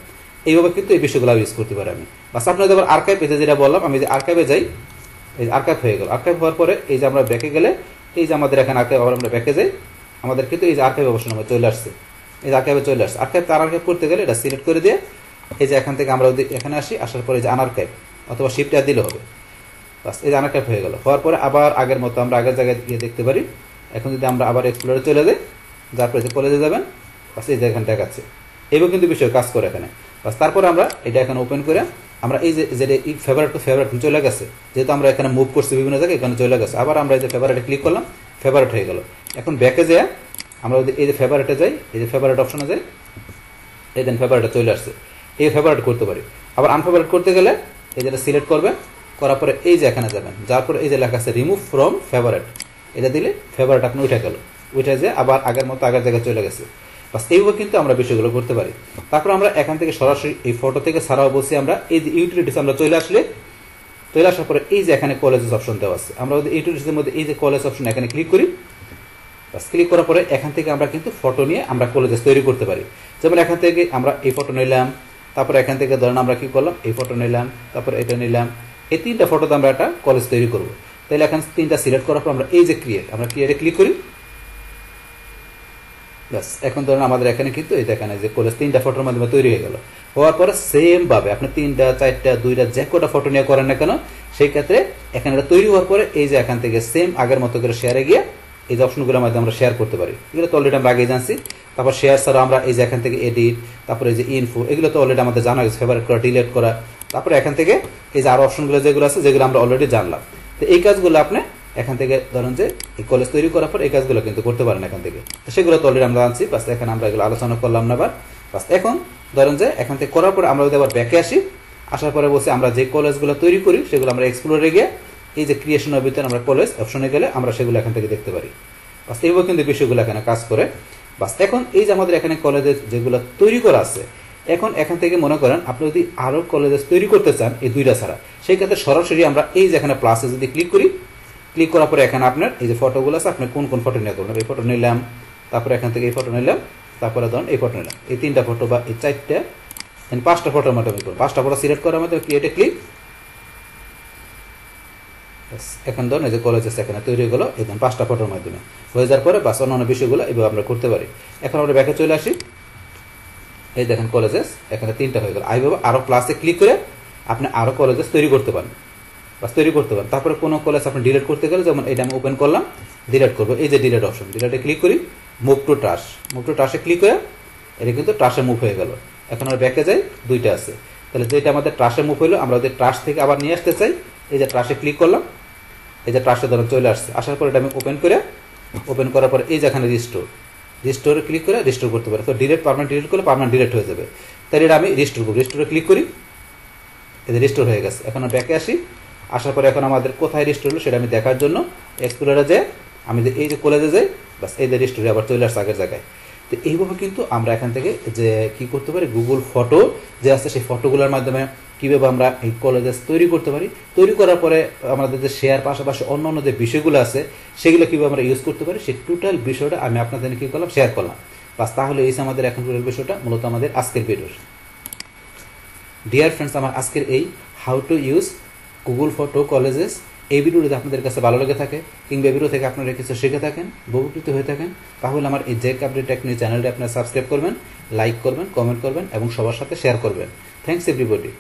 এইভাবে কিন্তু এই বিষয়গুলো ইউজ করতে পারি আমি। বাস আপনাদের আবার আর্কাইভ, এই যেটা বললাম আমি যে আর্কাইভে যাই, এই আর্কাইভ হয়ে গেল। আর্কাইভ হওয়ার পরে এই যে আমরা ব্যাকে গেলে এই যে আমাদের এখানে আর্কাইভ, আবার আমরা ব্যাকে যাই, আমাদের কিন্তু এই যে আর্কাইভ অপশন আমার চলে আসছে, এই যে আর্কাইভে চলে আসছে। আর্কাইভ তার আর্কাইভ করতে গেলে এটা সিলেক্ট করে দিয়ে এই যে এখান থেকে আমরা যদি এখানে আসি, আসার পরে যে আনআর্কাইভ অথবা শিফট দিলে হবে, বাস এই যে আনআর্কাইভ হয়ে গেল। হওয়ার পরে আবার আগের মতো আমরা আগের জায়গায় গিয়ে দেখতে পারি। এখন যদি আমরা আবার এক্সপ্লোরে চলে যাই, যার পরে যে কলেজে যাবেন, বাস এই যে এখানে দেখাচ্ছে। এইভাবে কিন্তু বিষয় কাজ করে এখানে। বাস তারপরে আমরা এটা এখানে ওপেন করে আমরা এই যে ফেভারিট টু ফেভারিট চলে গেছে, যেহেতু আমরা এখানে মুভ করছি বিভিন্ন জায়গায়, এখানে চলে গেছে। আবার আমরা এই যে ফেভারিটে ক্লিক করলাম, ফেভারিট হয়ে গেল। এখন ব্যাকে যায় আমরা যদি এই যে ফেভারিটে যাই, এই যে ফেভারিট অপশনে যাই, এই দেন ফেভারিটে চলে আসছে। এই ফেভারিট করতে পারি। আবার আনফেভারিট করতে গেলে এই যেটা সিলেক্ট করবেন, করার পরে এই যে এখানে যাবেন, যার পরে এই যে লেখা আছে রিমুভ ফ্রম ফেভারিট, এটা দিলে ফেভারিট আপনি উঠে গেল, উঠে যে আবার আগের মতো আগের জায়গায় চলে গেছে। বাস এইভাবে কিন্তু আমরা বিষয়গুলো করতে পারি। তারপর আমরা এখান থেকে সরাসরি এই ফটো থেকে ছাড়াও বলছি আমরা এই যে ইউটিলিটিস আমরা চলে আসার পরে এই যে এখানে কলেজেস অপশন দেওয়া আছে, আমরা যদি ইউটিলিটিসের মধ্যে এই যে কলেজ অপশন এখানে ক্লিক করি, বাস ক্লিক করার পরে এখান থেকে আমরা কিন্তু ফটো নিয়ে আমরা কলেজেস তৈরি করতে পারি। যেমন এখান থেকে আমরা এই ফটো নিলাম, তারপরে এখান থেকে ধরেন আমরা কি করলাম, এই ফটো নিলাম, তারপরে এটা নিলাম, এই তিনটা ফটোতে আমরা একটা কলেজ তৈরি করবো। তাহলে এখন তিনটা সিলেক্ট করার পর আমরা এই যে ক্রিয়েট, আমরা ক্রিয়েটে ক্লিক করি, বাস এখন ধরেন আমাদের এখানে কিন্তু এই দেখেন যে কলেজ তিনটা ফটোর মাধ্যমে তৈরি হয়ে গেল। হওয়ার পরে সেম ভাবে আপনি 3টা 4টা 2টা যে কটা ফটো নিয়ে করেন না কেন, সেই ক্ষেত্রে এখানে এটা তৈরি হওয়ার পরে এই যে এখান থেকে সেম আগের মতো করে শেয়ারে গিয়ে এই যে অপশনগুলোর মাধ্যমে আমরা শেয়ার করতে পারি। এগুলো তো অলরেডি আমরা আগেই জানছি। তারপর শেয়ার ছাড়া আমরা এই যে এখান থেকে এডিট, তারপরে এই যে ইনফো, এগুলো তো অলরেডি আমাদের জানা গেছে, ফেভারিট করা, ডিলিট করা। তারপরে এখান থেকে এই যে আরো অপশনগুলো যেগুলো আছে, যেগুলো আমরা অলরেডি জানলাম। তো এই কাজগুলো আপনি এখান থেকে ধরেন যে এই কলেজ তৈরি করার পর এই কাজগুলো কিন্তু করতে পারেন এখান থেকে। তো সেগুলো তো অলরেডি আমরা জানছি, বাস এখানে আমরা এগুলো আলোচনা করলাম না। বাস এখন ধরেন যে এখান থেকে করার পরে আমরা যদি আবার ব্যাকে আসি, আসার পরে বলছি আমরা যে কলেজগুলো তৈরি করি সেগুলো আমরা এক্সপ্লোরে গিয়ে এই যে ক্রিয়েশনের ভিতরে আমরা কলেজ অপশনে গেলে আমরা সেগুলো এখান থেকে দেখতে পারি। বাস এইভাবে কিন্তু বিষয়গুলো এখানে কাজ করে। বাস এখন এই যে আমাদের এখানে কলেজের যেগুলো তৈরি করা আছে, এখন এখান থেকে মনে করেন আপনি যদি আরো কলেজেস তৈরি করতে চান এই দুইটা ছাড়া, সেই ক্ষেত্রে সরাসরি আমরা এই যে এখানে প্লাসে যদি ক্লিক করি, ক্লিক করার পরে এখানে আপনার এই যে ফটোগুলো আছে, আপনি কোন কোন ফটো নিয়ে করবেন, এই ফটো নিলাম, তারপরে এখান থেকে এই ফটো নিলাম, তারপরে ধরুন এই ফটো নিলাম, এই 3টা ফটো বা এই 4টা 5টা ফটোর মাধ্যমে করুন। 5টা ফটো সিলেক্ট করার মাধ্যমে ক্রিয়েটে ক্লিক, এখন ধরুন এই যে কলেজেস এখানে তৈরি হয়ে গেল এই 5টা ফটোর মাধ্যমে হয়ে যাওয়ার পরে বাস অন্যান্য বিষয়গুলো এইভাবে আমরা করতে পারি। এখন আমরা ব্যাকে চলে আসি, এই দেখেন কলেজেস এখানে 3টা হয়ে গেল। এইভাবে আরো প্লাসে ক্লিক করে আপনি আরো কলেজেস তৈরি করতে পারেন, বাস তৈরি করতে পারেন। তারপরে কোনো কলেজ আপনি ডিলিট করতে গেলে, যেমন এটা আমি ওপেন করলাম, ডিলিট করবো, এই যে ডিলিট অপশন, ডিলিটে ক্লিক করি, move to trash, move to ট্রাশে ক্লিক করে এটা কিন্তু ট্রাশে মুভ হয়ে গেল। এখন আমরা ব্যাকে যাই, 2টা আছে, তাহলে যেটা আমাদের ট্রাশে মুভ হইলো, আমরা যদি ট্রাশ থেকে আবার নিয়ে আসতে চাই, এই যে ট্রাশে ক্লিক করলাম, এই যে ট্রাশে ধরুন চলে আসছে। আসার পরে এটা আমি ওপেন করে, ওপেন করার পরে এই যে এখানে রিস্টোরে ক্লিক করে রিস্টোর করতে পারি। তো ডিলিট পার্মানেন্ট ডিলিট করলে পার্মানেন্ট ডিলিট হয়ে যাবে। তাহলে এটা আমি রিস্টোর করবো, রিস্টোরে ক্লিক করি, এই যে রিস্টোর হয়ে গেছে। এখন ব্যাকে আসি, আসার পরে এখন আমাদের কোথায় রিস্টোর হলো সেটা আমি দেখার জন্য এক্সপ্লোরে যাই, আমি এই যে কলেজে যাই, বাস এই যে রিস্টোরে আবার চলে আসছে আগের জায়গায়। তো এইভাবে কিন্তু আমরা এখান থেকে যে কি করতে পারি, গুগল ফটো যে আছে সেই ফটোগুলোর মাধ্যমে কীভাবে আমরা এই কলেজেস তৈরি করতে পারি, তৈরি করার পরে আমাদের যে শেয়ার পাশাপাশি অন্য যে বিষয়গুলো আছে সেগুলো কীভাবে আমরা ইউজ করতে পারি সেই টোটাল বিষয়টা আমি আপনাদের কী করলাম, শেয়ার করলাম। বাস তাহলে এই আমাদের এখন টোটাল বিষয়টা মূলত আমাদের আজকের ভিডিও। ডিয়ার ফ্রেন্ডস, আমার আজকের এই how to use Google photo colleges এই ভিডিওটি আপনাদের কাছে ভালো লেগে থাকে কিংবা ভিডিও থেকে আপনারা কিছু শিখে থাকেন, উপকৃত হয়ে থাকেন, তাহলে আমার এই জেক আপডেট টেক নিউজ চ্যানেলটি আপনারা সাবস্ক্রাইব করবেন, লাইক করবেন, কমেন্ট করবেন এবং সবার সাথে শেয়ার করবেন। Thanks everybody.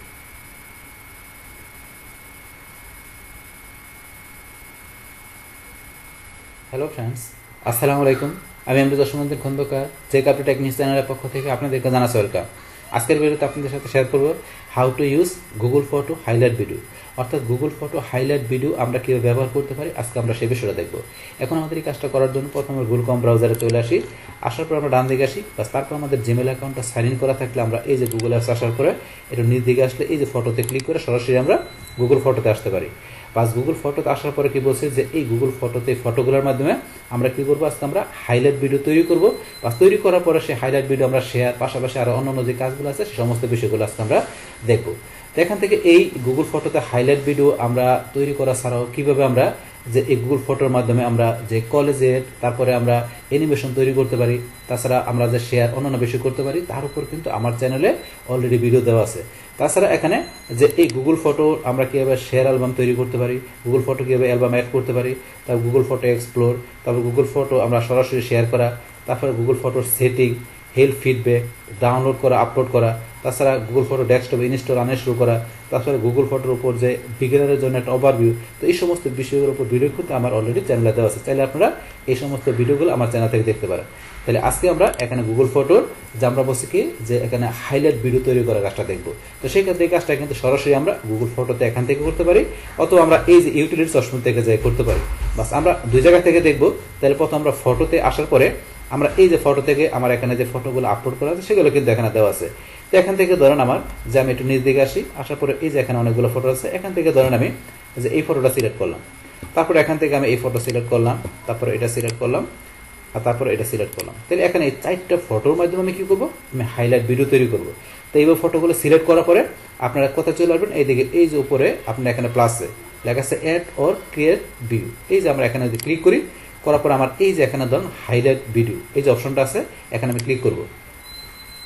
হ্যালো ফ্রেন্ডস, আসসালামু আলাইকুম। আমি দশমন্দির খন্দকার, জেক আপডেট টেক নিউজ চ্যানেলের পক্ষ থেকে আপনাদেরকে জানাচ্ছি ওয়েলকাম। আজকের ভিডিওতে আপনাদের সাথে শেয়ার করব how to use Google photo highlight video, অর্থাৎ গুগল ফটো হাইলাইট ভিডিও আমরা কীভাবে ব্যবহার করতে পারি আজকে আমরা সেই বিষয়টা দেখব। এখন আমাদের এই কাজটা করার জন্য প্রথমে গুগল ক্রোম ব্রাউজারে চলে আসি, আসার পর আমরা ডান দিকে আসি, বাস তারপর আমাদের জিমেল অ্যাকাউন্টটা সাইন ইন করা থাকলে আমরা এই যে গুগল অ্যাপস আসার পরে এটা নিচ দিকে আসলে এই যে ফটোতে ক্লিক করে সরাসরি আমরা গুগল ফটোতে আসতে পারি। বাস গুগল ফটোতে আসার পরে কি বলছে যে এই গুগল ফটোতে ফটোগুলোর মাধ্যমে আমরা কি করবো, আজকে আমরা হাইলাইট ভিডিও তৈরি করবো। বাস তৈরি করার পরে সেই হাইলাইট ভিডিও আমরা শেয়ার পাশাপাশি আরও অন্যান্য যে কাজগুলো আছে সেই সমস্ত বিষয়গুলো আজকে আমরা দেখবো। তো এখান থেকে এই গুগল ফটোতে হাইলাইট ভিডিও আমরা তৈরি করা ছাড়াও কীভাবে আমরা যে এই গুগল ফটোর মাধ্যমে আমরা যে কলেজের তারপরে আমরা অ্যানিমেশন তৈরি করতে পারি, তাছাড়া আমরা যে শেয়ার অন্যান্য বিষয় করতে পারি তার উপর কিন্তু আমার চ্যানেলে অলরেডি ভিডিও দেওয়া আছে। তাছাড়া এখানে যে এই গুগল ফটো আমরা কীভাবে শেয়ার অ্যালবাম তৈরি করতে পারি, গুগল ফটো কীভাবে অ্যালবাম অ্যাড করতে পারি, তারপর গুগল ফটো এক্সপ্লোর, তারপর গুগল ফটো আমরা সরাসরি শেয়ার করা, তারপরে গুগল ফটোর সেটিং, হেল্প ফিডব্যাক, ডাউনলোড করা, আপলোড করা, তাছাড়া গুগল ফটো ডেস্কটপে ইনস্টল আনইনস্টল করা, তাছাড়া গুগল ফটোর উপর যে বিগিনারের জন্য একটা ওভারভিউ, তো এই সমস্ত বিষয়গুলোর উপর ভিডিও কিন্তু আমার অলরেডি চ্যানেলে দেওয়া আছে, চাইলে আপনারা এই সমস্ত ভিডিওগুলো আমার চ্যানেল থেকে দেখতে পারেন। তাহলে আজকে আমরা এখানে গুগল ফটোর যে আমরা বলছি কি যে এখানে হাইলাইট ভিডিও তৈরি করার কাজটা দেখবো। তো সেই ক্ষেত্রে এই কাজটা কিন্তু সরাসরি আমরা গুগল ফটোতে এখান থেকে করতে পারি, অথবা আমরা এই যে ইউটিলিটিস অপশন থেকে যাই করতে পারি। বাস আমরা দুই জায়গা থেকে দেখবো। তাহলে প্রথম আমরা ফটোতে আসার পরে আমরা এই যে ফটো থেকে আমার এখানে যে ফটোগুলো আপলোড করা আছে সেগুলো কিন্তু এখানে দেওয়া আছে। তো এখান থেকে ধরেন আমার যে আমি একটু নিচ দিকে আসি, আসার পরে এই যে এখানে অনেকগুলো ফটো আছে, এখান থেকে ধরেন আমি যে এই ফটোটা সিলেক্ট করলাম, তারপরে এখান থেকে আমি এই ফটো সিলেক্ট করলাম, তারপরে এটা সিলেক্ট করলাম, আর তারপরে এটা সিলেক্ট করলাম। তাহলে এখানে এই 4টা ফটোর মাধ্যমে আমি কী করবো, আমি হাইলাইট ভিডিও তৈরি করবো। তো এইভাবে ফটোগুলো সিলেক্ট করার পরে আপনারা কোথায় চলে আসবেন, এইদিকে এই যে উপরে আপনার এখানে প্লাসে লেখা আছে অ্যাড অর ক্রিয়েট ভিডিও, এই যে আমরা এখানে যদি ক্লিক করি, করার পর আমার এই যে এখানে ধরুন হাইলাইট ভিডিও এই যে অপশনটা আছে এখানে আমি ক্লিক করব।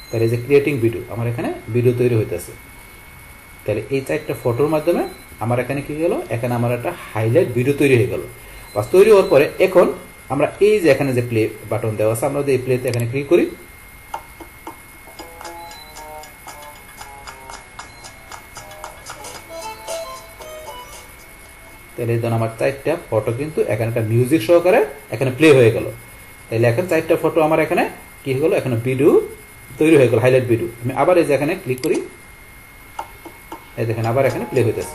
তাহলে এই যে ক্রিয়েটিং ভিডিও আমার এখানে ভিডিও তৈরি হইতেছে। তাহলে এই 4টা ফটোর মাধ্যমে আমার এখানে কি গেল, এখানে আমার একটা হাইলাইট ভিডিও তৈরি হয়ে গেল। বাস তৈরি হওয়ার পরে এখন আমরা এই যে এখানে যে প্লে বাটন দেওয়া আছে আমরা যদি এই প্লেতে এখানে ক্লিক করি, তাহলে এই ধরুন আমার 4টা ফটো কিন্তু এখানে একটা মিউজিক সহকারে এখানে প্লে হয়ে গেল। তাহলে এখন 4টা ফটো আমার এখানে কি হয়ে গেল, এখানে ভিডিও তৈরি হয়ে গেল, হাইলাইট ভিডিও। আমি আবার এই যে এখানে ক্লিক করি, এই দেখেন আবার এখানে প্লে হইতেছে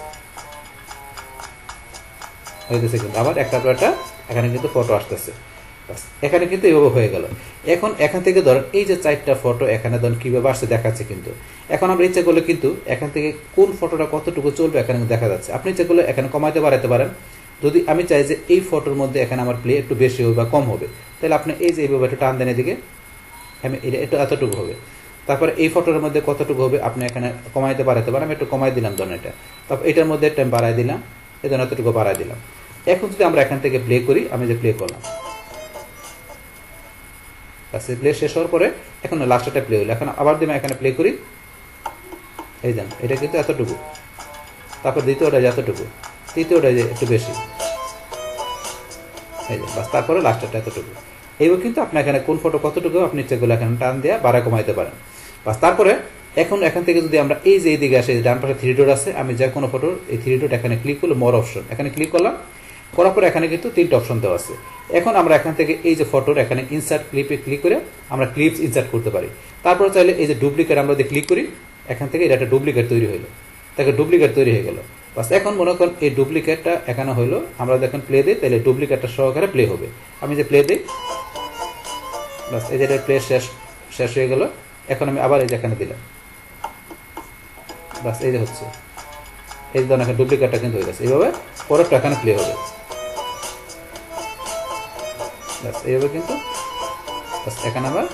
কিন্তু আবার একটা পর একটা এখানে কিন্তু ফটো আসতেছে। এখানে কিন্তু এইভাবে হয়ে গেল। এখন এখান থেকে ধরেন এই যে 4টা ফটো এখানে ধরেন কীভাবে আসছে দেখাচ্ছে, কিন্তু এখন আমরা ইচ্ছা করলে কিন্তু এখান থেকে কোন ফটোটা কতটুকু চলবে এখানে দেখা যাচ্ছে। আপনি ইচ্ছা করলে এখানে কমাইতে বাড়াতে পারেন। যদি আমি চাই যে এই ফটোর মধ্যে এখানে আমার প্লে একটু বেশি হবে বা কম হবে, তাহলে আপনি এই যে এইভাবে একটু টান দেন এদিকে, আমি এটা একটু এতটুকু হবে। তারপরে এই ফটোর মধ্যে কতটুকু হবে আপনি এখানে কমাইতে বাড়াতে পারেন। আমি একটু কমাই দিলাম ধরেন এটা, তারপর এটার মধ্যে একটা বাড়াই দিলাম, এই ধরনের এতটুকু বাড়াই দিলাম। এখন যদি আমরা এখান থেকে প্লে করি, আমি যে প্লে করলাম, প্লে শেষ হওয়ার পরে এখন লাস্টটা প্লে হলো। এখন আবার দিলাম এখানে প্লে করি, এই দেন এটা কিন্তু এতটুকু, তারপর দ্বিতীয়টা যে এতটুকু, তৃতীয়টা যে একটু বেশি, এই যে বাস তারপরে লাস্টটা এতটুকু। এইভাবে কিন্তু আপনি এখানে কোন ফটো কতটুকু আপনি ইচ্ছেগুলো এখানে টান দিয়ে বাড়া কমাইতে পারেন। বাস তারপরে এখন এখান থেকে যদি আমরা এই যে এইদিকে আসে, ডান পাশে 3 ডট আছে, আমি যে কোনো ফটোর এই 3 ডট এখানে ক্লিক করলে মোর অপশন এখানে ক্লিক করলাম, করার পরে এখানে কিন্তু 3টা অপশন দেওয়া আছে। এখন আমরা এখান থেকে এই যে ফটোর এখানে ইনসার্ট ক্লিপে ক্লিক করে আমরা ক্লিপস ইনসার্ট করতে পারি। তারপরে চাইলে এই যে ডুপ্লিকেট আমরা যদি ক্লিক করি, এখান থেকে এটা একটা ডুপ্লিকেট তৈরি হইলো, তাকে ডুপ্লিকেট তৈরি হয়ে গেল। বাস এখন মনে করেন এই ডুপ্লিকেটটা এখানে হইলো, আমরা যখন প্লে দিই তাহলে ডুপ্লিকেটটা সহকারে প্লে হবে। আমি যে প্লে দিই, বাস এই যে প্লে শেষ হয়ে গেল। এখন আমি আবার এই যে এখানে দিলাম, বাস এই যে হচ্ছে এই ধরনের এখানে ডুপ্লিকেটটা কিন্তু হয়ে গেছে। এইভাবে পরেরটা এখানে প্লে হবে, বাস এইভাবে কিন্তু বাস এখানে আবার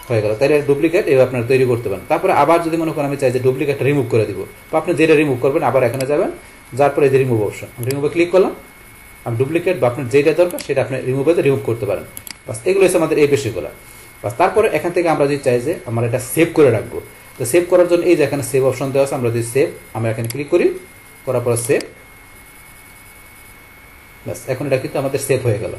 হয়ে গেল। তাহলে ডুপ্লিকেট এভাবে আপনারা তৈরি করতে পারেন। তারপরে আবার যদি মনে করেন আমি চাই যে ডুপ্লিকেটটা রিমুভ করে দিব, তো আপনি যেটা রিমুভ করবেন আবার এখানে যাবেন, যার পরে এই যে রিমুভ অপশন, রিমুভে ক্লিক করলাম, আমি ডুপ্লিকেট বা আপনার যেটা দরকার সেটা আপনি রিমুভ করতে পারেন। বাস এগুলো হচ্ছে আমাদের এই বিষয়গুলো। বাস তারপরে এখান থেকে আমরা যদি চাই যে আমরা এটা সেভ করে রাখবো, তো সেভ করার জন্য এই যে এখানে সেভ অপশন দেওয়া আছে, আমরা যদি সেভ আমরা এখানে ক্লিক করি, করার পরে সেভ, বাস এখন এটা কিন্তু আমাদের সেভ হয়ে গেল।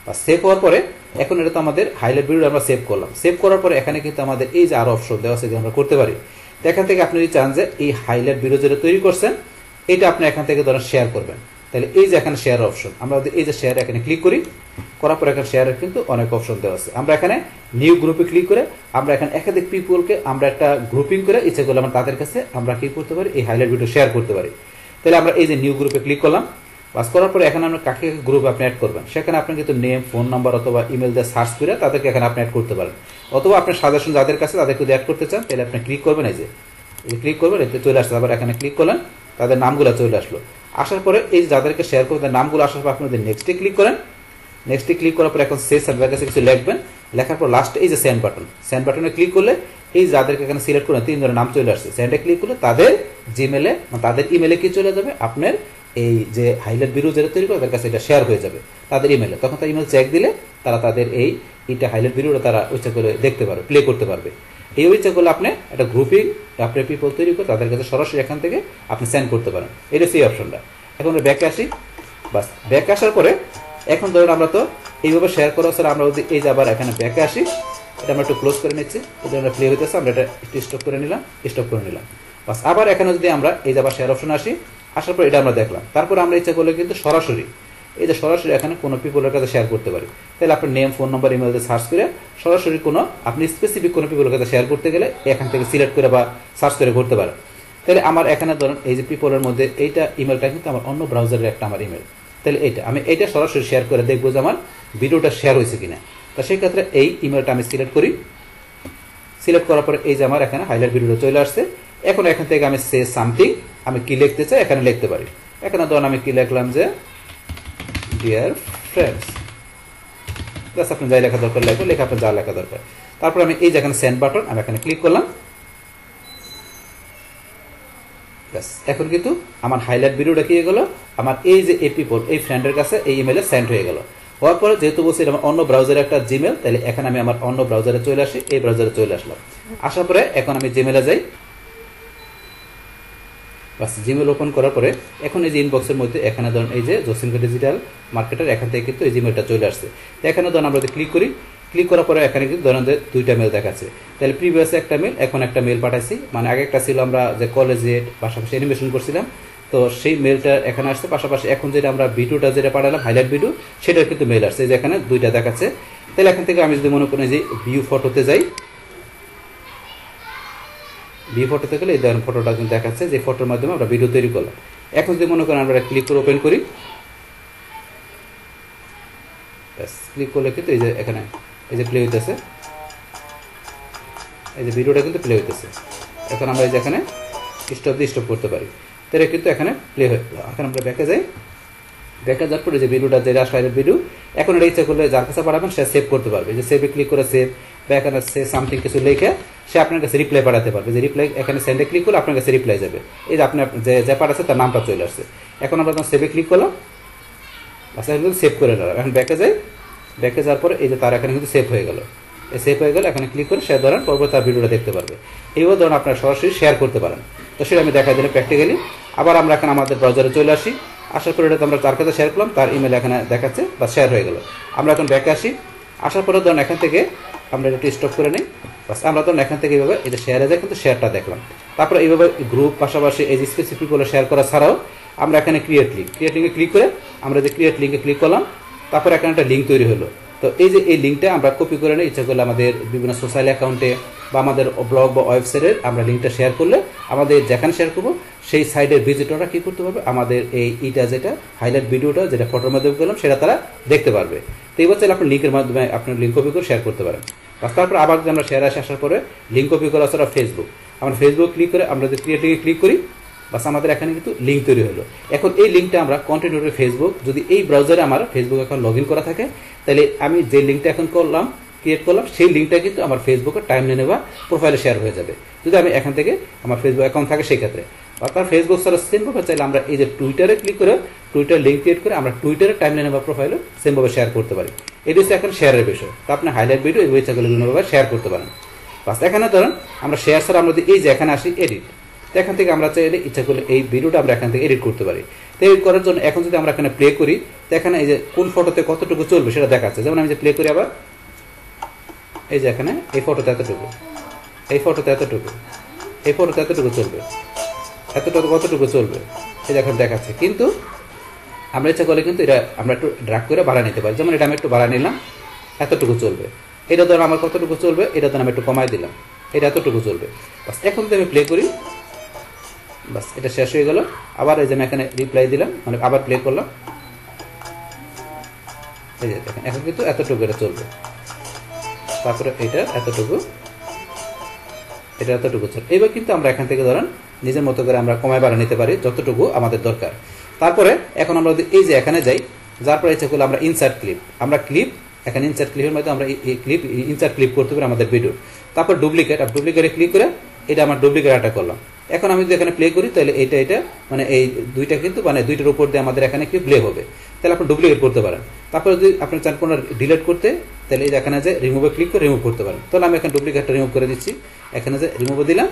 বাস সেভ হওয়ার পরে এখন এটা তো আমাদের হাইলাইট ভিডিও আমরা সেভ করলাম। সেভ করার পরে এখানে কিন্তু আমাদের এই যে আরো অপশন দেওয়া আছে যে আমরা করতে পারি। তো এখান থেকে আপনি যদি চান যে এই হাইলাইট ভিডিও যেটা তৈরি করছেন এটা আপনি এখান থেকে ধরেন শেয়ার করবেন, তাহলে এই যে এখানে শেয়ার অপশন, আমরা এই যে শেয়ার এখানে ক্লিক করি, করার পর এখানে শেয়ারের কিন্তু অনেক অপশন দেওয়া আছে। আমরা এখানে নিউ গ্রুপে ক্লিক করে আমরা এখানে একাধিক পিপলকে আমরা একটা গ্রুপিং করে ইচ্ছে করলে আমরা তাদের কাছে আমরা কি করতে পারি, এই হাইলাইট ভিডিও শেয়ার করতে পারি। তাহলে আমরা এই যে নিউ গ্রুপে ক্লিক করলাম, বাস করার পরে এখানে আমরা কাকে গ্রুপ আপনি অ্যাড করবেন, সেখানে আপনি কিন্তু নেম, ফোন নাম্বার অথবা ইমেল দিয়ে সার্চ করে তাদেরকে এখানে আপনি অ্যাড করতে পারেন। অথবা আপনার সাজেশন যাদের কাছে তাদেরকে যদি অ্যাড করতে চান তাহলে আপনি ক্লিক করবেন, এই যে ক্লিক করবেন, এতে চলে আসছে। আবার এখানে ক্লিক করলেন, তাদের নামগুলো চলে আসলো। আসার পরে এই যাদেরকে শেয়ার করবেন তাদের নামগুলো আসার পর আপনি নেক্সটে ক্লিক করেন, নেক্সটে ক্লিক করার পর এখন সেভ সার্ভার কাছে কিছু লিখবেন, লেখার পর লাস্টে এই যে সেন্ড বাটনে ক্লিক করলে এই যাদেরকে এখানে সিলেক্ট করেন 3 জনের নাম চলে আসছে, সেন্ডে ক্লিক করলে তাদের জিমেলে তাদের ইমেলে কি চলে যাবে, আপনার এই যে হাইলাইট ভিডিও যেটা তৈরি করে তাদের কাছে এটা শেয়ার হয়ে যাবে তাদের ইমেলে। তখন তার ইমেল চেক দিলে তারা তাদের এইটা হাইলাইট ভিডিওটা তারা ইচ্ছা করে দেখতে পারবে, প্লে করতে পারবে। এই ইচ্ছা করলে আপনি একটা গ্রুপিং আপনার পিপল তৈরি করে তাদের কাছে সরাসরি এখান থেকে আপনি সেন্ড করতে পারেন। এটা সেই অপশনটা। এখন ব্যাকে আসি, বাস ব্যাকে আসার পরে এখন ধরুন আমরা তো এইভাবে শেয়ার করা স্যার, আমরা যদি এই যে আবার এখানে ব্যাকে আসি, এটা আমরা একটু ক্লোজ করে নিচ্ছি, এটা আমরা প্লে হইতেছে, আমরা এটা একটু স্টপ করে নিলাম, বাস আবার এখানে যদি আমরা এই যে আবার শেয়ার অপশন আসি, আসার পর এটা আমরা দেখলাম। তারপর আমরা ইচ্ছা করলে কিন্তু সরাসরি এই যে সরাসরি এখানে কোনো পিপলের কাছে শেয়ার করতে পারি। তাহলে আপনার নেম, ফোন নাম্বার, ইমেল দিয়ে সার্চ করে সরাসরি কোনো আপনি স্পেসিফিক কোনো পিপলের কাছে শেয়ার করতে গেলে এখান থেকে সিলেক্ট করে বা সার্চ করে করতে পারেন। তাহলে আমার এখানে ধরুন এই যে পিপলের মধ্যে এইটা ইমেলটা কিন্তু আমার অন্য ব্রাউজারের একটা আমার ইমেল, তাহলে আমি এইটা সরাসরি শেয়ার করে দেখবো যে আমার ভিডিওটা শেয়ার হয়েছে কিনা। তো সেই ক্ষেত্রে এই ইমেলটা আমি সিলেক্ট করি, সিলেক্ট করার পরে এই যে আমার এখানে হাইলাইট ভিডিওটা চলে আসছে। এখন এখান থেকে আমি সে সামথিং আমি কি লিখতে চাই এখানে লিখতে পারি। এখানে ধরুন আমি কি লিখলাম যে ডিয়ার ফ্রেন্ডস, প্লাস আপনি যাই লেখা দরকার লিখবেন, লেখা আপনার যা লেখা দরকার। তারপর আমি এই যেখানে সেন্ড বাটন আমি এখানে ক্লিক করলাম, এখন কিন্তু আমার হাইলাইট ভিডিওটা কি হয়ে গেল, আমার এই যে পিপল এই ফ্রেন্ডের কাছে এই ইমেলে সেন্ড হয়ে গেল। হওয়ার পরে যেহেতু বলছি আমার অন্য ব্রাউজারে একটা জিমেল, তাহলে এখানে আমি আমার অন্য ব্রাউজারে চলে আসি, এই ব্রাউজারে চলে আসলাম। আসার পরে এখন আমি জিমেলে যাই, বাস জিমেল ওপেন করার পরে এখন এই যে ইনবক্সের মধ্যে এখানে ধরুন এই যে জসিমকা ডিজিটাল মার্কেটার, এখান থেকে কিন্তু এই জিমেলটা চলে আসছে। এখানে ধরুন আমরা ক্লিক করি, ক্লিক করার পরে এখানে কিন্তু ধরেন যে 2টা মেল দেখাচ্ছে। তাহলে প্রিভিয়াস একটা মেল, এখন একটা মেল পাঠাইছি, মানে আগে একটা ছিল আমরা যে কলেজে পাশাপাশি অ্যানিমেশন করছিলাম, তো সেই মেলটা এখানে আসছে। পাশাপাশি এখন যেটা আমরা ভিডিওটা যেটা পাঠালাম হাইলাইট ভিডিও, সেটার কিন্তু মেল আসছে, যে এখানে 2টা দেখাচ্ছে। তাহলে এখান থেকে আমি যদি মনে করি যে ভিউ ফটোতে যাই, ভিউ ফটোতে গেলে এই ধরেন ফটোটা কিন্তু দেখাচ্ছে যে ফটোর মাধ্যমে আমরা ভিডিও তৈরি করলাম। এখন যদি মনে করেন আমরা ক্লিক করে ওপেন করি, ক্লিক করলে কিন্তু এই যে এখানে এই যে প্লে হইতেছে, এই যে ভিডিওটা কিন্তু প্লে হইতেছে। এখন আমরা এই যে এখানে স্টপ করতে পারি, তাহলে কিন্তু এখানে প্লে হয়ে। এখন আমরা ব্যাকে যাই, ব্যাকে যাওয়ার পরে যে ভিডিওটা যেটা আসলে ভিডিও, এখন এটা ইচ্ছা করলে যার কাছে পাঠাবেন সে সেভ করতে পারবে, যে সেভে ক্লিক করে সেভ, বা এখানে সে সামথিং কিছু লিখে সে আপনার কাছে রিপ্লাই পাঠাতে পারবে, যে রিপ্লাই এখানে সেন্ডে ক্লিক করলে আপনার কাছে রিপ্লাই যাবে, এই যে আপনার যে পাঠাচ্ছে তার নামটা চলে আসছে। এখন আমরা তখন সেভে ক্লিক করলাম, আচ্ছা সেভ করে নিলাম। এখন ব্যাকে যাই, ব্যাকে যাওয়ার পরে এই যে তার এখানে কিন্তু সেভ হয়ে গেল, সেভ হয়ে গেলে এখানে ক্লিক করে শেয়ার ধরেন পরবর্তী তার ভিডিওটা দেখতে পারবে। এইভাবে ধরেন আপনারা সরাসরি শেয়ার করতে পারেন। তো সেটা আমি দেখাই দিলাম প্র্যাকটিক্যালি। আবার আমরা এখন আমাদের ব্রাউজারে চলে আসি, আসার পরে এটা আমরা তার কাছে শেয়ার করলাম, তার ইমেল এখানে দেখাচ্ছে বা শেয়ার হয়ে গেল। আমরা এখন ব্যাকে আসি, আসার পরে ধরুন এখান থেকে আমরা একটু স্টপ করে নিই, বাস আমরা ধরুন এখান থেকে এইভাবে এটা শেয়ারে যায় কিন্তু শেয়ারটা দেখলাম। তারপরে এইভাবে গ্রুপ পাশাপাশি এই যে স্পেসিফিক করে শেয়ার করা ছাড়াও আমরা এখানে ক্রিয়েট লিঙ্কে ক্লিক করে আমরা যে ক্রিয়েট লিঙ্কে ক্লিক করলাম, তারপরে এখানে একটা লিঙ্ক তৈরি হলো। তো এই যে এই লিঙ্কটা আমরা কপি করে নিই, ইচ্ছা করলে আমাদের বিভিন্ন সোশ্যাল অ্যাকাউন্টে বা আমাদের ব্লগ বা ওয়েবসাইটের আমরা লিঙ্কটা শেয়ার করলে আমাদের যেখানে শেয়ার করবো সেই সাইডের ভিজিটররা কী করতে পারবে, আমাদের এইটা যেটা হাইলাইট ভিডিওটা যেটা ফটোর মাধ্যমে করলাম সেটা তারা দেখতে পারবে। তো এবার চাইলে আপনি লিঙ্কের মাধ্যমে আপনার লিঙ্ক কপি করে শেয়ার করতে পারেন। তারপর আবার যদি আমরা শেয়ার আসার পরে লিঙ্ক কপি করা ছাড়া ফেসবুক, আমরা ফেসবুক ক্লিক করে আমরা যদি ক্রিয়েট লিঙ্কে ক্লিক করি, বাস আমাদের এখানে কিন্তু লিঙ্ক তৈরি হলো। এখন এই লিঙ্কটা আমরা কন্টিনিউ ফেসবুক, যদি এই ব্রাউজারে আমার ফেসবুক অ্যাকাউন্ট লগ ইন করা থাকে, তাহলে আমি যে লিঙ্কটা এখন করলাম ক্রিয়েট করলাম সেই লিঙ্কটা কিন্তু আমার ফেসবুকের টাইমলাইনে বা প্রোফাইলে শেয়ার হয়ে যাবে যদি আমি এখান থেকে আমার ফেসবুক অ্যাকাউন্ট থাকে সেই ক্ষেত্রে। অর্থাৎ ফেসবুক ছাড়া সেমভাবে চাইলে আমরা এই যে টুইটারে ক্লিক করে টুইটার লিঙ্ক ক্রিয়েট করে আমরা টুইটারের টাইমলাইনে বা প্রোফাইলে সেমভাবে শেয়ার করতে পারি। এটি হচ্ছে এখন শেয়ারের বিষয়। তো আপনি হাইলাইট ভিডিও এই ইচ্ছাগুলো বিভিন্নভাবে শেয়ার করতে পারেন। বাস এখানে ধরুন আমরা শেয়ার ছাড়া আমরা এই যে এখানে আসি এডিট, তো এখান থেকে আমরা চাইলে ইচ্ছা করলে এই ভিডিওটা আমরা এখান থেকে এডিট করতে পারি। তো এডিট করার জন্য এখন যদি আমরা এখানে প্লে করি তো এখানে এই যে কোন ফটোতে কতটুকু চলবে সেটা দেখাচ্ছে। যেমন আমি যে প্লে করি আবার এই যে এখানে এই ফটোতে এতটুকু, এই ফটোতে এতটুকু, এই ফটোতে এতটুকু চলবে, এতটুকু কতটুকু চলবে এই যে এখন দেখাচ্ছে। কিন্তু আমরা ইচ্ছা করলে কিন্তু এটা আমরা একটু ড্র্যাগ করে বাড়ায় নিতে পারি। যেমন এটা আমি একটু বাড়ায় নিলাম, এতটুকু চলবে। এটা ধরো আমার কতটুকু চলবে এটা ধরো আমি একটু কমাই দিলাম, এটা এতটুকু চলবে। বাস এখন যদি আমি প্লে করি বাস এটা শেষ হয়ে গেল। আবার এই যে আমি এখানে রিপ্লাই দিলাম, মানে আবার প্লে করলাম, এই যে দেখেন এখন কিন্তু এতটুকু এটা চলবে। তারপরে এটা এতটুকু, এটা এতটুকু চলবে। এবার কিন্তু আমরা এখান থেকে ধরেন নিজের মতো করে আমরা কমায় বাড়া নিতে পারি যতটুকু আমাদের দরকার। তারপরে এখন আমরা এই যে এখানে যাই, যার পরে ইচ্ছা করলে আমরা ইনসার্ট ক্লিপ, আমরা ক্লিপ এখানে ইনসার্ট ক্লিপের মধ্যে আমরা এই ক্লিপ ইনসার্ট ক্লিপ করতে পারি আমাদের ভিডিও। তারপর ডুপ্লিকেট, আর ডুপ্লিকেটে ক্লিক করে এটা আমার ডুপ্লিকেট অ্যাটাক করলাম। এখন আমি যদি এখানে প্লে করি তাহলে এটা মানে এই দুইটা কিন্তু মানে দুইটার উপর দিয়ে আমাদের এখানে কি প্লে হবে, তাহলে আপনি ডুপ্লিকেট করতে পারেন। তারপর যদি আপনি চান কোনো ডিলিট করতে তাহলে এই যে এখানে যে রিমুভে ক্লিক করে রিমুভ করতে পারেন। তাহলে আমি এখানে ডুপ্লিকেটটা রিমুভ করে দিচ্ছি, এখানে যে রিমুভে দিলাম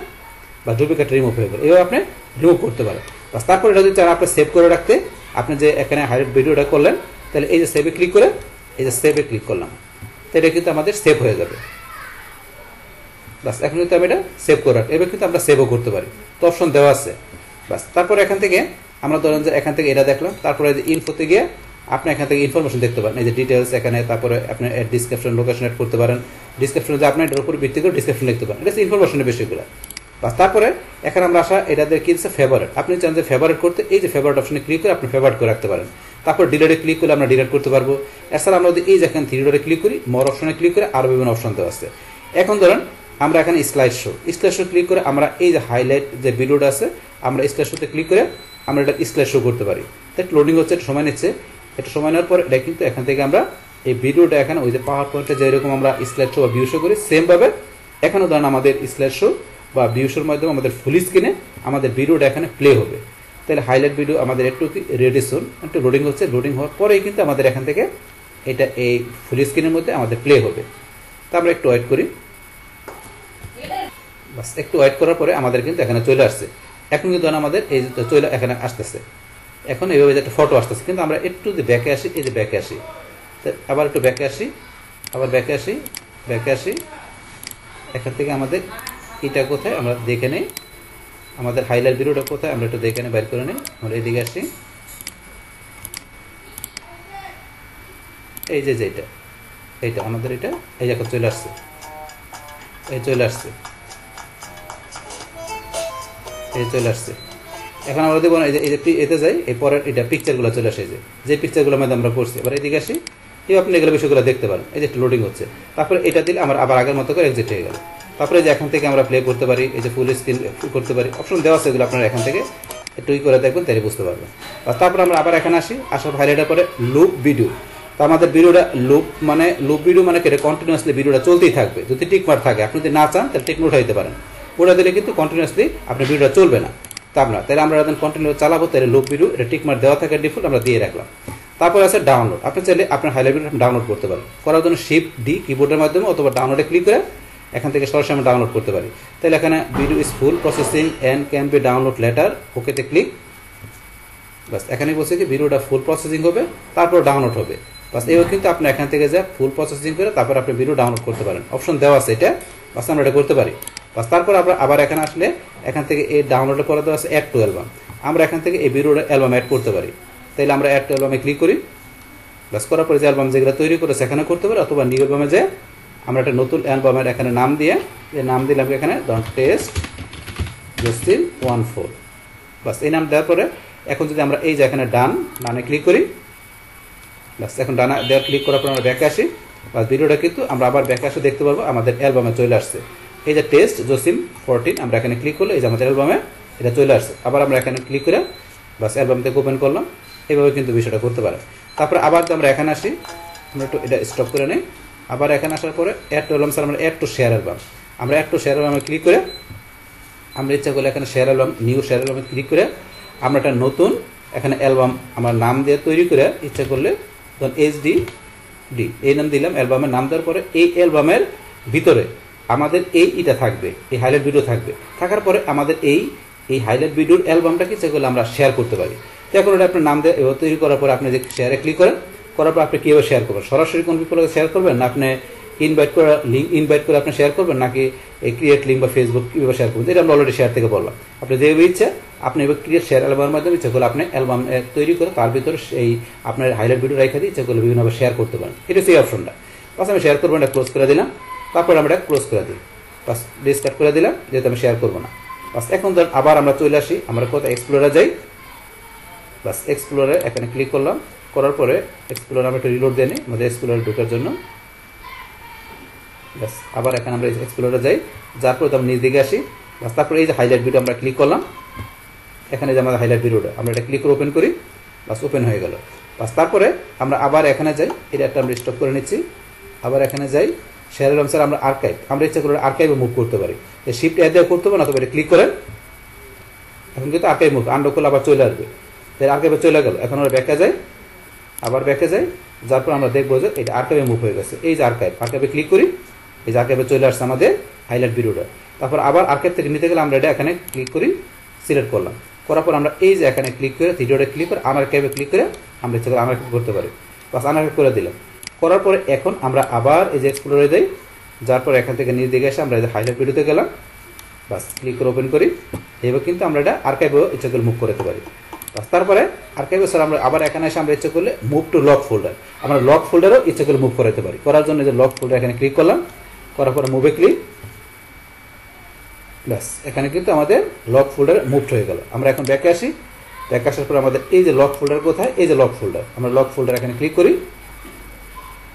বা ডুপ্লিকেট রিমুভ হয়ে গেল। এভাবে আপনি রিমুভ করতে পারেন। বাস তারপর এটা যদি চান আপনি সেভ করে রাখতে, আপনি যে এখানে হাইলাইট ভিডিওটা করলেন তাহলে এই যে সেভে ক্লিক করে এই যে সেভে ক্লিক করলাম, তো এটা কিন্তু আমাদের সেভ হয়ে যাবে। বাস এখন কিন্তু আমি এটা সেভ করার, এবার কিন্তু আমরা সেভও করতে পারি, তো অপশন দেওয়া আছে। বাস তারপর এখান থেকে আমরা ধরেন যে এখান থেকে এটা দেখলাম, তারপরে যে ইনফোতে গিয়ে আপনি এখান থেকে ইনফরমেশন দেখতে পারেন, এই যে ডিটেলস এখানে, তারপরে আপনি ডিসক্রিপশন লোকেশন এড করতে পারেন, ডিসক্রিপশনে যে আপনার এটার উপর ভিত্তি করে ডিসক্রিপশন লিখতে পারেন, এটা হচ্ছে ইনফরমেশনের বিষয়গুলো। বাস তারপরে এখানে আমরা আসা এটাদের কি দিচ্ছে ফেভারিট, আপনি চান যে ফেভারিট করতে এই যে ফেভারিট অপশনে ক্লিক করে আপনি ফেভারিট করে রাখতে পারেন। তারপর ডিলেটে ক্লিক করলে আমরা ডিলেট করতে পারবো। এছাড়া আমরা যদি এই যে এখানে থ্রি ডটে ক্লিক করি মোর অপশনে ক্লিক করে আরো বিভিন্ন অপশন দেওয়া আছে। এখন ধরেন আমরা এখানে স্লাইড শো ক্লিক করে আমরা এই যে হাইলাইট যে ভিডিওটা আছে আমরা স্লাইড শোতে ক্লিক করে আমরা এটা স্লাইড শো করতে পারি। তাই লোডিং হচ্ছে, একটু সময় নিচ্ছে, একটু সময় নেওয়ার পর এটা কিন্তু এখান থেকে আমরা এই ভিডিওটা এখানে ওই যে পাওয়ার পয়েন্টে যেরকম আমরা স্লাইড শো বা ভিউ শো করি সেম ভাবে এখানেও ধরেন আমাদের স্লাইড শো বা ভিউ শোর মাধ্যমে আমাদের ফুল স্ক্রিনে আমাদের ভিডিওটা এখানে প্লে হবে। তাহলে হাইলাইট ভিডিও আমাদের একটু রেডি শুন, একটু লোডিং হচ্ছে, লোডিং হওয়ার পরেই কিন্তু আমাদের এখান থেকে এটা এই ফুল স্ক্রিনের মধ্যে আমাদের প্লে হবে। তা আমরা একটু ওয়েট করি। বাস একটু ওয়েট করার পরে আমাদের কিন্তু এখানে চলে আসছে। এখন কিন্তু আমাদের এই যে চলে এখানে আসতেছে, এখন এইভাবে একটা ফটো আসতেছে। কিন্তু আমরা একটু যদি ব্যাকে আসি, এই যে ব্যাকে আসি, আবার একটু ব্যাকে আসি, আবার ব্যাকে আসি, ব্যাকে আসি, এখান থেকে আমাদের এটা কোথায় আমরা দেখে নেই, আমাদের হাইলাইট ভিডিওটা কোথায় আমরা একটু দেখে নিই, বাইর করে নিই। আমরা এইদিকে আসি, এই যে এটা এইটা আমাদের এটা এই জায়গা চলে আসছে, এই চলে আসছে, এই চলে আসছে। এখন আমরা দেখবো এই যে এতে যাই, এই পরের এটা পিকচারগুলো চলে আসে, যে পিকচারগুলোর মধ্যে আমরা করছি। এবার এইদিকে আসি, এই আপনি এগুলো বিষয়গুলো দেখতে পারেন, এই যে একটু লোডিং হচ্ছে। তারপরে এটা দিলে আমরা আবার আগের মতো করে এক্সিট হয়ে গেল। তারপরে যে এখান থেকে আমরা প্লে করতে পারি, এই যে ফুল স্ক্রিন করতে পারি, অপশন দেওয়া আছে, এগুলো আপনারা এখান থেকে একটু করে দেখবেন তাহলে বুঝতে পারবেন। আর তারপর আমরা আবার এখানে আসি, আসার হাইলাইটের পরে লুপ ভিডিও। তো আমাদের ভিডিওটা লুপ ভিডিও মানে কি কন্টিনিউয়াসলি ভিডিওটা চলতেই থাকবে। যদি টিকমার্ক থাকে, আপনি যদি না চান তাহলে টিকমার্ক উঠাইতে পারেন, ওটা দিলে কিন্তু কন্টিনিউয়াসলি আপনার ভিডিওটা চলবে না। তা আমরা তাহলে আমরা যখন কন্টিনিউ চালাবো তাহলে লুপ ভিডিও এটা টিকমার্ক দেওয়া থাকে ডিফল্ট, আমরা দিয়ে রাখলাম। তারপর আছে ডাউনলোড, আপনি চাইলে আপনার হাইলাইট ভিডিও ডাউনলোড করতে পারেন। করার জন্য শিফট ডি কিবোর্ডের মাধ্যমে অথবা ডাউনলোডে ক্লিক করে এখান থেকে সরাসরি আমরা ডাউনলোড করতে পারি। তাহলে এখানে video is full processing and can be download later, ওকেতে ক্লিক। বাস এখানে বলছে কি ভিডিওটা ফুল প্রসেসিং হবে, তারপর ডাউনলোড হবে। বাস এবার কিন্তু আপনি এখান থেকে যা ফুল প্রসেসিং করে তারপর আপনি ভিডিও ডাউনলোড করতে পারেন, অপশন দেওয়া আছে এটা। বাস আমরা এটা করতে পারি। বাস তারপর আমরা আবার এখানে আসলে এখান থেকে এই ডাউনলোডের পরে দেওয়া আছে অ্যাড টু অ্যালবাম, আমরা এখান থেকে এই ভিডিওটা অ্যালবাম অ্যাড করতে পারি। তাহলে আমরা অ্যাড টু অ্যালবামে ক্লিক করি। বাস করার পরে যে অ্যালবাম যেগুলো তৈরি করে সেখানে করতে পারি, অথবা নিউ অ্যালবামে যে আমরা একটা নতুন অ্যালবামের এখানে নাম দিয়ে নাম দিলাম এখানে টেস্ট জসিম 14। বাস এই নাম দেওয়ার পরে এখন যদি আমরা এই যে এখানে ডানে ক্লিক করি, বাস এখন ডানা দেওয়ার ক্লিক করার পর আমরা ব্যাকে আসি। বাস ভিডিওটা কিন্তু আমরা আবার ব্যাকে আসে দেখতে পারবো আমাদের অ্যালবামে চলে আসছে। এই যে টেস্ট জসিম 14 আমরা এখানে ক্লিক করলে এই যে আমাদের অ্যালবামে এটা চলে আসছে। আবার আমরা এখানে ক্লিক করে বাস অ্যালবাম থেকে ওপেন করলাম, এইভাবে কিন্তু বিষয়টা করতে পারে। তারপরে আবার আমরা এখানে আসি, আমরা একটু এটা স্টপ করে নিই। আবার এখানে আসার পরে অ্যাড টু অ্যালবাম স্যার আমরা অ্যাড টু শেয়ার অ্যালবাম, আমরা অ্যাড টু শেয়ার অ্যালবামে ক্লিক করে আমরা ইচ্ছা করলে এখানে শেয়ার অ্যালবাম নিউ শেয়ার অ্যালবামে ক্লিক করে আমরা একটা নতুন এখানে অ্যালবাম আমার নাম দিয়ে তৈরি করে ইচ্ছা করলে ধরুন HD এই নাম দিলাম, অ্যালবামের নাম দেওয়ার পরে এই অ্যালবামের ভিতরে আমাদের এইটা থাকবে, এই হাইলাইট ভিডিও থাকবে, থাকার পরে আমাদের এই হাইলাইট ভিডিওর অ্যালবামটাকে ইচ্ছা করলে আমরা শেয়ার করতে পারি। তো এখন ওটা আপনার নাম দিয়ে তৈরি করার পরে আপনি যে শেয়ারে ক্লিক করেন, করার পর আপনি কীভাবে শেয়ার করবেন, সরাসরি কোন পিপলকে শেয়ার করবেন না আপনি ইনভাইট করে আপনি শেয়ার করবেন, নাকি এই ক্রিয়েট লিঙ্ক বা ফেসবুক কীভাবে শেয়ার করবেন, এটা আমরা অলরেডি শেয়ার থেকে বললাম। আপনি যেভাবে ইচ্ছা আপনি এবার ক্রিয়েট শেয়ার অ্যালবামের মাধ্যমে ইচ্ছা করলে আপনি অ্যালবাম তৈরি করে তার ভিতরে এই আপনার হাইলাইট ভিডিও রেখে দিয়ে ইচ্ছা করলে বিভিন্নভাবে শেয়ার করতে পারেন। এটা সেই অপশনটা। বাস আমি শেয়ার করবো, এটা ক্লোজ করে দিলাম, তারপর আমরা এটা ক্লোজ করে দিই, বাস ডিসকার্ড করে দিলাম, যেহেতু আমি শেয়ার করবো না। বাস এখন ধরুন আবার আমরা চলে আসি, আমরা কোথাও এক্সপ্লোরে যাই, বাস এক্সপ্লোরে এখানে ক্লিক করলাম, করার পরে এক্সপ্লোরে আমরা একটা রিলোড দিয়ে নিই আমাদের এক্সপ্লোরে ঢোকার জন্য। বাস আবার এখানে আমরা এক্সপ্লোরে যাই, যার পরে আমরা নিজ দিকে আসি, বাস তারপরে এই যে হাইলাইট ভিডিও আমরা ক্লিক করলাম, এখানে যে আমাদের হাইলাইট ভিডিওটা আমরা এটা ক্লিক করে ওপেন করি, বাস ওপেন হয়ে গেল। বাস তারপরে আমরা আবার এখানে যাই, এটা একটা আমরা স্টপ করে নিচ্ছি, আবার এখানে যাই শেয়ার অ্যালবাম স্যার আমরা আর্কাইভ, আমরা ইচ্ছা করে আর্কাইভে মুভ করতে পারি, শিফট এ দিয়ে করতে পারি না, তবে এটা ক্লিক করেন, এখন কিন্তু আর্কাইভ মুভ আনডক করলে আবার চলে আসবে, তাই আর্কাইভে চলে গেল। এখন আমরা ব্যাকে যাই, আবার ব্যাকে যাই, যার পর আমরা দেখবো যে এটা আর্কাইভে মুভ হয়ে গেছে। এই যে আর্কাইভে ক্লিক করি, এই যে আর্কাইভে চলে আসছে আমাদের হাইলাইট ভিডিওটা। তারপর আবার আর্কাইভ থেকে নিতে গেলে আমরা এটা এখানে ক্লিক করি, সিলেক্ট করলাম, করার পর আমরা এই যে এখানে ক্লিক করে ভিডিওটা ক্লিক করে আর্কাইভে ক্লিক করে আমরা ইচ্ছা করে আর্কাইভ করতে পারি, বাস আর্কাইভ করে দিলাম। করার পরে এখন আমরা আবার এই যে এক্সপ্লোরে যাই, যার পর এখান থেকে নিয়ে দিকে এসে আমরা এই যে হাইলাইট ভিডিওতে গেলাম, বাস ক্লিক করে ওপেন করি, এবার কিন্তু আমরা এটা আর্কাইভেও ইচ্ছা করে মুভ করতে পারি। বাস তারপরে আর্কাইভে স্যার আমরা আবার এখানে এসে আমরা ইচ্ছা করলে মুভ টু লক ফোল্ডার, আমরা লক ফোল্ডারও ইচ্ছা করে মুভ করাতে পারি। করার জন্য যে লক ফোল্ডার এখানে ক্লিক করলাম, করার পরে মুভে ক্লিক, ব্যাস এখানে কিন্তু আমাদের লক ফোল্ডার মুভ হয়ে গেল। আমরা এখন ব্যাকে আসি, ব্যাকে আসার পর আমাদের এই যে লক ফোল্ডার কোথায়, এই যে লক ফোল্ডার, আমরা লক ফোল্ডার এখানে ক্লিক করি,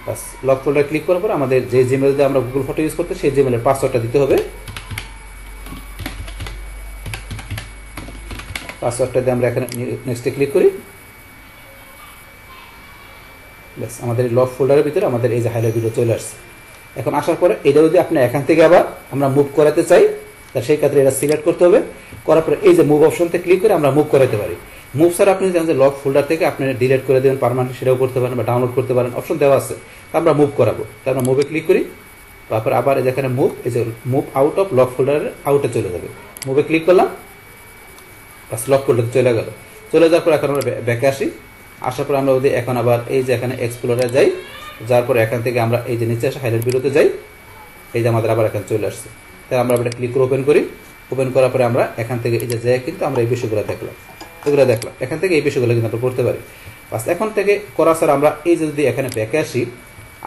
বাস লক ফোল্ডার ক্লিক করার পর আমাদের যে জিমেল দিয়ে আমরা গুগল ফটো ইউজ করতে সেই জিমেলের পাসওয়ার্ডটা দিতে হবে, পাসওয়ার্ডটা দিয়ে আমরা এখানে নেক্সটে ক্লিক করি, ব্যাস আমাদের এই লক ফোল্ডারের ভিতরে আমাদের এই যে হাইলাইট ভিডিও চলে আসছে। এখন আসার পরে এটা যদি আপনি এখান থেকে আবার আমরা মুভ করাতে চাই, তা সেই ক্ষেত্রে এটা সিলেক্ট করতে হবে, করার পরে এই যে মুভ অপশনতে ক্লিক করে আমরা মুভ করাতে পারি। মুভ স্যার আপনি জানেন যে লক ফোল্ডার থেকে আপনি ডিলিট করে দেবেন পার্মানেন্ট, সেটাও করতে পারেন বা ডাউনলোড করতে পারেন, অপশন দেওয়া আছে। আমরা মুভ করাবো, তারপর আমরা মুভে ক্লিক করি, তারপর আবার যেখানে মুভ, এই যে মুভ আউট অফ লক ফোল্ডারের আউটে চলে যাবে, মুভে ক্লিক করলাম, বাস লক ফোল্ডারে চলে গেল। চলে যাওয়ার পর এখন আমরা ব্যাকে আসি, আসার পর আমরা ওদের এখন আবার এই যে এখানে এক্সপ্লোরে যাই, যার পর এখান থেকে আমরা এই যে নিচে আসে হাইলাইট ভিডিওতে যাই, এই যে আমাদের আবার এখানে চলে আসছে, তাই আমরা এটা ক্লিক করে ওপেন করি, ওপেন করার পরে আমরা এখান থেকে এই যে যাই কিন্তু আমরা এই বিষয়গুলো দেখলাম, এখান থেকে এই বিষয়গুলো কিন্তু আমরা করতে পারি। বাস এখন থেকে করা স্যার আমরা এই যে যদি এখানে ব্যাকে আসি,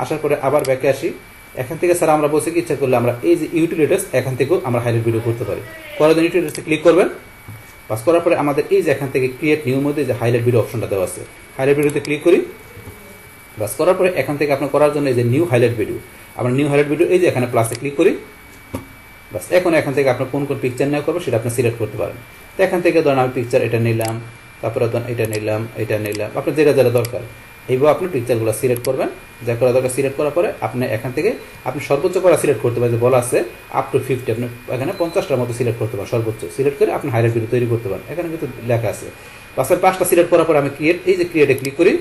আসার পরে আবার ব্যাকে আসি, এখান থেকে স্যার আমরা বসে কি ইচ্ছা করলে আমরা এই যে ইউটিলিটিস এখান থেকেও আমরা হাইলাইট ভিডিও করতে পারি। করার জন্য ইউটিলিটিসে ক্লিক করবেন, বাস করার পরে আমাদের এই যে এখান থেকে ক্রিয়েট নিউর মধ্যে যে হাইলাইট ভিডিও অপশনটা দেওয়া আছে, হাইলাইট ভিডিওতে ক্লিক করি, বাস করার পরে এখান থেকে আপনার করার জন্য এই যে নিউ হাইলাইট ভিডিও, আমরা নিউ হাইলাইট ভিডিও এই যে এখানে প্লাসে ক্লিক করি, বাস এখন এখান থেকে আপনার কোন কোন পিকচার নেওয়া করবো সেটা আপনি সিলেক্ট করতে পারেন। তো এখান থেকে ধরেন আমি পিকচার এটা নিলাম, তারপরে ধরেন এটা নিলাম, আপনার যেটা যেটা দরকার এইভাবে আপনি পিকচারগুলো সিলেক্ট করবেন, যা করা দরকার সিলেক্ট করার পরে আপনি এখান থেকে আপনি সর্বোচ্চ করা সিলেক্ট করতে পারেন, যে বলা আছে আপ টু 50, আপনি এখানে 50টার মতো সিলেক্ট করতে পারেন, সর্বোচ্চ সিলেক্ট করে আপনি হাইলাইট ভিডিও তৈরি করতে পারেন, এখানে কিন্তু লেখা আছে। বাস 5টা সিলেক্ট করার পরে আমি এই যে ক্রিয়েটে ক্লিক করি,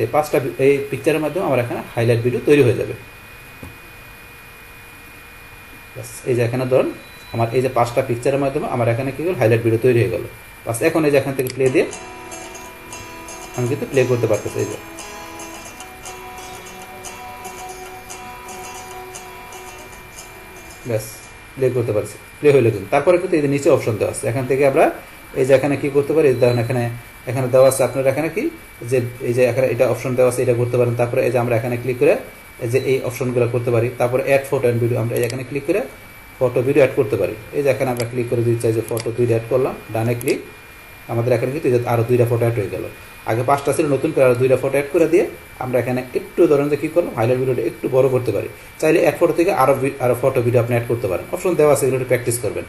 এই 5টা এই পিকচারের মাধ্যমে আমার এখানে হাইলাইট ভিডিও তৈরি হয়ে যাবে। বাস এই যে এখানে ধরুন আমার এই যে 5টা পিকচারের মাধ্যমে আমার এখানে কি হল হাইলাইট ভিডিও তৈরি হয়ে গেল। বাস এখন এই যে এখান থেকে প্লে দিয়ে আমি কিন্তু প্লে করতে পারতেছি, এই যে ব্যাস প্লে করতে পারছি, প্লে হইলো কিন্তু। তারপরে কিন্তু এই যে নিচে অপশন দেওয়া আছে, এখান থেকে আমরা এই যে এখানে কি করতে পারি, ধরেন এখানে দেওয়া আছে আপনার এখানে কি যে এই যে এখানে এটা অপশন দেওয়া আছে, এটা করতে পারেন। তারপরে এই যে আমরা এখানে ক্লিক করে এই যে এই অপশনগুলো করতে পারি। তারপরে অ্যাড ফটো অ্যান্ড ভিডিও, আমরা এখানে ক্লিক করে ফটো ভিডিও অ্যাড করতে পারি। এই যে এখানে আমরা ক্লিক করে দিতে চাই যে ফটো 2টা অ্যাড করলাম, ডানে ক্লিক, আমাদের এখানে কিন্তু আরও 2টা ফটো অ্যাড হয়ে গেল। আগে 5টা ছিল, নতুন করে আরও 2টা ফটো অ্যাড করে দিয়ে আমরা এখানে একটু ধরেন যে কী করলাম, হাইলাইট ভিডিওটা একটু বড় করতে পারি। চাইলে অ্যাড ফটো থেকে আরও ফটো ভিডিও আপনি অ্যাড করতে পারেন, অপশন দেওয়া আছে, এগুলো প্র্যাকটিস করবেন।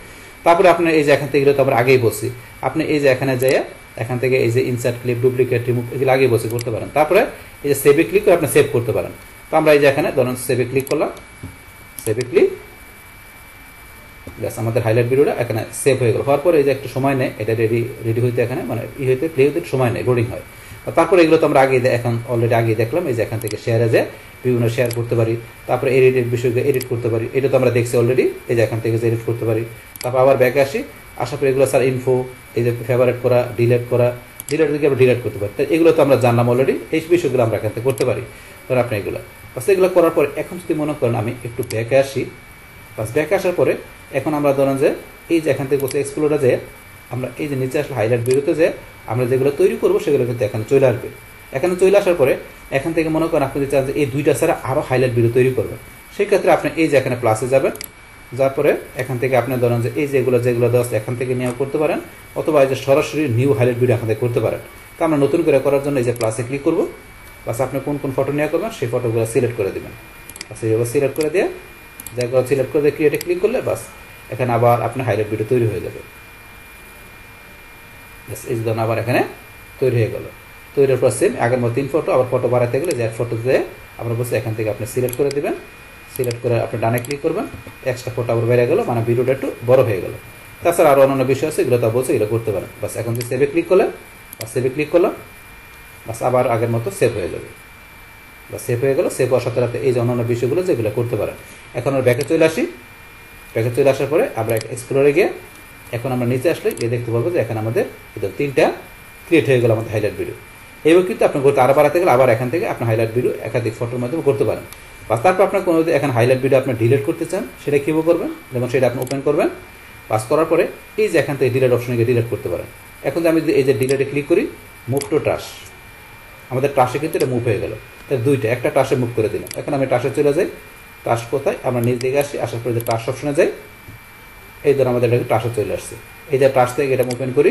তারপরে আপনার এই যে এখান থেকে এগুলো তো আমরা আগেই বসছি, আপনি এই যে এখানে যাইয়া এখান থেকে এই যে ইনসার্ট ক্লিপ, ডুপ্লিকেট, রিমুভ এগুলো আগেই বসে করতে পারেন। তারপরে এই যে সেভে ক্লিক করে আপনি সেভ করতে পারেন। তো আমরা এই যে এখানে ধরুন সেভে ক্লিক করলাম, সেভে ক্লিক, আমাদের হাইলাইট ভিডিওটা এখানে সেভ হয়ে গেল। হওয়ার পরে এই যে একটু সময় নেয় এটা রেডি হইতে, এখানে মানে হইতে প্লে হইতে সময় নেয়, লোডিং হয়। তারপরে এগুলো তো আমরা আগে এখন অলরেডি আগে দেখলাম, এই যে এখান থেকে শেয়ারে যে বিভিন্ন শেয়ার করতে পারি, তারপরে এডিটের বিষয়কে এডিট করতে পারি, এটা তো আমরা দেখছি অলরেডি, এই যে এখান থেকে যে এডিট করতে পারি। তারপর আবার ব্যাকে আসি, আসার পরে এগুলো স্যার ইনফো, এই যে ফেভারিট করা, ডিলেট করা, ডিলেট থেকে আমরা ডিলেট করতে পারি। তাই এগুলো তো আমরা জানলাম অলরেডি, এই বিষয়গুলো আমরা এখান থেকে করতে পারি। ধরুন আপনি এগুলো এগুলো করার পরে এখন যদি মনে করেন আমি একটু ব্যাকে আসি, ব্যাকে আসার পরে এখন আমরা ধরেন যে এই যে এখান থেকে বসে এক্সপ্লোরে যে আমরা এই যে নিচে আসলে হাইলাইট ভিডিওতে যে আমরা যেগুলো তৈরি করবো সেগুলো কিন্তু এখানে চলে আসবে। এখানে চলে আসার পরে এখান থেকে মনে করেন আপনি যদি চান যে এই দুইটা ছাড়া আরও হাইলাইট ভিডিও তৈরি করবেন, সেই ক্ষেত্রে আপনি এই যে এখানে প্লাসে যাবেন, যার পরে এখান থেকে আপনি ধরেন যে এই যেগুলো দেওয়া আছে এখান থেকে নিয়েও করতে পারেন, অথবা এই যে সরাসরি নিউ হাইলাইট ভিডিও এখান থেকে করতে পারেন। তো আমরা নতুন করে করার জন্য এই যে প্লাসে ক্লিক করবো, প্লাস আপনি কোন কোন ফটো নিয়ে করবেন সেই ফটোগুলো সিলেক্ট করে দেবেন। এইভাবে সিলেক্ট করে দিয়ে যেগুলো সিলেক্ট করে দিয়ে ক্রিয়েটে ক্লিক করলে বাস এখানে আবার আপনার হাইলাইট ভিডিও তৈরি হয়ে যাবে। এই ধরুন আবার এখানে তৈরি হয়ে গেল। তৈরির পর সেম আগের মতো 3 ফটো, আবার ফটো বাড়াতে গেলে যে ফটোতে আমরা বসে এখান থেকে আপনি সিলেক্ট করে দেবেন, সিলেক্ট করে আপনি ডানে ক্লিক করবেন, এক্সট্রা ফটো আবার বেড়ে গেল, মানে ভিডিওটা একটু বড় হয়ে গেল। তাছাড়া আরও অন্যান্য বিষয় আছে, এগুলো তো বলছে এগুলো করতে পারেন। বাস এখন যদি সেভে ক্লিক করলেন, বা সেভে ক্লিক করলাম, বাস আবার আগের মতো সেভ হয়ে যাবে। বা সেভ হয়ে গেল। সেভ হওয়ার সাথে সাথে এই যে অন্যান্য বিষয়গুলো যেগুলো করতে পারেন। এখন আমরা ব্যাকে চলে আসি, ব্যাকে চলে আসার পরে আমরা এক্সপ্লোরে গিয়ে এখন আমরা নিচে আসলে গিয়ে দেখতে পাবো যে এখানে আমাদের এটা 3টা ক্রিয়েট হয়ে গেল আমাদের হাইলাইট ভিডিও। এইভাবে কিন্তু আপনি করতে আরও বাড়াতে গেলে আবার এখান থেকে আপনার হাইলাইট ভিডিও একাধিক ফটোর মাধ্যমে করতে পারেন। বা তারপর আপনার কোনো যদি এখন হাইলাইট ভিডিও আপনি ডিলিট করতে চান, সেটা কীভাবে করবেন, যেমন সেটা আপনি ওপেন করবেন, পাস করার পরে এই যে এখান থেকে ডিলিট অপশনে গিয়ে ডিলিট করতে পারেন। এখন আমি যদি এই যে ডিলিটে ক্লিক করি, মুভ টু টাস, আমাদের টাসে কিন্তু এটা মুভ হয়ে গেল। তাই দুইটা, একটা টাসে মুভ করে দিলাম। এখন আমি টাসে চলে যাই, টাস কোথায়, আমরা নিচ দিকে আসি, আসার পরে যে টাস অপশনে যাই, এই ধরো আমাদের এটা টাসে চলে আসছে। এই যে টাস থেকে এটা ওপেন করি,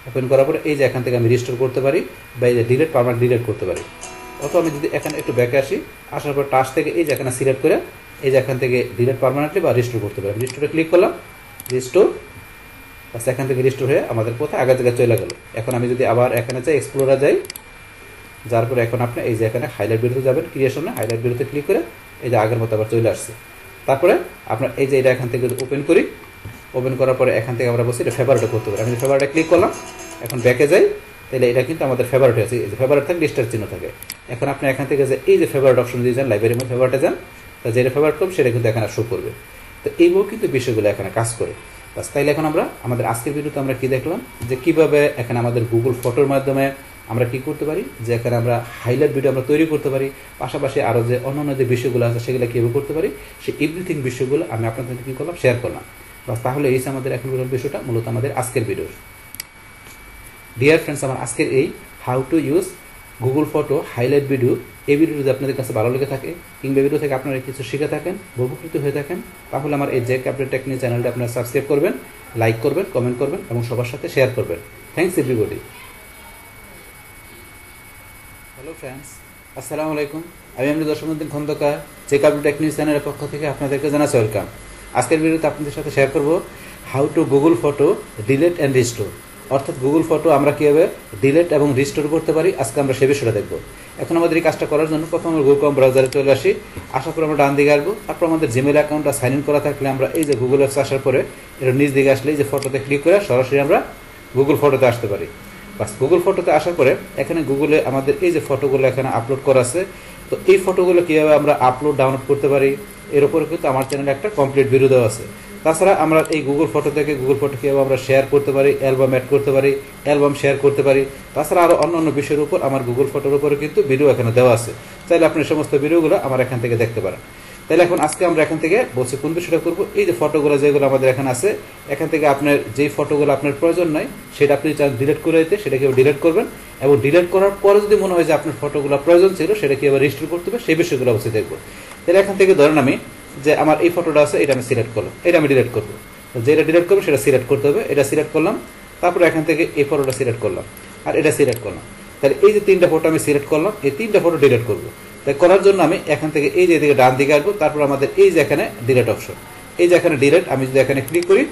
ওপেন করার পরে এই যে এখান থেকে আমি রিস্টোর করতে পারি, বা এই যে ডিলিট পারমানেন্ট ডিলিট করতে পারি। অথবা আমি যদি এখানে একটু ব্যাকে আসি, আসার পর টাস থেকে এই যে এখানে সিলেক্ট করে এই যে এখান থেকে ডিলিট পারমানেন্টলি বা রিস্টোর করতে পারি। রিস্টোরে ক্লিক করলাম, রিস্টোর, বাস এখান থেকে রিস্টোর হয়ে আমাদের কোথায় আগের জায়গায় চলে গেল। এখন আমি যদি আবার এখানে যাই, এক্সপ্লোরে যাই, যার পরে এখন আপনি এই যে এখানে হাইলাইট ভিডিওতে যাবেন, ক্রিয়েশনে হাইলাইট ভিডিওতে ক্লিক করে এই যে আগের মতো আবার চলে আসছে। তারপরে আপনার এই যে এটা এখান থেকে ওপেন করি, ওপেন করার পরে এখান থেকে আমরা বসে এটা ফেভারিটে করতে পারি। আমি ফেভারিটে ক্লিক করলাম, এখন ব্যাকে যাই, তাহলে এটা কিন্তু আমাদের ফেভারিট আছে। এই যে ফেভারিট থাকে লিস্টার চিহ্ন থাকে। এখন আপনি এখান থেকে যে এই যে ফেভারিট অপশন দিয়ে যান, লাইব্রেরির মধ্যে ফেভারিটে যান, তা যেটা ফেভারিট করবেন সেটা কিন্তু এখানে শো করবে। তো এইভাবে কিন্তু বিষয়গুলো এখানে কাজ করে। বাস তাইলে এখন আমরা আমাদের আজকের ভিডিওতে আমরা কি দেখলাম, যে কিভাবে এখানে আমাদের গুগল ফটোর মাধ্যমে আমরা কি করতে পারি, যে এখানে আমরা হাইলাইট ভিডিও আমরা তৈরি করতে পারি, পাশাপাশি আরও যে অন্যান্য যে বিষয়গুলো আছে সেগুলো কীভাবে করতে পারি, সেই এভরিথিং বিষয়গুলো আমি আপনাদের কী করলাম, শেয়ার করলাম। বাস তাহলে এই আমাদের এখন বিষয়টা মূলত আমাদের আজকের ভিডিওর। ডিয়ার ফ্রেন্ডস, আমার আজকের এই how to use Google photo highlight video, এই ভিডিও যদি আপনাদের কাছে ভালো লেগে থাকে কিংবা ভিডিও থেকে আপনারা কিছু শিখে থাকেন, উপকৃত হয়ে থাকেন, তাহলে আমার এই জেক আপডেট টেকনিক চ্যানেলটা আপনারা সাবস্ক্রাইব করবেন, লাইক করবেন, কমেন্ট করবেন এবং সবার সাথে শেয়ার করবেন। Thanks everybody. হ্যালো ফ্রেন্ডস, আসসালামু আলাইকুম। আমি দশমুদ্দিন খন্দকার, জেক আপডেট টেকনিক চ্যানেলের পক্ষ থেকে আপনাদেরকে জানাচ্ছি ওয়েলকাম। আজকের ভিডিওতে আপনাদের সাথে শেয়ার করব how two Google photo delete and restore, অর্থাৎ গুগল ফটো আমরা কীভাবে ডিলিট এবং রিস্টোর করতে পারি, আজকে আমরা সে বিষয়টা দেখব। এখন আমাদের এই কাজটা করার জন্য প্রথম আমরা গুগল ক্রোম ব্রাউজারে চলে আসি, আসার পর আমরা ডান দিকে আসবো, তারপর আমাদের জিমেল অ্যাকাউন্টটা সাইন ইন করা থাকলে আমরা এই যে গুগল অ্যাপস আসার পরে এটা নিচ দিকে আসলে এই যে ফটোতে ক্লিক করে সরাসরি আমরা গুগল ফটোতে আসতে পারি। বাস গুগল ফটোতে আসার পরে এখানে গুগলে আমাদের এই যে ফটোগুলো এখানে আপলোড করা আছে, তো এই ফটোগুলো কীভাবে আমরা আপলোড ডাউনলোড করতে পারি এর উপরে কিন্তু আমার চ্যানেলে একটা কমপ্লিট ভিডিও দেওয়া আছে। তাছাড়া আমরা এই গুগল ফটো থেকে গুগল ফটো কীভাবে আমরা শেয়ার করতে পারি, অ্যালবাম অ্যাড করতে পারি, অ্যালবাম শেয়ার করতে পারি, তাছাড়া আরও অন্য বিষয়ের উপর আমার গুগল ফটোর উপরে কিন্তু ভিডিও এখানে দেওয়া আছে। চাইলে আপনি সমস্ত ভিডিওগুলো আমার এখান থেকে দেখতে পারেন। তাহলে এখন আজকে আমরা এখান থেকে বলছি কোন বিষয়টা করবো, এই যে ফটোগুলো যেগুলো আমাদের এখানে আছে, এখান থেকে আপনার যেই ফটোগুলো আপনার প্রয়োজন নয় সেটা আপনি চান ডিলিট করে দিতে, সেটা কীভাবে ডিলিট করবেন, এবং ডিলিট করার পরে যদি মনে হয় যে আপনার ফটোগুলো প্রয়োজন ছিল সেটা কীভাবে রিস্টোর করতে হবে সেই বিষয়গুলো অবশ্যই দেখবো। তাহলে এখান থেকে ধরেন আমি যে আমার এই ফটোটা আছে, এটা আমি সিলেক্ট করলাম, এটা আমি ডিলিট করবো, যেটা ডিলিট করবো সেটা সিলেক্ট করতে হবে, এটা সিলেক্ট করলাম, তারপরে এখান থেকে এই ফটোটা সিলেক্ট করলাম আর এটা সিলেক্ট করলাম। তাহলে এই যে 3টা ফটো আমি সিলেক্ট করলাম, এই 3টা ফটো ডিলিট করবো। তাই করার জন্য আমি এখান থেকে এই যে এদিকে ডান দিকে আসবো, তারপর আমাদের এই যে এখানে ডিলিট অপশন, এই যে এখানে ডিলিট, আমি যদি এখানে ক্লিক করি,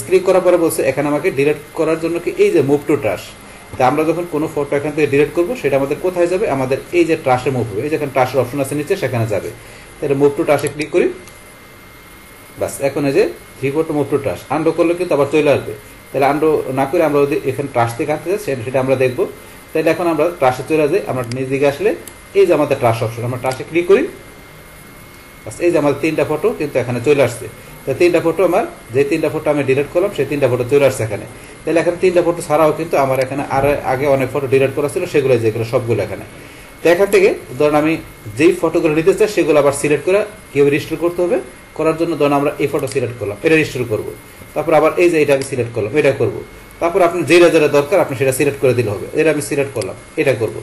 ক্লিক করার পরে বলছে এখানে আমাকে ডিলিট করার জন্য কি এই যে মুভ টু টাস, তা আমরা যখন কোনো ফটো এখান থেকে ডিলিট করবো সেটা আমাদের কোথায় যাবে, আমাদের এই যে ট্রাশে মুভ হবে, এই যে এখানে ট্রাশের অপশন আছে নিচে, সেখানে যাবে। তাহলে মুভ টু ট্রাশে ক্লিক করি, বাস এখন এই যে 3 to move to trash. Undo করলে কিন্তু আবার চলে আসবে। তাহলে আন্ডো না করে আমরা যদি এখানে ট্রাশ থেকে আনতে যাই সেটা আমরা দেখবো। তাহলে এখন আমরা ট্রাশে চলে যাই, আমরা নিজ দিকে আসলে এই যে আমাদের ট্রাশ অপশন, আমরা ট্রাশে ক্লিক করি, বাস এই যে আমাদের 3টা ফটো কিন্তু এখানে চলে আসছে। তো 3টা ফটো আমার, যে 3টা ফটো আমি ডিলিট করলাম সেই 3টা ফটো চলে আসছে এখানে। তাহলে এখানে 3টা ফটো ছাড়াও কিন্তু আমার এখানে আর আগে অনেক ফটো ডিলিট করা ছিল, সেগুলো যেগুলো সবগুলো এখানে। তো এখান থেকে ধরুন আমি যেই ফটোগুলো নিতে চাই সেগুলো আবার সিলেক্ট করে কীভাবে রেজিস্টার করতে হবে, করার জন্য ধরুন আমরা এই ফটো সিলেক্ট করলাম, এটা রেজিস্টার করবো। তারপর আবার এই যে এটা আমি সিলেক্ট করলাম, এটা করবো। তারপর আপনি যেটা যেটা দরকার আপনি সেটা সিলেক্ট করে দিলে হবে। এটা আমি সিলেক্ট করলাম, এটা করবো।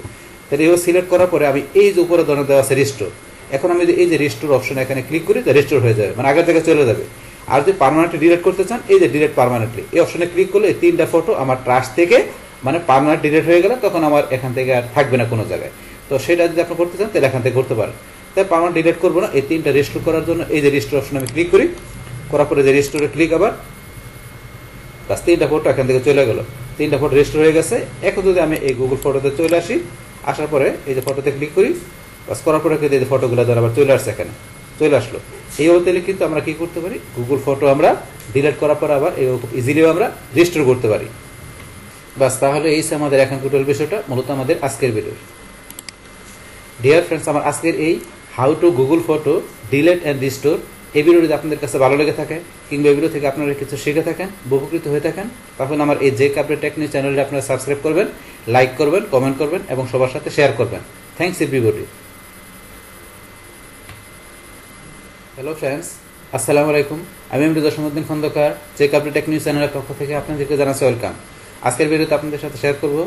তাহলে এইভাবে সিলেক্ট করার পরে আমি এই যে উপরে ধরনের দেওয়া আছে রেজিস্টার, এখন আমি যদি এই যে রেজিস্টার অপশন এখানে ক্লিক করি, রেজিস্টার হয়ে যাবে, মানে আগের জায়গায় চলে যাবে। আর যদি পার্মানেন্টলি ডিলিট করতে চান, এই যে ডিলিট পার্মানেন্টলি এই অপশনে ক্লিক করলে এই 3টা ফটো আমার ট্রাশ থেকে মানে পার্মানেন্ট ডিলিট হয়ে গেলে তখন আমার এখান থেকে আর থাকবে না কোনো জায়গায়। তো সেটা যদি আপনি করতে চান তাহলে এখান থেকে করতে পারেন। তাই পার্মানেন্ট ডিলিট করবো না, এই 3টা রেজিস্টার করার জন্য এই যে রেজিস্টার অপশন আমি ক্লিক করি, করার পরে যে রেজিস্টারে ক্লিক আবার, বাস 3টা ফটো এখান থেকে চলে গেল, 3টা ফটো রেজিস্টার হয়ে গেছে। এখন যদি আমি এই গুগল ফটোতে চলে আসি, আসার পরে এই যে ফটোতে ক্লিক করি, বাস করার পরে কিন্তু এই যে ফটোগুলো ধর আবার চলে আসছে, এখানে চলে আসলো। এই হোটেলে কিন্তু আমরা কি করতে পারি, গুগল ফটো আমরা ডিলিট করার পর আবার এই ইজিলি আমরা রেজিস্টার করতে পারি। বাস তাহলে এই আমাদের এখন টোটাল বিষয়টা মূলত আমাদের আজকের ভিডিও। ডিয়ার ফ্রেন্ডস, আমার আজকের এই how to Google photo delete and restore এই ভিডিও যদি আপনাদের কাছে ভালো লেগে থাকে কিংবা এই ভিডিও থেকে আপনারা কিছু শিখে থাকেন, উপকৃত হয়ে থাকেন, তখন আমার এই জে কাপড় টেকনিক চ্যানেলটা আপনারা সাবস্ক্রাইব করবেন, লাইক করবেন, কমেন্ট করবেন এবং সবার সাথে শেয়ার করবেন। Thanks everybody. হ্যালো ফ্রেন্ডস, আসসালামু আলাইকুম। আমি এমডি জসীমউদ্দিন খন্দকার, জে কাপড় টেকনিক চ্যানেলের পক্ষ থেকে আপনাদেরকে জানাচ্ছি ওয়েলকাম। আজকের ভিডিওতে আপনাদের সাথে শেয়ার করব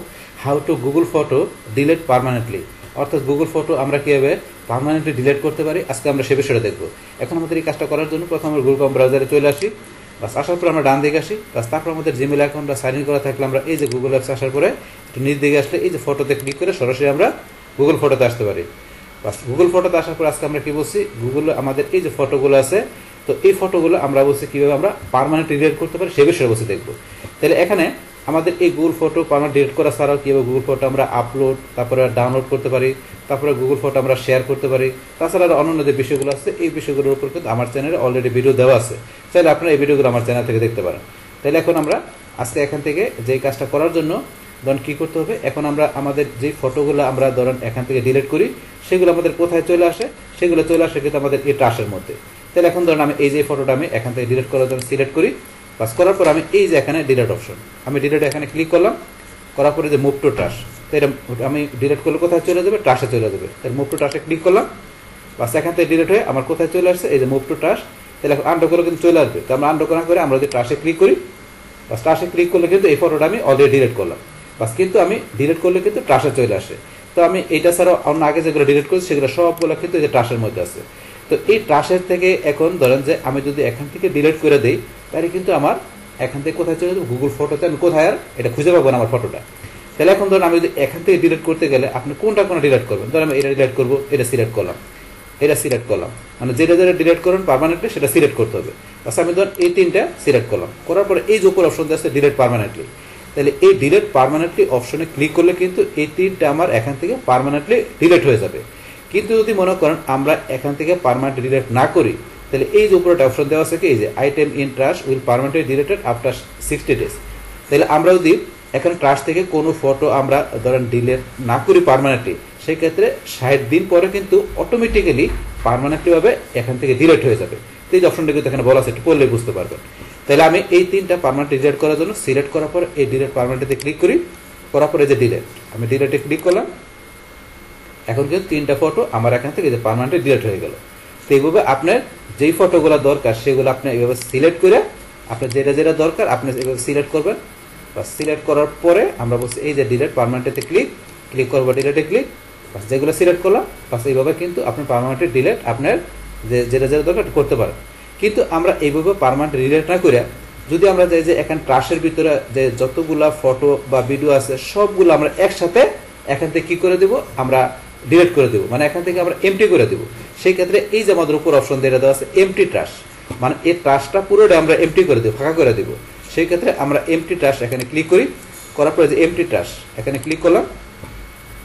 how two Google photo delete permanently, অর্থাৎ গুগল ফটো আমরা কীভাবে পার্মানেন্টলি ডিলিট করতে পারি, আজকে আমরা সে বিষয়টা দেখব। এখন আমাদের এই কাজটা করার জন্য প্রথমে আমরা গুগল ক্রোম ব্রাউজারে চলে আসি, বাস আসার পর আমরা ডান দিকে আসি, বাস তারপর আমাদের জিমেল অ্যাকাউন্টটা সাইন ইন করা থাকলে আমরা এই যে গুগল অ্যাপস আসার পরে একটু নিচ দিকে আসলে এই যে ফটোতে ক্লিক করে সরাসরি আমরা গুগল ফটোতে আসতে পারি। বাস গুগল ফটোতে আসার পর আজকে আমরা কি বলছি, গুগলে আমাদের এই যে ফটোগুলো আছে, তো এই ফটোগুলো আমরা বলছি কীভাবে আমরা পার্মানেন্ট ডিলিট করতে পারি সে বিষয়ে বলছি দেখবো। তাহলে এখানে আমাদের এই গুগল ফটো পার্মানেন্ট ডিলিট করা ছাড়াও কীভাবে গুগল ফটো আমরা আপলোড, তারপরে ডাউনলোড করতে পারি, তারপরে গুগল ফটো আমরা শেয়ার করতে পারি, তাছাড়া অন্যান্য যে বিষয়গুলো আছে এই বিষয়গুলোর উপর কিন্তু আমার চ্যানেলে অলরেডি ভিডিও দেওয়া আছে, চাইলে আপনারা এই ভিডিওগুলো আমার চ্যানেল থেকে দেখতে পারেন। তাহলে এখন আমরা আজকে এখান থেকে যে কাজটা করার জন্য ধরুন কী করতে হবে, এখন আমরা আমাদের যে ফটোগুলো আমরা ধরেন এখান থেকে ডিলিট করি সেগুলো আমাদের কোথায় চলে আসে, সেগুলো চলে আসে কিন্তু আমাদের এই ট্রাশের মধ্যে। তাহলে এখন ধরুন আমি এই যে ফটোটা আমি এখান থেকে ডিলিট করার জন্য সিলেক্ট করি, বাস করার পর আমি এই যে এখানে ডিলিট অপশন, আমি ডিলিট এখানে ক্লিক করলাম, করার পরে যে মুভ টু ট্রাশ, তো এটা আমি ডিলিট করলে কোথায় চলে যাবে, ট্রাশে চলে যাবে। তাহলে মুভ টু ট্রাশে ক্লিক করলাম, বাস এখান থেকে ডিলিট হয়ে আমার কোথায় চলে আসছে, এই যে মুভ টু ট্রাশ। তাহলে এখন আন্ডো করে কিন্তু চলে আসবে, তো আমরা আন্ডো করা করে আমরা যদি ট্রাশে ক্লিক করি, বাস ট্রাশে ক্লিক করলে কিন্তু এই ফটোটা আমি অলরেডি ডিলিট করলাম, বাস কিন্তু আমি ডিলিট করলে কিন্তু ট্রাশে চলে আসে। তো আমি এইটা ছাড়াও অন্য আগে যেগুলো ডিলিট করছি সেগুলো সবগুলো কিন্তু এই যে ট্রাশের মধ্যে আছে। তো এই ট্রাশের থেকে এখন ধরেন যে আমি যদি এখান থেকে ডিলিট করে দিই তাহলে কিন্তু আমার এখান থেকে কোথায় চলে যাবে, গুগল ফটোতে আমি কোথায় আর এটা খুঁজে পাবো না আমার ফটোটা। তাহলে এখন ধরুন আমি যদি এখান থেকে ডিলিট করতে গেলে আপনি কোনটা ডিলিট করবেন, ধরুন আমি এটা ডিলিট করবো, এটা সিলেক্ট করলাম, এটা সিলেক্ট করলাম, মানে যেটা যেটা ডিলিট করুন পার্মানেন্টলি সেটা সিলেক্ট করতে হবে। আচ্ছা আমি ধরুন এই 3টা সিলেক্ট করলাম, করার পরে এই যে উপর অপশন আছে ডিলিট পার্মানেন্টলি, তাহলে এই ডিলিট পার্মানেন্টলি অপশনে ক্লিক করলে কিন্তু এই 3টা আমার এখান থেকে পার্মানেন্টলি ডিলিট হয়ে যাবে। কিন্তু যদি মনে করেন আমরা এখান থেকে পার্মানেন্ট ডিলিট না করি, তাহলে এই যে উপরে অপশন দেওয়া আছে কি, এই যে item in trash will permanently deleted after 60 days। তাহলে আমরা যদি এখানে ট্রাশ থেকে কোনো ফটো আমরা ধরেন ডিলিট না করি পার্মানেন্টলি, সেই ক্ষেত্রে 60 দিন পরে কিন্তু অটোমেটিক্যালি পার্মানেন্টলি ভাবে এখান থেকে ডিলিট হয়ে যাবে। তো এই অপশনটা কিন্তু এখানে বলা আছে, একটু পড়লে বুঝতে পারবেন। তাহলে আমি এই 3টা পার্মানেন্ট ডিলিট করার জন্য সিলেক্ট করার পর এই ডিলিট পার্মানেন্টে ক্লিক করি, করার পরে যে ডিলিট, আমি ডিলিটে ক্লিক করলাম, এখন কিন্তু 3টা ফটো আমার এখান থেকে যে পার্মানেন্টলি ডিলিট হয়ে গেল। তো এইভাবে আপনার যেই ফটোগুলো দরকার সেগুলো আপনি এইভাবে সিলেক্ট করে আপনার যেটা যেটা দরকার আপনি এইভাবে সিলেক্ট করবেন। বাস সিলেক্ট করার পরে আমরা বলছি এই যে ডিলিট পার্মানেন্টে ক্লিক করবো, ডিলিটে ক্লিক, বাস যেগুলো সিলেক্ট করলাম, বাস এইভাবে কিন্তু আপনি পার্মানেন্টলি ডিলিট আপনার যেটা যেটা দরকার করতে পারেন। কিন্তু আমরা এইভাবে পার্মানেন্ট ডিলিট না করে যদি আমরা যাই যে এখানে ট্রাশের ভিতরে যে যতগুলা ফটো বা ভিডিও আছে সবগুলো আমরা একসাথে এখান থেকে কি করে দেব, আমরা ডিলিট করে দেবো, মানে এখান থেকে আমরা এমটি করে দেবো। সেই ক্ষেত্রে এই যে আমাদের উপর অপশন দিয়ে দেওয়া আছে এমটি ট্রাশ, মানে এই ট্রাশটা পুরোটা আমরা এমটি করে দেবো, ফাঁকা করে দেবো। সেই ক্ষেত্রে আমরা এমটি ট্রাশ এখানে ক্লিক করি, করার পরে যে এমটি ট্রাশ এখানে ক্লিক করলাম,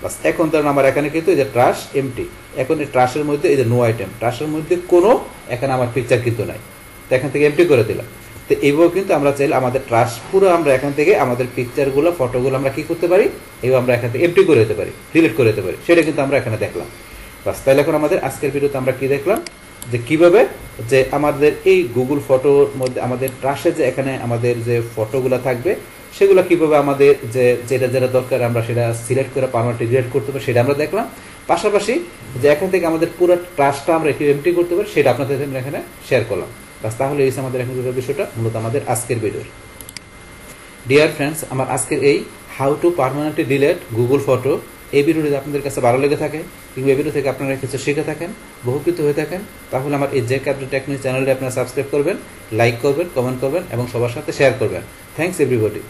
বাস এখন ধরুন আমার এখানে কিন্তু এই যে ট্রাশ এমটি, এখন এই ট্রাশের মধ্যে এই যে নো আইটেম, ট্রাশের মধ্যে কোনো এখানে আমার পিকচার কিন্তু নাই, তো এখান থেকে এমটি করে দিলাম। তো এইভাবে কিন্তু আমরা চাইলে আমাদের ট্রাশ পুরো আমরা এখান থেকে আমাদের পিকচারগুলো ফটোগুলো আমরা কি করতে পারি, এইভাবে আমরা এখান থেকে এমটি করে দিতে পারি, ডিলিট করে দিতে পারি, সেটা কিন্তু আমরা এখানে দেখলাম। বাস তাহলে এখন আমাদের আজকের ভিডিওতে আমরা কি দেখলাম, যে কিভাবে যে আমাদের এই গুগল ফটোর মধ্যে আমাদের ট্রাশে যে এখানে আমাদের যে ফটোগুলো থাকবে সেগুলো কিভাবে আমাদের যে যেটা যেটা দরকার আমরা সেটা সিলেক্ট করে পারমানেন্টলি ডিলিট করতে পারি সেটা আমরা দেখলাম। পাশাপাশি যে এখান থেকে আমাদের পুরো ট্রাশটা আমরা একটু এমটি করতে পারি সেটা আপনাদের এখানে শেয়ার করলাম। বাস তাহলে এই আমাদের এখন বিষয়টা মূলত আমাদের আজকের ভিডিওর। ডিয়ার ফ্রেন্ডস, আমার আজকের এই how to permanently delete Google photo এই ভিডিওটি আপনাদের কাছে ভালো লেগে থাকে কিংবা এই ভিডিও থেকে আপনারা কিছু শিখে থাকেন, বহুকৃত হয়ে থাকেন, তাহলে আমার এই জেক আপডেট টেকনিক চ্যানেলটি আপনারা সাবস্ক্রাইব করবেন, লাইক করবেন, কমেন্ট করবেন এবং সবার সাথে শেয়ার করবেন। Thanks everybody.